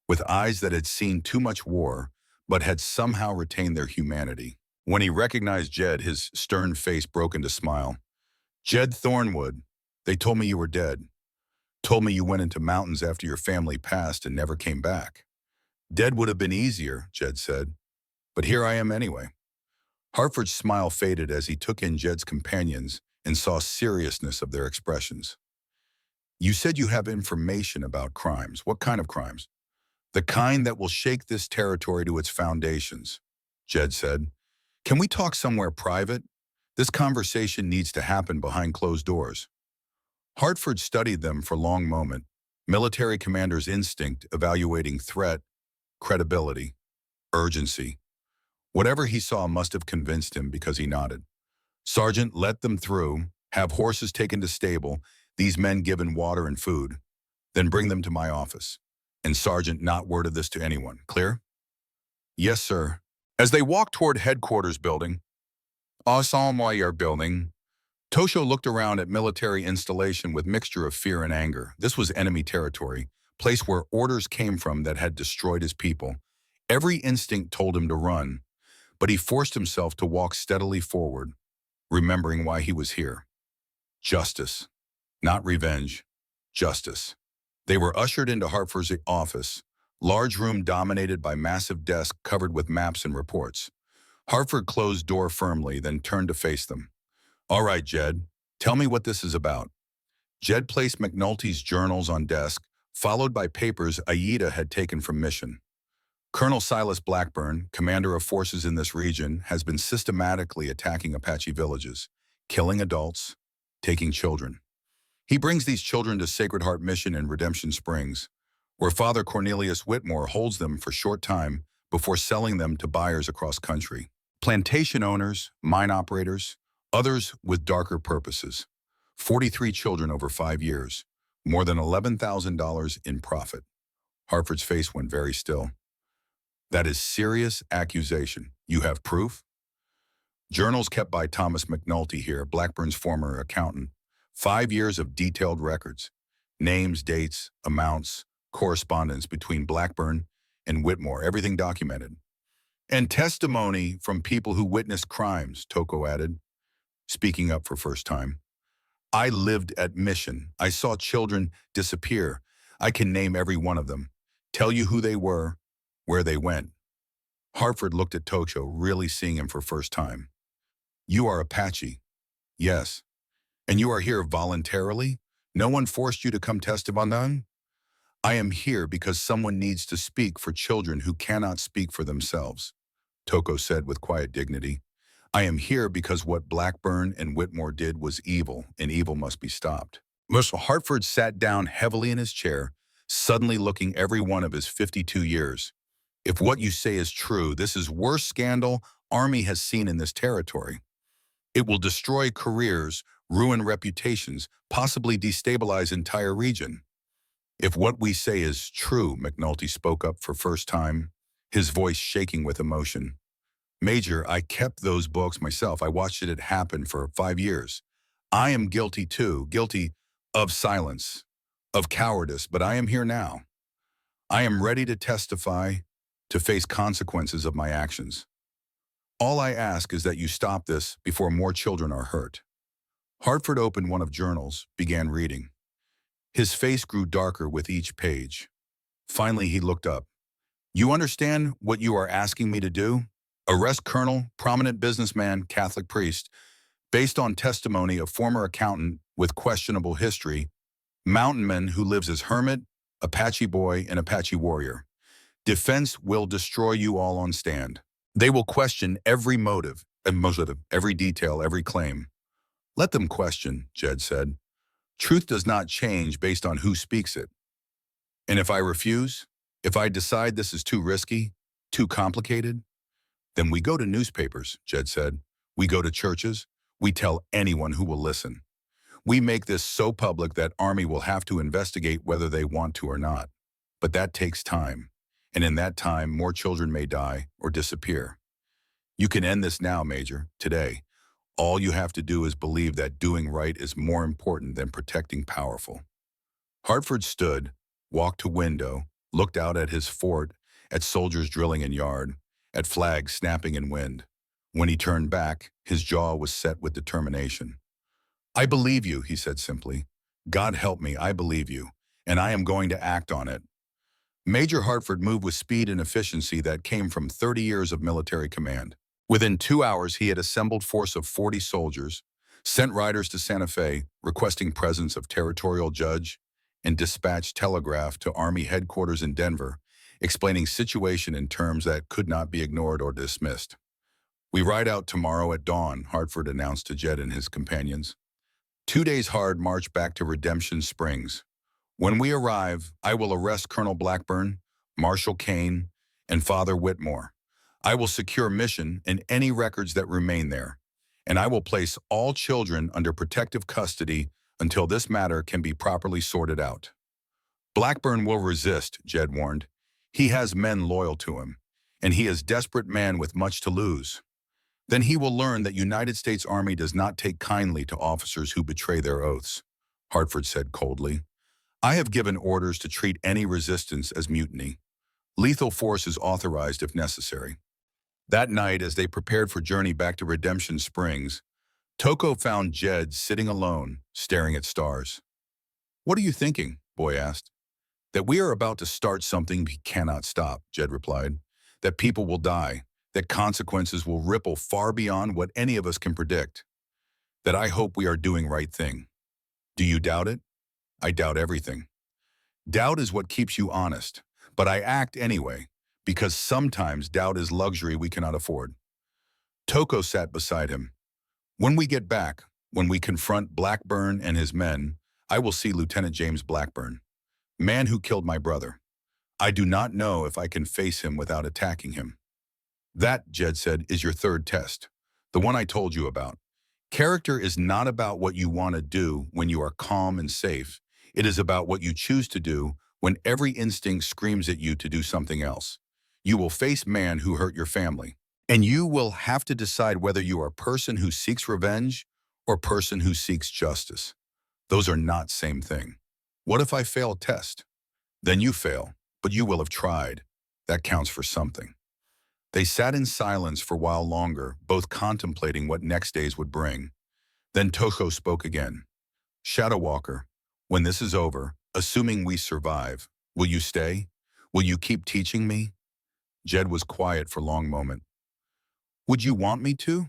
with eyes that had seen too much war, but had somehow retained their humanity. When he recognized Jed, his stern face broke into smile. Jed Thornwood, they told me you were dead. Told me you went into mountains after your family passed and never came back. Dead would have been easier, Jed said, but here I am anyway. Hartford's smile faded as he took in Jed's companions and saw seriousness of their expressions. You said you have information about crimes. What kind of crimes? The kind that will shake this territory to its foundations, Jed said. Can we talk somewhere private? This conversation needs to happen behind closed doors. Hartford studied them for a long moment, military commander's instinct evaluating threat, credibility, urgency. Whatever he saw must have convinced him because he nodded. Sergeant, let them through, have horses taken to stable, these men given water and food, then bring them to my office. And Sergeant, not word of this to anyone. Clear? Yes, sir. As they walked toward headquarters building, Ensemble building, Tosho looked around at military installation with mixture of fear and anger. This was enemy territory, place where orders came from that had destroyed his people. Every instinct told him to run, but he forced himself to walk steadily forward, remembering why he was here. Justice. Not revenge. Justice. They were ushered into Hartford's office, large room dominated by massive desk covered with maps and reports. Hartford closed door firmly, then turned to face them. All right, Jed, tell me what this is about. Jed placed McNulty's journals on desk, followed by papers Aida had taken from mission. Colonel Silas Blackburn, commander of forces in this region, has been systematically attacking Apache villages, killing adults, taking children. He brings these children to Sacred Heart Mission in Redemption Springs, where Father Cornelius Whitmore holds them for a short time before selling them to buyers across country. Plantation owners, mine operators, others with darker purposes. 43 children over 5 years, more than $11,000 in profit. Hartford's face went very still. That is serious accusation. You have proof? Journals kept by Thomas McNulty here, Blackburn's former accountant. 5 years of detailed records. Names, dates, amounts, correspondence between Blackburn and Whitmore, everything documented. And testimony from people who witnessed crimes, Toko added, speaking up for first time. I lived at Mission. I saw children disappear. I can name every one of them. Tell you who they were, where they went. Hartford looked at Toko, really seeing him for first time. You are Apache. Yes. And you are here voluntarily? No one forced you to come testify? I am here because someone needs to speak for children who cannot speak for themselves, Toko said with quiet dignity. I am here because what Blackburn and Whitmore did was evil, and evil must be stopped. Mr. Hartford sat down heavily in his chair, suddenly looking every one of his 52 years. If what you say is true, this is worse scandal Army has seen in this territory. It will destroy careers, ruin reputations, possibly destabilize entire region. If what we say is true, McNulty spoke up for first time, his voice shaking with emotion. Major, I kept those books myself. I watched it happen for 5 years. I am guilty too, guilty of silence, of cowardice, but I am here now. I am ready to testify, to face consequences of my actions. All I ask is that you stop this before more children are hurt. Hartford opened one of journals, began reading. His face grew darker with each page. Finally, he looked up. You understand what you are asking me to do? Arrest Colonel, prominent businessman, Catholic priest, based on testimony of former accountant with questionable history, mountain man who lives as hermit, Apache boy, and Apache warrior. Defense will destroy you all on stand. They will question every motive, every detail, every claim. Let them question, Jed said. Truth does not change based on who speaks it. And if I refuse, if I decide this is too risky, too complicated, then we go to newspapers, Jed said. We go to churches. We tell anyone who will listen. We make this so public that Army will have to investigate whether they want to or not. But that takes time. And in that time, more children may die or disappear. You can end this now, Major, today. All you have to do is believe that doing right is more important than protecting powerful. Hartford stood, walked to window, looked out at his fort, at soldiers drilling in yard, at flags snapping in wind. When he turned back, his jaw was set with determination. I believe you, he said simply. God help me, I believe you, and I am going to act on it. Major Hartford moved with speed and efficiency that came from 30 years of military command. Within 2 hours, he had assembled force of 40 soldiers, sent riders to Santa Fe, requesting presence of territorial judge, and dispatched telegraph to Army headquarters in Denver, explaining situation in terms that could not be ignored or dismissed. We ride out tomorrow at dawn, Hartford announced to Jed and his companions. 2 days hard march back to Redemption Springs. When we arrive, I will arrest Colonel Blackburn, Marshal Kane, and Father Whitmore. I will secure Mission and any records that remain there, and I will place all children under protective custody until this matter can be properly sorted out. Blackburn will resist, Jed warned. He has men loyal to him, and he is a desperate man with much to lose. Then he will learn that United States Army does not take kindly to officers who betray their oaths, Hartford said coldly. I have given orders to treat any resistance as mutiny. Lethal force is authorized if necessary. That night, as they prepared for journey back to Redemption Springs, Toko found Jed sitting alone, staring at stars. What are you thinking? Boy asked. That we are about to start something we cannot stop, Jed replied. That people will die, that consequences will ripple far beyond what any of us can predict. That I hope we are doing right thing. Do you doubt it? I doubt everything. Doubt is what keeps you honest, but I act anyway, because sometimes doubt is luxury we cannot afford. Toko sat beside him. When we get back, when we confront Blackburn and his men, I will see Lieutenant James Blackburn, man who killed my brother. I do not know if I can face him without attacking him. That, Jed said, is your third test, the one I told you about. Character is not about what you want to do when you are calm and safe. It is about what you choose to do when every instinct screams at you to do something else. You will face man who hurt your family, and you will have to decide whether you are a person who seeks revenge or a person who seeks justice. Those are not same thing. What if I fail a test? Then you fail, but you will have tried. That counts for something. They sat in silence for a while longer, both contemplating what next days would bring. Then Toko spoke again. Shadow Walker, when this is over, assuming we survive, will you stay? Will you keep teaching me? Jed was quiet for a long moment. Would you want me to?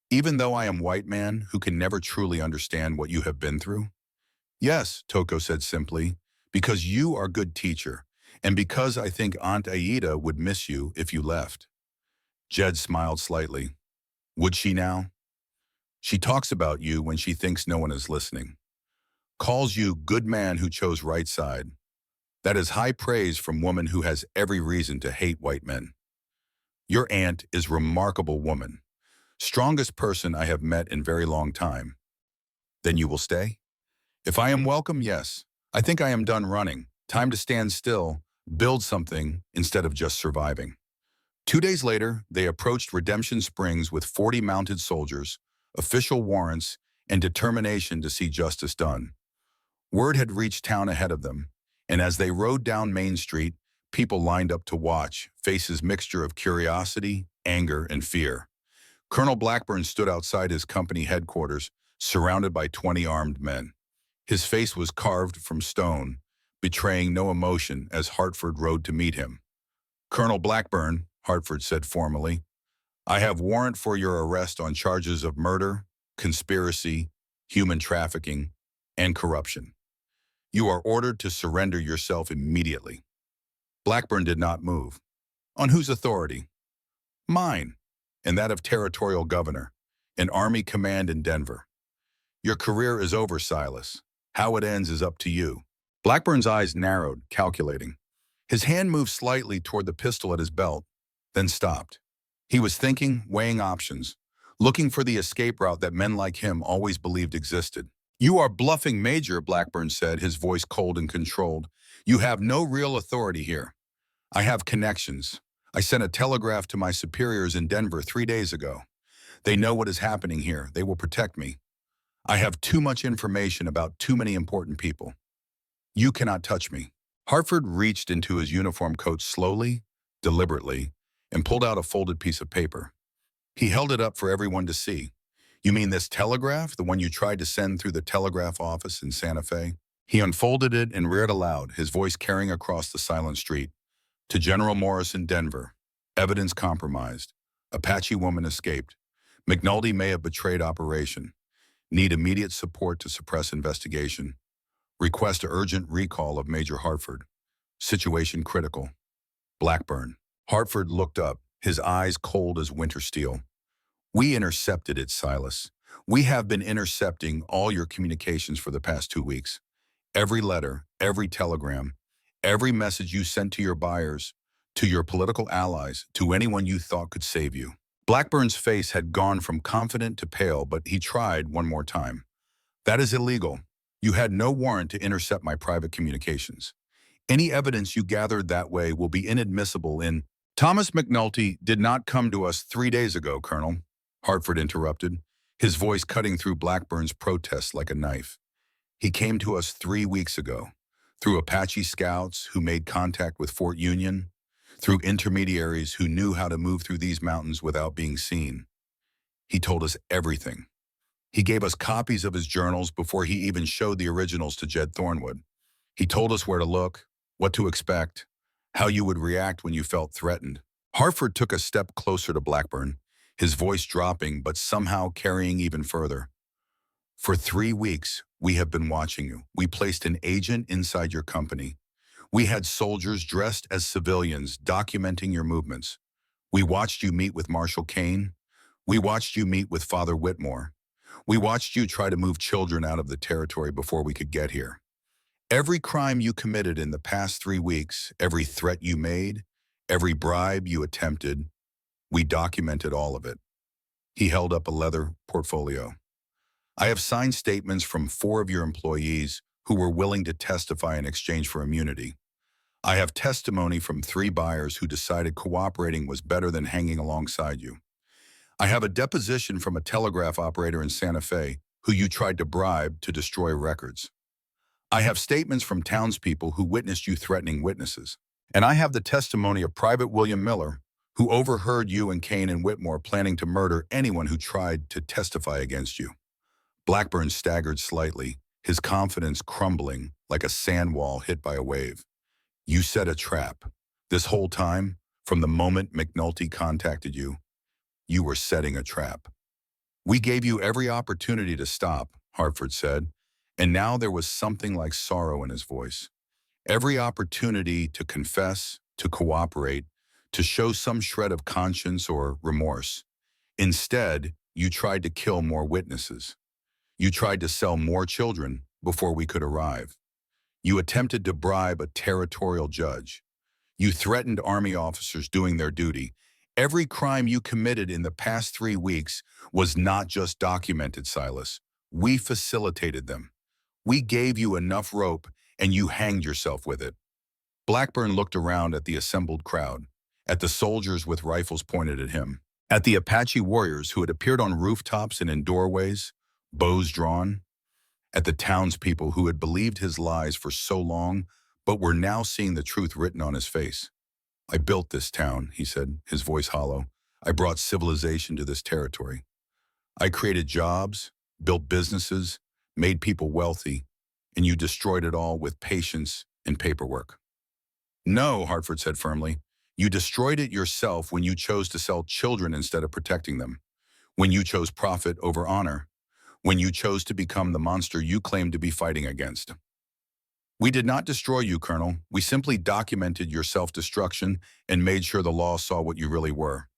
Even though I am white man who can never truly understand what you have been through? Yes, Toko said simply, because you are a good teacher, and because I think Aunt Aida would miss you if you left. Jed smiled slightly. Would she now? She talks about you when she thinks no one is listening. Calls you good man who chose right side. That is high praise from woman who has every reason to hate white men. Your aunt is remarkable woman. Strongest person I have met in very long time. Then you will stay? If I am welcome, yes. I think I am done running. Time to stand still, build something instead of just surviving. 2 days later, they approached Redemption Springs with 40 mounted soldiers, official warrants, and determination to see justice done. Word had reached town ahead of them, and as they rode down Main Street, people lined up to watch, faces mixture of curiosity, anger, and fear. Colonel Blackburn stood outside his company headquarters, surrounded by 20 armed men. His face was carved from stone, betraying no emotion as Hartford rode to meet him. Colonel Blackburn, Hartford said formally, I have warrant for your arrest on charges of murder, conspiracy, human trafficking, and corruption. You are ordered to surrender yourself immediately. Blackburn did not move. On whose authority? Mine, and that of territorial governor, an army command in Denver. Your career is over, Silas. How it ends is up to you. Blackburn's eyes narrowed, calculating. His hand moved slightly toward the pistol at his belt, then stopped. He was thinking, weighing options, looking for the escape route that men like him always believed existed. You are bluffing, Major, Blackburn said, his voice cold and controlled. You have no real authority here. I have connections. I sent a telegraph to my superiors in Denver 3 days ago. They know what is happening here. They will protect me. I have too much information about too many important people. You cannot touch me. Hartford reached into his uniform coat slowly, deliberately, and pulled out a folded piece of paper. He held it up for everyone to see. You mean this telegraph, the one you tried to send through the telegraph office in Santa Fe? He unfolded it and read aloud, his voice carrying across the silent street. To General Morris in Denver. Evidence compromised. Apache woman escaped. McNulty may have betrayed operation. Need immediate support to suppress investigation. Request urgent recall of Major Hartford. Situation critical. Blackburn. Hartford looked up, his eyes cold as winter steel. We intercepted it, Silas. We have been intercepting all your communications for the past 2 weeks. Every letter, every telegram, every message you sent to your buyers, to your political allies, to anyone you thought could save you. Blackburn's face had gone from confident to pale, but he tried one more time. That is illegal. You had no warrant to intercept my private communications. Any evidence you gathered that way will be inadmissible in— Thomas McNulty did not come to us 3 days ago, Colonel, Hartford interrupted, his voice cutting through Blackburn's protest like a knife. He came to us 3 weeks ago, through Apache scouts who made contact with Fort Union, through intermediaries who knew how to move through these mountains without being seen. He told us everything. He gave us copies of his journals before he even showed the originals to Jed Thornwood. He told us where to look, what to expect, how you would react when you felt threatened. Hartford took a step closer to Blackburn, his voice dropping but somehow carrying even further. For 3 weeks, we have been watching you. We placed an agent inside your company. We had soldiers dressed as civilians documenting your movements. We watched you meet with Marshal Kane. We watched you meet with Father Whitmore. We watched you try to move children out of the territory before we could get here. Every crime you committed in the past 3 weeks, every threat you made, every bribe you attempted, we documented all of it. He held up a leather portfolio. I have signed statements from 4 of your employees who were willing to testify in exchange for immunity. I have testimony from 3 buyers who decided cooperating was better than hanging alongside you. I have a deposition from a telegraph operator in Santa Fe who you tried to bribe to destroy records. I have statements from townspeople who witnessed you threatening witnesses. And I have the testimony of Private William Miller, who overheard you and Kane and Whitmore planning to murder anyone who tried to testify against you. Blackburn staggered slightly, his confidence crumbling like a sand wall hit by a wave. You set a trap. This whole time, from the moment McNulty contacted you, you were setting a trap. We gave you every opportunity to stop, Hartford said, and now there was something like sorrow in his voice. Every opportunity to confess, to cooperate, to show some shred of conscience or remorse. Instead, you tried to kill more witnesses. You tried to sell more children before we could arrive. You attempted to bribe a territorial judge. You threatened Army officers doing their duty, Every crime you committed in the past 3 weeks was not just documented, Silas. We facilitated them. We gave you enough rope, and you hanged yourself with it. Blackburn looked around at the assembled crowd, at the soldiers with rifles pointed at him, at the Apache warriors who had appeared on rooftops and in doorways, bows drawn, at the townspeople who had believed his lies for so long, but were now seeing the truth written on his face. I built this town, he said, his voice hollow. I brought civilization to this territory. I created jobs, built businesses, made people wealthy, and you destroyed it all with patience and paperwork. No, Hartford said firmly. You destroyed it yourself when you chose to sell children instead of protecting them, when you chose profit over honor, when you chose to become the monster you claimed to be fighting against. We did not destroy you, Colonel. We simply documented your self-destruction and made sure the law saw what you really were.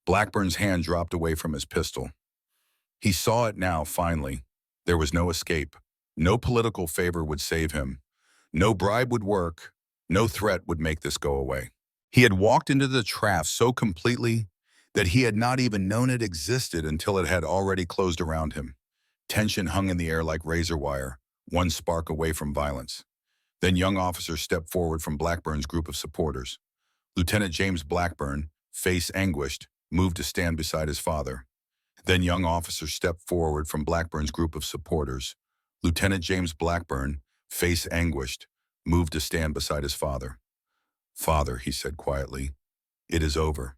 Blackburn's hand dropped away from his pistol. He saw it now, finally. There was no escape. No political favor would save him. No bribe would work. No threat would make this go away. He had walked into the trap so completely that he had not even known it existed until it had already closed around him. Tension hung in the air like razor wire, one spark away from violence. Then young officers stepped forward from Blackburn's group of supporters. Lieutenant James Blackburn, face anguished, moved to stand beside his father. Then young officers stepped forward from Blackburn's group of supporters. Lieutenant James Blackburn, face anguished, moved to stand beside his father. Father, he said quietly, it is over.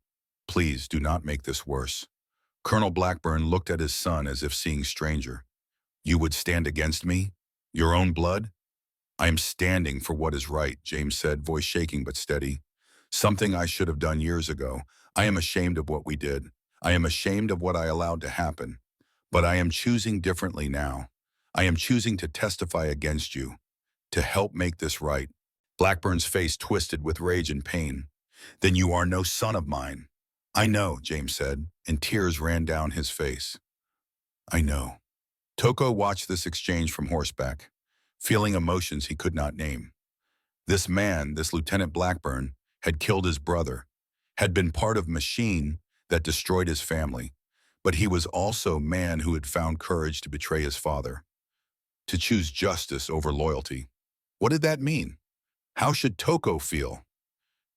Please do not make this worse. Colonel Blackburn looked at his son as if seeing stranger. You would stand against me? Your own blood? I am standing for what is right, James said, voice shaking but steady. Something I should have done years ago. I am ashamed of what we did. I am ashamed of what I allowed to happen. But I am choosing differently now. I am choosing to testify against you, to help make this right. Blackburn's face twisted with rage and pain. Then you are no son of mine. I know, James said, and tears ran down his face. I know. Toko watched this exchange from horseback, feeling emotions he could not name. This man, this Lieutenant Blackburn, had killed his brother, had been part of a machine that destroyed his family, but he was also a man who had found courage to betray his father, to choose justice over loyalty. What did that mean? How should Toko feel?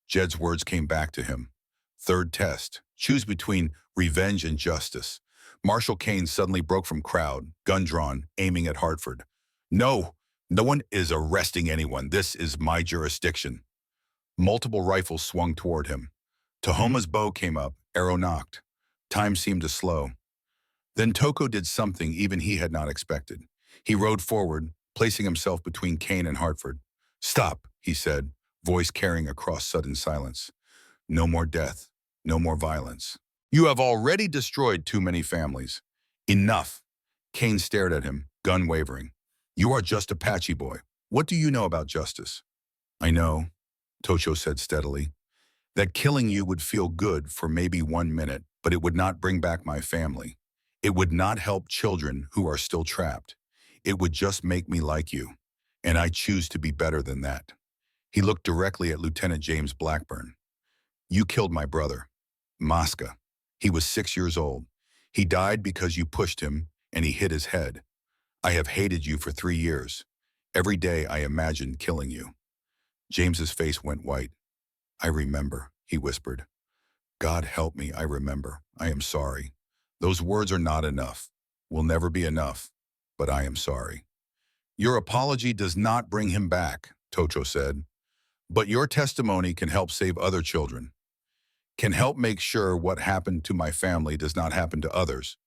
Jed's words came back to him. Third test. Choose between revenge and justice. Marshal Kane suddenly broke from crowd, gun drawn, aiming at Hartford. No, no one is arresting anyone. This is my jurisdiction. Multiple rifles swung toward him. Tahoma's bow came up, arrow knocked. Time seemed to slow. Then Toko did something even he had not expected. He rode forward, placing himself between Kane and Hartford. Stop, he said, voice carrying across sudden silence. No more death, no more violence. You have already destroyed too many families. Enough. Kane stared at him, gun wavering. You are just a Apache boy. What do you know about justice? I know, Tocho said steadily, that killing you would feel good for maybe 1 minute, but it would not bring back my family. It would not help children who are still trapped. It would just make me like you, and I choose to be better than that. He looked directly at Lieutenant James Blackburn. You killed my brother, Mosca. He was 6 years old. He died because you pushed him, and he hit his head. I have hated you for 3 years. Every day I imagined killing you. James's face went white. I remember, he whispered. God help me, I remember. I am sorry. Those words are not enough. Will never be enough. But I am sorry. Your apology does not bring him back, Tocho said. But your testimony can help save other children. Can help make sure what happened to my family does not happen to others.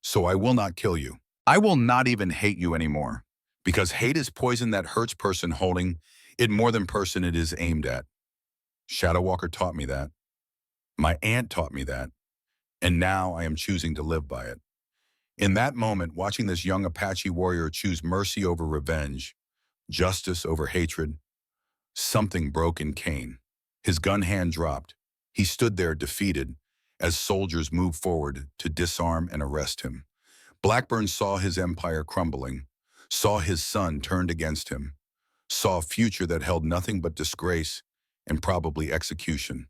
So I will not kill you. I will not even hate you anymore. Because hate is poison that hurts person holding it more than person it is aimed at. Shadow Walker taught me that. My aunt taught me that. And now I am choosing to live by it. In that moment, watching this young Apache warrior choose mercy over revenge, justice over hatred, something broke in Kane. His gun hand dropped. He stood there defeated as soldiers moved forward to disarm and arrest him. Blackburn saw his empire crumbling, saw his son turned against him, saw a future that held nothing but disgrace and probably execution.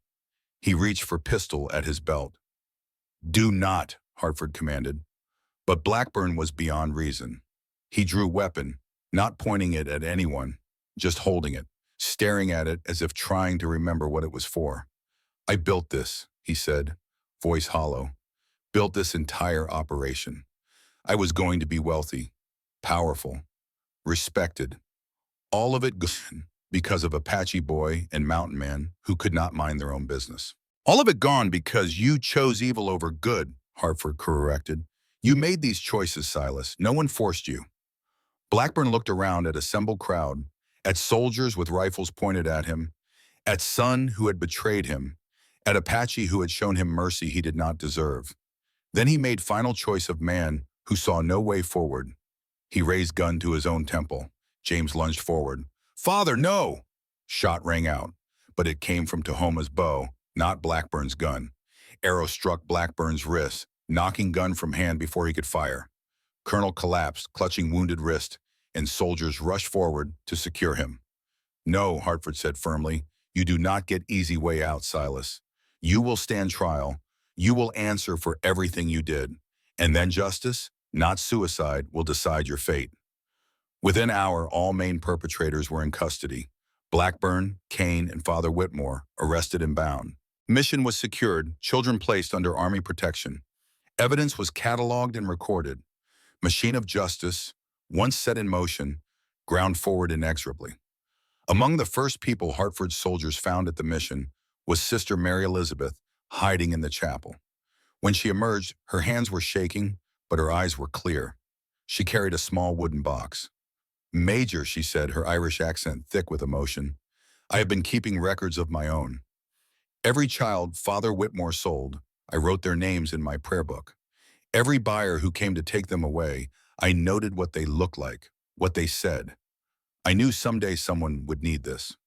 He reached for pistol at his belt. "Do not," Hartford commanded. But Blackburn was beyond reason. He drew weapon, not pointing it at anyone, just holding it, staring at it as if trying to remember what it was for. "I built this," he said, voice hollow. "Built this entire operation. I was going to be wealthy, powerful, respected. All of it gone because of Apache boy and mountain man who could not mind their own business. All of it gone because you chose evil over good," Hartford corrected. "You made these choices, Silas. No one forced you." Blackburn looked around at assembled crowd, at soldiers with rifles pointed at him, at son who had betrayed him, at Apache who had shown him mercy he did not deserve. Then he made final choice of man who saw no way forward. He raised gun to his own temple. James lunged forward. "Father, no!" Shot rang out, but it came from Tahoma's bow, not Blackburn's gun. Arrow struck Blackburn's wrist, knocking gun from hand before he could fire. Colonel collapsed, clutching wounded wrist, and soldiers rushed forward to secure him. "No," Hartford said firmly, "you do not get easy way out, Silas. You will stand trial. You will answer for everything you did. And then justice, not suicide, will decide your fate." Within an hour, all main perpetrators were in custody. Blackburn, Kane, and Father Whitmore arrested and bound. Mission was secured, children placed under Army protection. Evidence was cataloged and recorded. Machine of justice, once set in motion, ground forward inexorably. Among the first people Hartford's soldiers found at the mission was Sister Mary Elizabeth, hiding in the chapel. When she emerged, her hands were shaking, but her eyes were clear. She carried a small wooden box. "Major," she said, her Irish accent thick with emotion, "I have been keeping records of my own. Every child Father Whitmore sold, I wrote their names in my prayer book. Every buyer who came to take them away, I noted what they looked like, what they said. I knew someday someone would need this."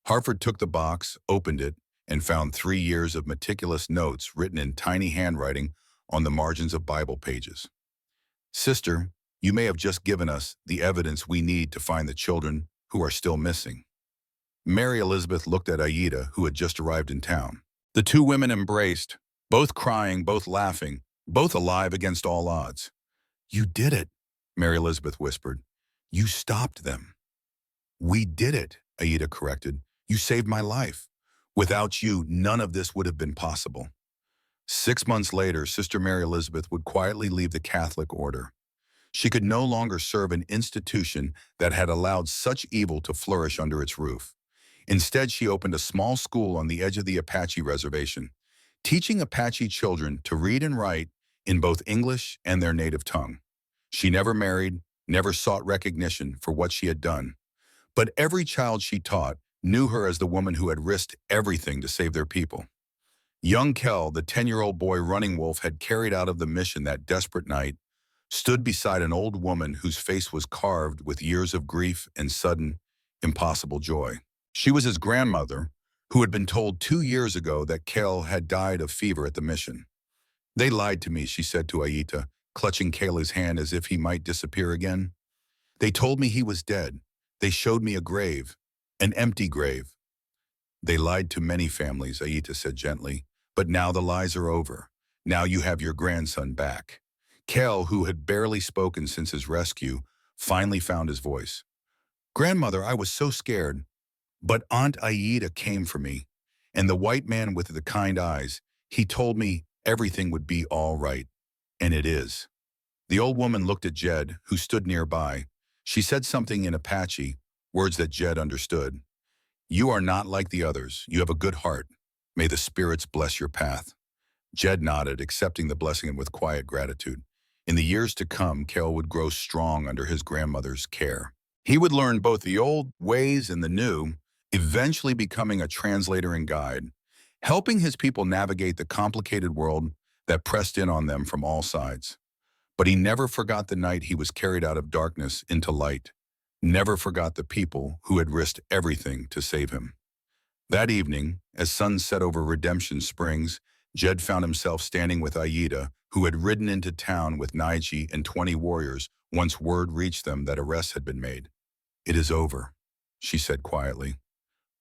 Hartford took the box, opened it, and found 3 years of meticulous notes written in tiny handwriting on the margins of Bible pages. "Sister, you may have just given us the evidence we need to find the children who are still missing." Mary Elizabeth looked at Aida, who had just arrived in town. The two women embraced, both crying, both laughing, both alive against all odds. "You did it," Mary Elizabeth whispered. "You stopped them." "We did it," Aida corrected. "You saved my life. Without you, none of this would have been possible." 6 months later, Sister Mary Elizabeth would quietly leave the Catholic order. She could no longer serve an institution that had allowed such evil to flourish under its roof. Instead, she opened a small school on the edge of the Apache reservation, teaching Apache children to read and write in both English and their native tongue. She never married, never sought recognition for what she had done. But every child she taught knew her as the woman who had risked everything to save their people. Young Kell, the 10-year-old boy Running Wolf had carried out of the mission that desperate night, stood beside an old woman whose face was carved with years of grief and sudden, impossible joy. She was his grandmother, who had been told 2 years ago that Kell had died of fever at the mission. "They lied to me," she said to Aita, clutching Kayla's hand as if he might disappear again. "They told me he was dead. They showed me a grave, an empty grave." "They lied to many families," Aita said gently, "but now the lies are over. Now you have your grandson back." Kel, who had barely spoken since his rescue, finally found his voice. "Grandmother, I was so scared. But Aunt Aida came for me, and the white man with the kind eyes, he told me everything would be all right. And it is." The old woman looked at Jed, who stood nearby. She said something in Apache, words that Jed understood. "You are not like the others. You have a good heart. May the spirits bless your path." Jed nodded, accepting the blessing with quiet gratitude. In the years to come, Kel would grow strong under his grandmother's care. He would learn both the old ways and the new, eventually becoming a translator and guide, helping his people navigate the complicated world that pressed in on them from all sides. But he never forgot the night he was carried out of darkness into light, never forgot the people who had risked everything to save him. That evening, as sun set over Redemption Springs, Jed found himself standing with Aida, who had ridden into town with Naiji and 20 warriors once word reached them that arrests had been made. "It is over," she said quietly.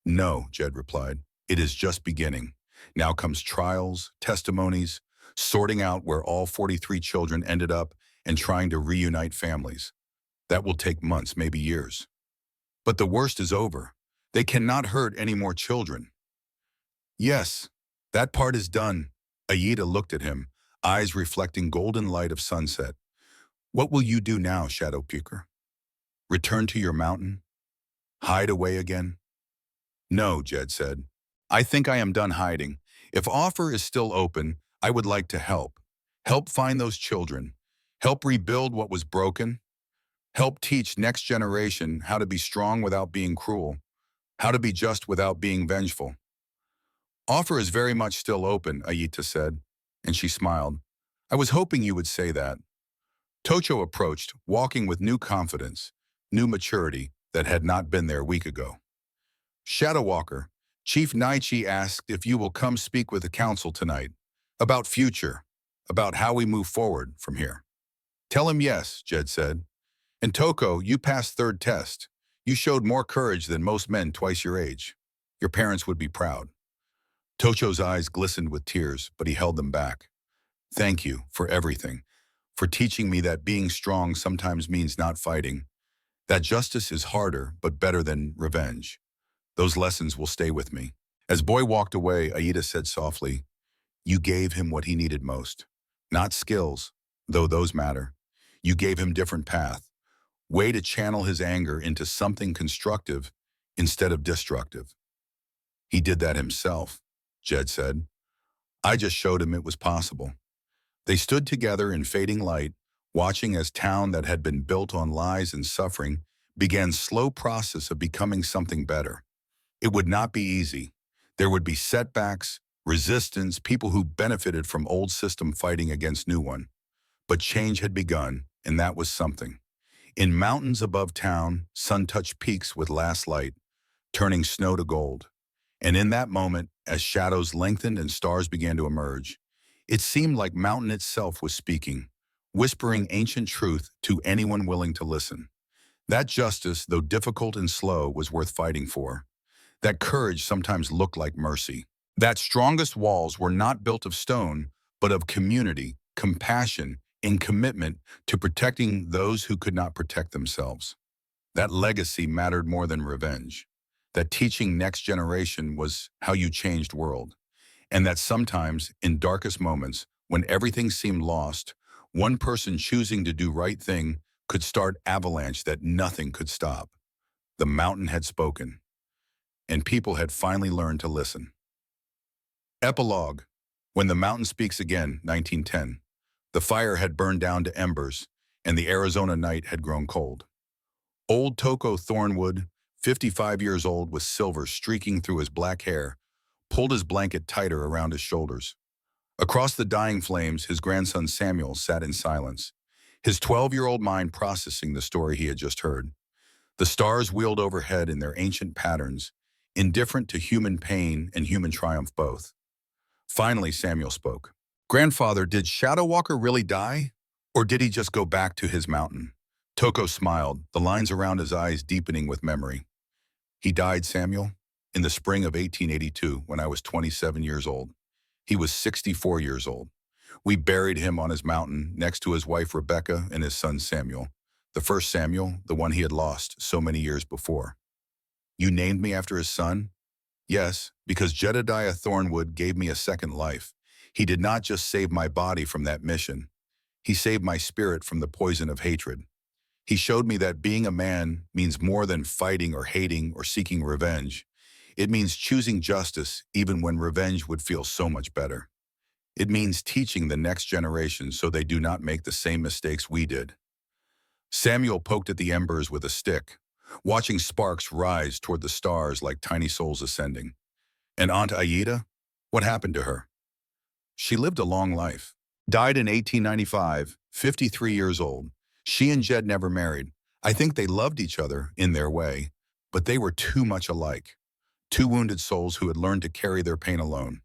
"No," Jed replied. "It is just beginning. Now comes trials, testimonies, sorting out where all 43 children ended up, and trying to reunite families. That will take months, maybe years. But the worst is over. They cannot hurt any more children. Yes, that part is done. Aida looked at him, eyes reflecting golden light of sunset. What will you do now, Shadow Peeker? Return to your mountain? Hide away again? No, Jed said. I think I am done hiding. If offer is still open, I would like to help. Help find those children. Help rebuild what was broken. Help teach next generation how to be strong without being cruel. How to be just without being vengeful. Offer is very much still open, Ayita said, and she smiled. I was hoping you would say that. Tocho approached, walking with new confidence, new maturity that had not been there a week ago. Shadow Walker, Chief Naichi asked if you will come speak with the council tonight, about future, about how we move forward from here. Tell him yes, Jed said. And Toko, you passed third test. You showed more courage than most men twice your age. Your parents would be proud. Tocho's eyes glistened with tears, but he held them back. Thank you for everything, for teaching me that being strong sometimes means not fighting, that justice is harder but better than revenge. Those lessons will stay with me. As Boy walked away, Aida said softly, you gave him what he needed most. Not skills, though those matter. You gave him different path, way to channel his anger into something constructive instead of destructive. He did that himself, Jed said. I just showed him it was possible. They stood together in fading light, watching as town that had been built on lies and suffering began slow process of becoming something better. It would not be easy. There would be setbacks, resistance, people who benefited from old system fighting against new one. But change had begun, and that was something. In mountains above town, sun touched peaks with last light, turning snow to gold. And in that moment, as shadows lengthened and stars began to emerge, it seemed like mountain itself was speaking, whispering ancient truth to anyone willing to listen. That justice, though difficult and slow, was worth fighting for. That courage sometimes looked like mercy. That strongest walls were not built of stone, but of community, compassion, and commitment to protecting those who could not protect themselves. That legacy mattered more than revenge. That teaching next generation was how you changed world. And that sometimes, in darkest moments, when everything seemed lost, one person choosing to do right thing could start avalanche that nothing could stop. The mountain had spoken, and people had finally learned to listen. Epilogue. When the mountain speaks again, 1910. The fire had burned down to embers, and the Arizona night had grown cold. Old Toko Thornwood, 55 years old with silver streaking through his black hair, pulled his blanket tighter around his shoulders. Across the dying flames, his grandson Samuel sat in silence, his 12-year-old mind processing the story he had just heard. The stars wheeled overhead in their ancient patterns, indifferent to human pain and human triumph both. Finally, Samuel spoke. Grandfather, did Shadow Walker really die? Or did he just go back to his mountain? Toko smiled, the lines around his eyes deepening with memory. He died, Samuel, in the spring of 1882 when I was 27 years old. He was 64 years old. We buried him on his mountain next to his wife Rebecca and his son Samuel. The first Samuel, the one he had lost so many years before. You named me after his son? Yes, because Jedediah Thornwood gave me a second life. He did not just save my body from that mission. He saved my spirit from the poison of hatred. He showed me that being a man means more than fighting or hating or seeking revenge. It means choosing justice even when revenge would feel so much better. It means teaching the next generation so they do not make the same mistakes we did. Samuel poked at the embers with a stick, watching sparks rise toward the stars like tiny souls ascending. And Aunt Aida? What happened to her? She lived a long life. Died in 1895, 53 years old. She and Jed never married. I think they loved each other in their way, but they were too much alike. Two wounded souls who had learned to carry their pain alone.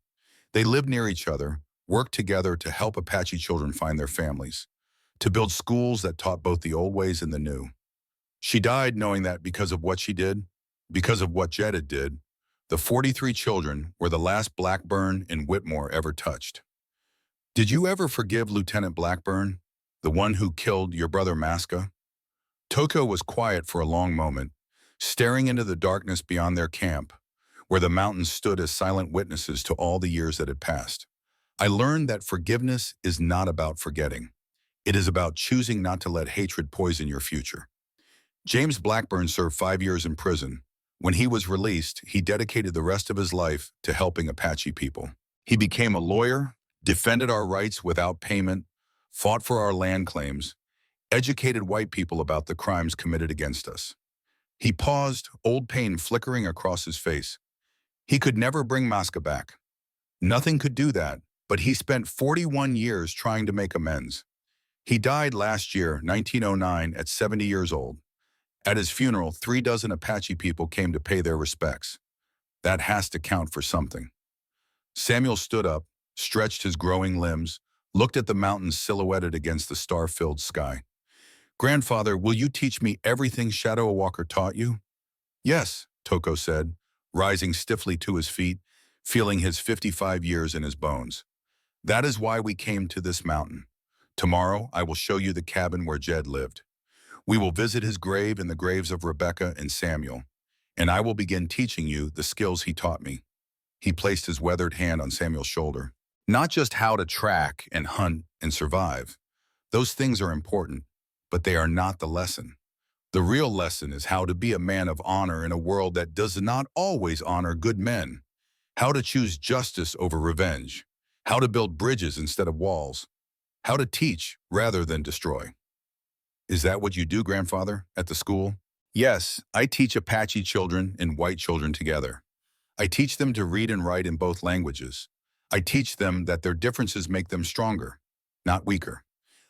They lived near each other, worked together to help Apache children find their families, to build schools that taught both the old ways and the new. She died knowing that because of what she did, because of what Jed did, The 43 children were the last Blackburn and Whitmore ever touched. Did you ever forgive Lieutenant Blackburn, the one who killed your brother Masca? Toko was quiet for a long moment, staring into the darkness beyond their camp, where the mountains stood as silent witnesses to all the years that had passed. I learned that forgiveness is not about forgetting. It is about choosing not to let hatred poison your future. James Blackburn served 5 years in prison. When he was released, he dedicated the rest of his life to helping Apache people. He became a lawyer, defended our rights without payment, fought for our land claims, educated white people about the crimes committed against us. He paused, old pain flickering across his face. He could never bring Masca back. Nothing could do that, but he spent 41 years trying to make amends. He died last year, 1909, at 70 years old. At his funeral, 36 Apache people came to pay their respects. That has to count for something. Samuel stood up, stretched his growing limbs, looked at the mountains silhouetted against the star-filled sky. "Grandfather, will you teach me everything Shadow Walker taught you?" "Yes," Toko said, rising stiffly to his feet, feeling his 55 years in his bones. "That is why we came to this mountain. Tomorrow, I will show you the cabin where Jed lived. We will visit his grave and the graves of Rebecca and Samuel, and I will begin teaching you the skills he taught me." He placed his weathered hand on Samuel's shoulder. "Not just how to track and hunt and survive. Those things are important, but they are not the lesson. The real lesson is how to be a man of honor in a world that does not always honor good men. How to choose justice over revenge. How to build bridges instead of walls. How to teach rather than destroy." "Is that what you do, grandfather, at the school?" "Yes, I teach Apache children and white children together. I teach them to read and write in both languages. I teach them that their differences make them stronger, not weaker.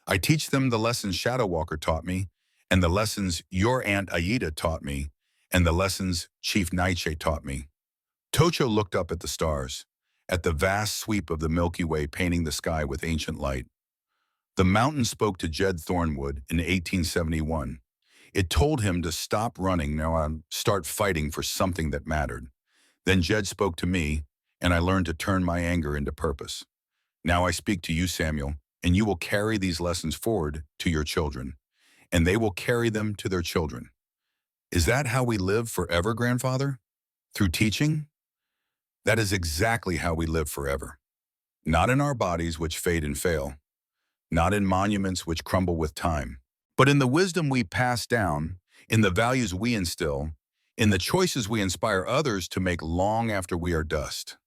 I teach them the lessons Shadow Walker taught me, and the lessons your Aunt Aida taught me, and the lessons Chief Nightshade taught me." Tocho looked up at the stars, at the vast sweep of the Milky Way painting the sky with ancient light. The mountain spoke to Jed Thornwood in 1871. It told him to stop running now and start fighting for something that mattered. Then Jed spoke to me, and I learned to turn my anger into purpose. Now I speak to you, Samuel, and you will carry these lessons forward to your children, and they will carry them to their children. Is that how we live forever, grandfather? Through teaching? That is exactly how we live forever. Not in our bodies which fade and fail, not in monuments which crumble with time, but in the wisdom we pass down, in the values we instill, in the choices we inspire others to make long after we are dust.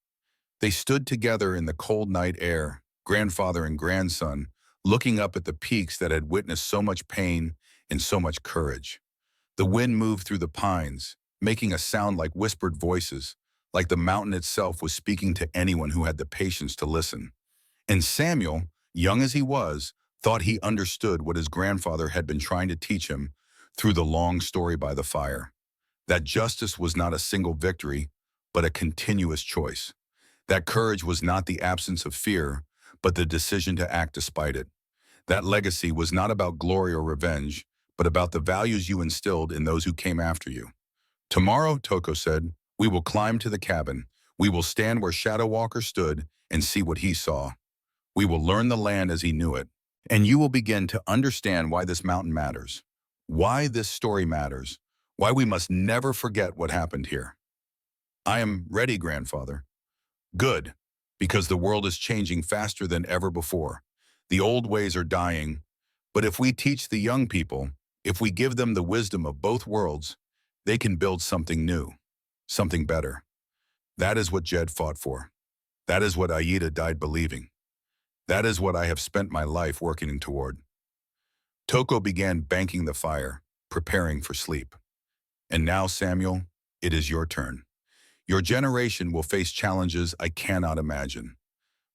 They stood together in the cold night air, grandfather and grandson, looking up at the peaks that had witnessed so much pain and so much courage. The wind moved through the pines, making a sound like whispered voices, like the mountain itself was speaking to anyone who had the patience to listen. And Samuel, young as he was, thought he understood what his grandfather had been trying to teach him through the long story by the fire. That justice was not a single victory, but a continuous choice. That courage was not the absence of fear, but the decision to act despite it. That legacy was not about glory or revenge, but about the values you instilled in those who came after you. "Tomorrow," Toko said, "we will climb to the cabin. We will stand where Shadow Walker stood and see what he saw. We will learn the land as he knew it, and you will begin to understand why this mountain matters, why this story matters, why we must never forget what happened here." "I am ready, grandfather." "Good, because the world is changing faster than ever before. The old ways are dying, but if we teach the young people, if we give them the wisdom of both worlds, they can build something new, something better. That is what Jed fought for. That is what Aida died believing. That is what I have spent my life working toward." Toko began banking the fire, preparing for sleep. "And now, Samuel, it is your turn. Your generation will face challenges I cannot imagine.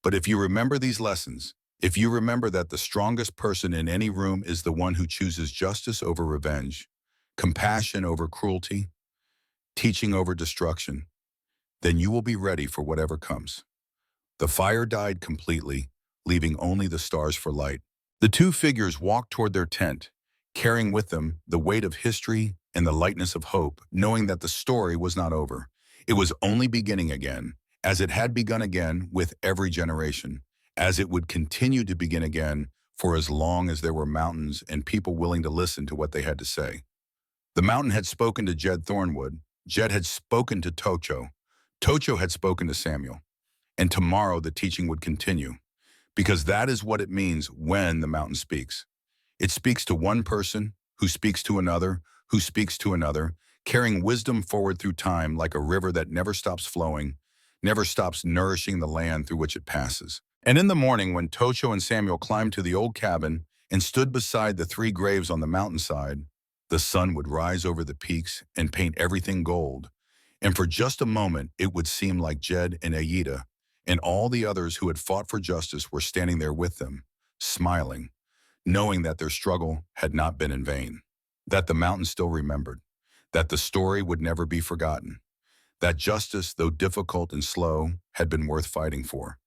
But if you remember these lessons, if you remember that the strongest person in any room is the one who chooses justice over revenge, compassion over cruelty, teaching over destruction, then you will be ready for whatever comes." The fire died completely, leaving only the stars for light. The two figures walked toward their tent, carrying with them the weight of history and the lightness of hope, knowing that the story was not over. It was only beginning again, as it had begun again with every generation, as it would continue to begin again for as long as there were mountains and people willing to listen to what they had to say. The mountain had spoken to Jed Thornwood. Jed had spoken to Tocho. Tocho had spoken to Samuel. And tomorrow the teaching would continue, because that is what it means when the mountain speaks. It speaks to one person, who speaks to another, who speaks to another, carrying wisdom forward through time like a river that never stops flowing, never stops nourishing the land through which it passes. And in the morning, when Tocho and Samuel climbed to the old cabin and stood beside the three graves on the mountainside, the sun would rise over the peaks and paint everything gold. And for just a moment, it would seem like Jed and Aida and all the others who had fought for justice were standing there with them, smiling, knowing that their struggle had not been in vain, that the mountain still remembered, that the story would never be forgotten, that justice, though difficult and slow, had been worth fighting for.